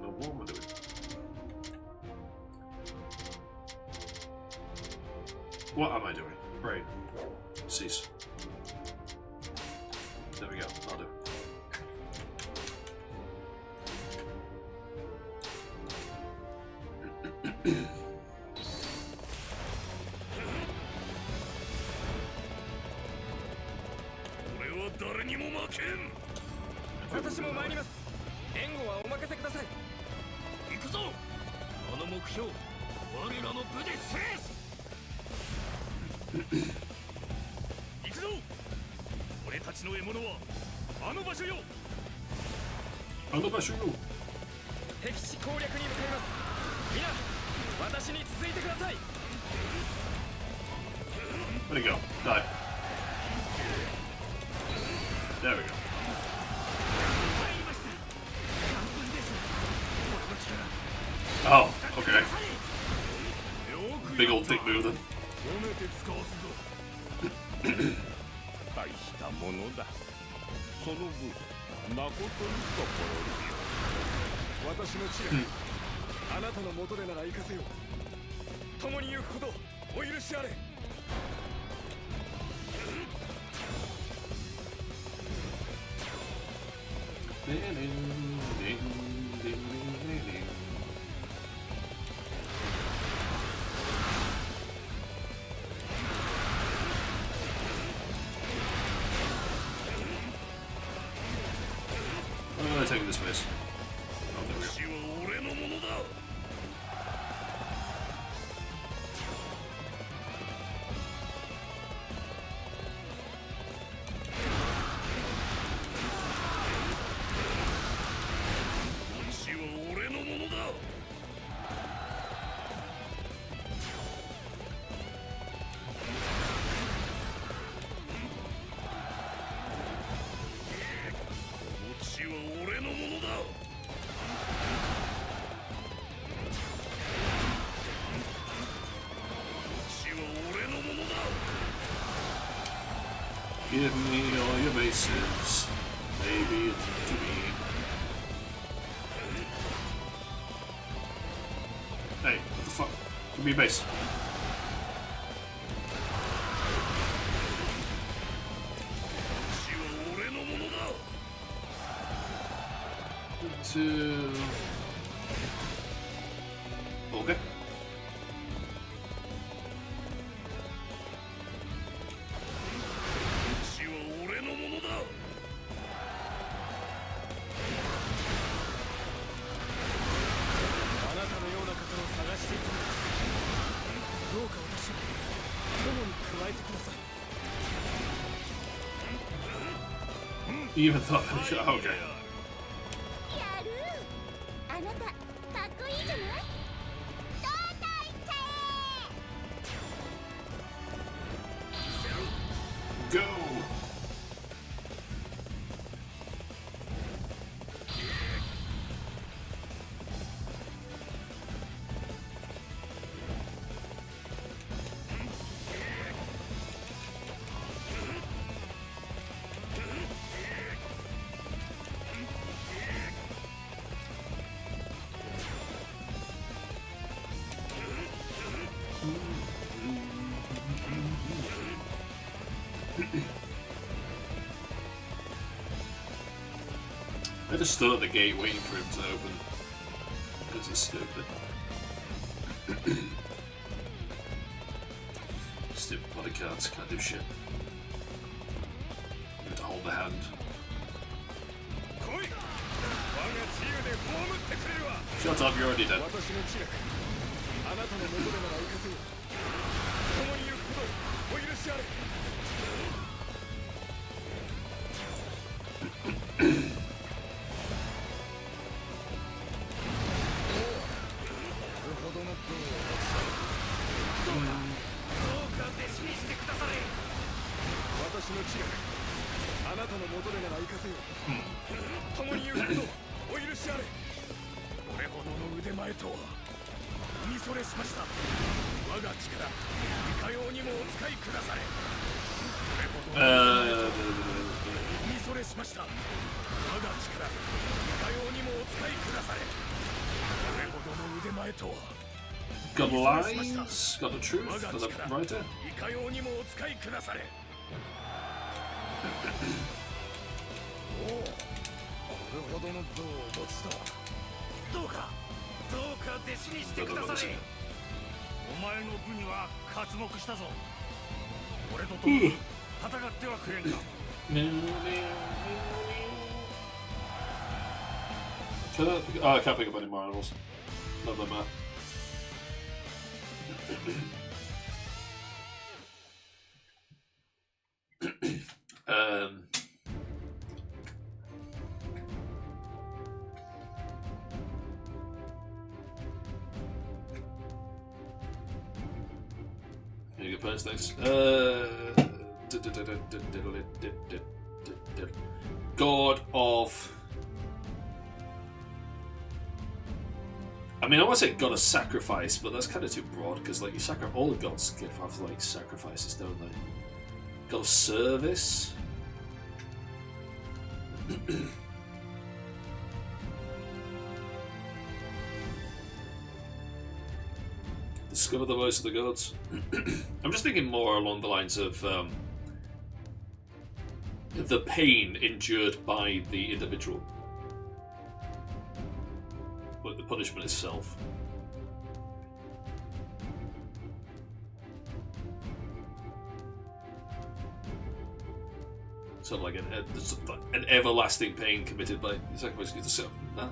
know what am I doing. What am I doing? Right. Cease. There we go. I'll do. Where'd he go? Die. There we go. Oh, okay. Big old dick move then. 大したものだ。その分、誠に心よ。私の知恵、あなたの元でなら行かせよう。共に行くことお許しあれ。I'm gonna take this place. Oh, there we go. Give me all your bases, maybe it's to me. Hey, what the fuck? Give me a base. Okay. Even thought. Okay. やるあなたかっこいいじゃないどうだいて Go. I just stood at the gate waiting for him to open because he's stupid. Stupid bodyguards can't do shit. You have to hold the hand. Shut up, you're already dead. あなたの元でなら行かせよ共に行くことをお許しあれ私の知力あなたの元でなら行かせよ共に行くことをお許しあれこれほどの腕前とは見それしました我が力いかようにもお使いくだされこれほどの見それしました我が力いかようにもお使いくだされこれほどの腕前とは Got the lies, got the truth for the writer. いかようにもお使いくだされおおこれほどの武を持つとはどうか弟子にしてくだされお前の部には活目したぞ俺と共に戦ってはくれんか I can't pick up any more animals. None of them are. Any good plans, thanks. God of... I mean, I want to say God of Sacrifice, but that's kind of too broad, because like all the gods have like sacrifices, don't they? God of Service? Discover the voice of the gods. I'm just thinking more along the lines of the pain endured by the individual. But the punishment itself. Sort of like an everlasting pain committed by sacrifice to self. That,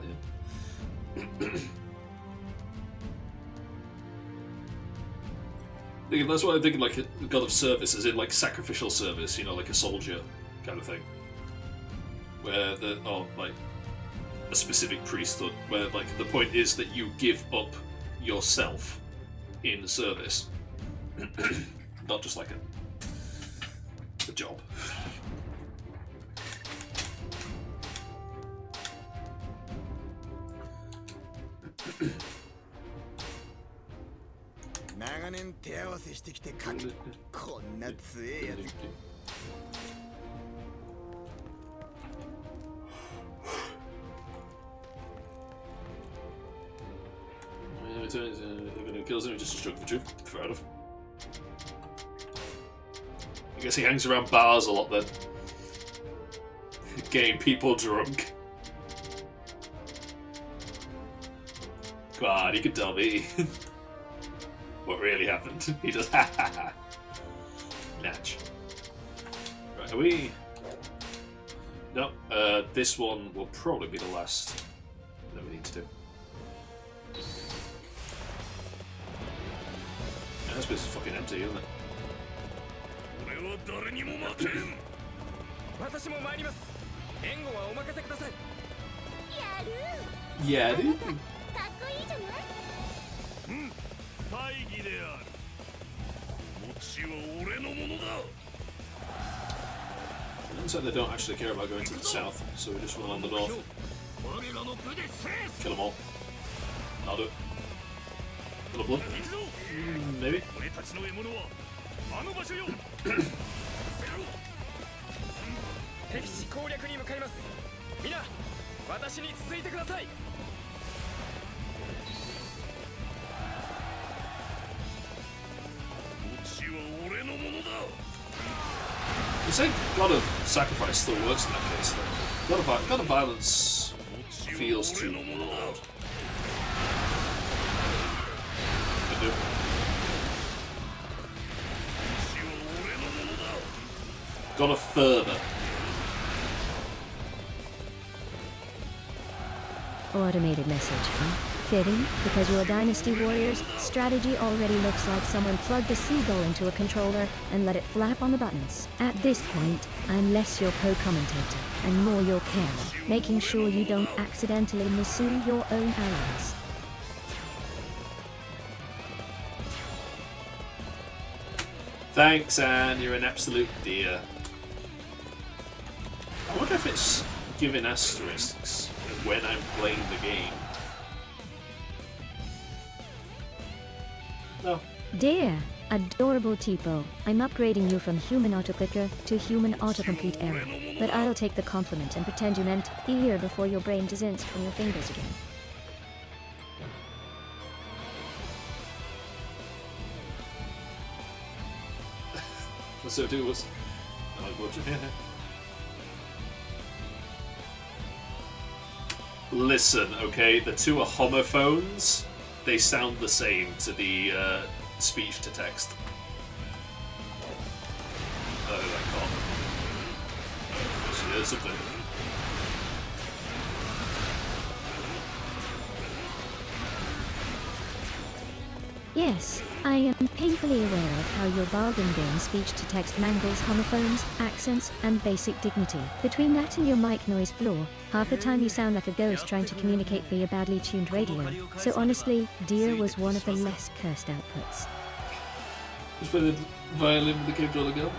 yeah. That's what I'm thinking, like a god of service, as in like sacrificial service, you know, like a soldier kind of thing. Where like a specific priesthood, where like the point is that you give up yourself in service, not just like a job. If it kills him, just a struggle for truth. Fair enough. I guess he hangs around bars a lot then. Getting people drunk. Come on, you can tell me what really happened. He does ha ha ha. Natch. Right, are we? No, this one will probably be the last that we need to do. Yeah, this place is fucking empty, isn't it? 私も参ります援護はお任せください。Yeah, dude. かっこいいじゃない。大義である。餅は俺のものだ。 Looks like they don't actually care about going to the south, so we just run on the north. Kill them all. I'll do it. Little blood? Maybe? 俺たちの獲物はあの場所よ。敵地攻略に向かいます。皆、私に続いてください。餅は俺のものだ。 You say God of Sacrifice still works in that case, though. God of Violence feels too loud. I do. God of Further. Automated message, huh? Fitting, because you're Dynasty Warriors, strategy already looks like someone plugged a seagull into a controller and let it flap on the buttons. At this point, I'm less your co-commentator and more your carer, making sure you don't accidentally mislead your own allies. Thanks, Anne. You're an absolute dear. I wonder if it's giving asterisks when I'm playing the game. No. Dear, adorable Tipo, I'm upgrading you from human autoclicker to human autocomplete error. But I'll take the compliment and pretend you meant ear before your brain desinced from your fingers again. So do was. Listen, okay, the two are homophones. They sound the same to the speech to text. Oh, that can't. Actually, there's something. Yes, I am painfully aware of how your bargain game speech-to-text mangles homophones, accents, and basic dignity. Between that and your mic noise flaw, half the time you sound like a ghost trying to communicate via badly tuned radio. So honestly, Deer was one of the less cursed outputs. Just play the violin with the kid rolling up.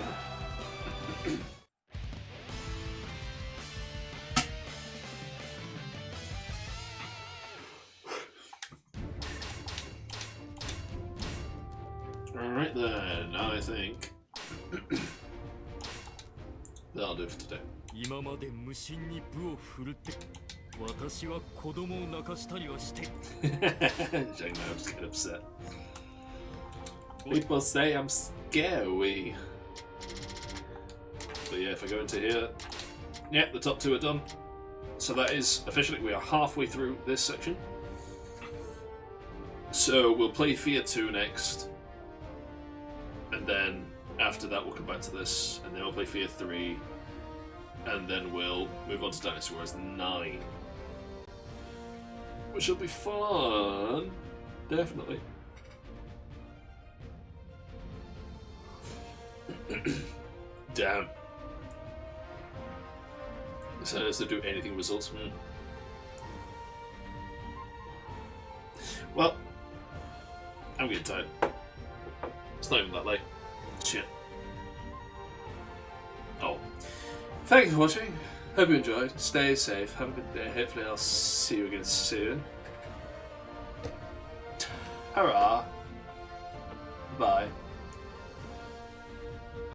Alright then, I think that'll do for today. 今まで無心に武を振るって私は子供を泣かしたりはして Jane, I just get upset. People say I'm scary. But yeah, if I go into here, yeah, the top two are done. So that is officially, we are halfway through this section. So we'll play Fear 2 next. And then after that we'll come back to this, and then we'll play Fear 3, and then we'll move on to Dynasty Warriors 9. Which will be fun, definitely. Damn. Decided to do anything results. Well, I'm getting tired. It's not even that late. Shit. Oh. Thank you for watching. Hope you enjoyed. Stay safe. Have a good day. Hopefully I'll see you again soon. Hurrah. Bye.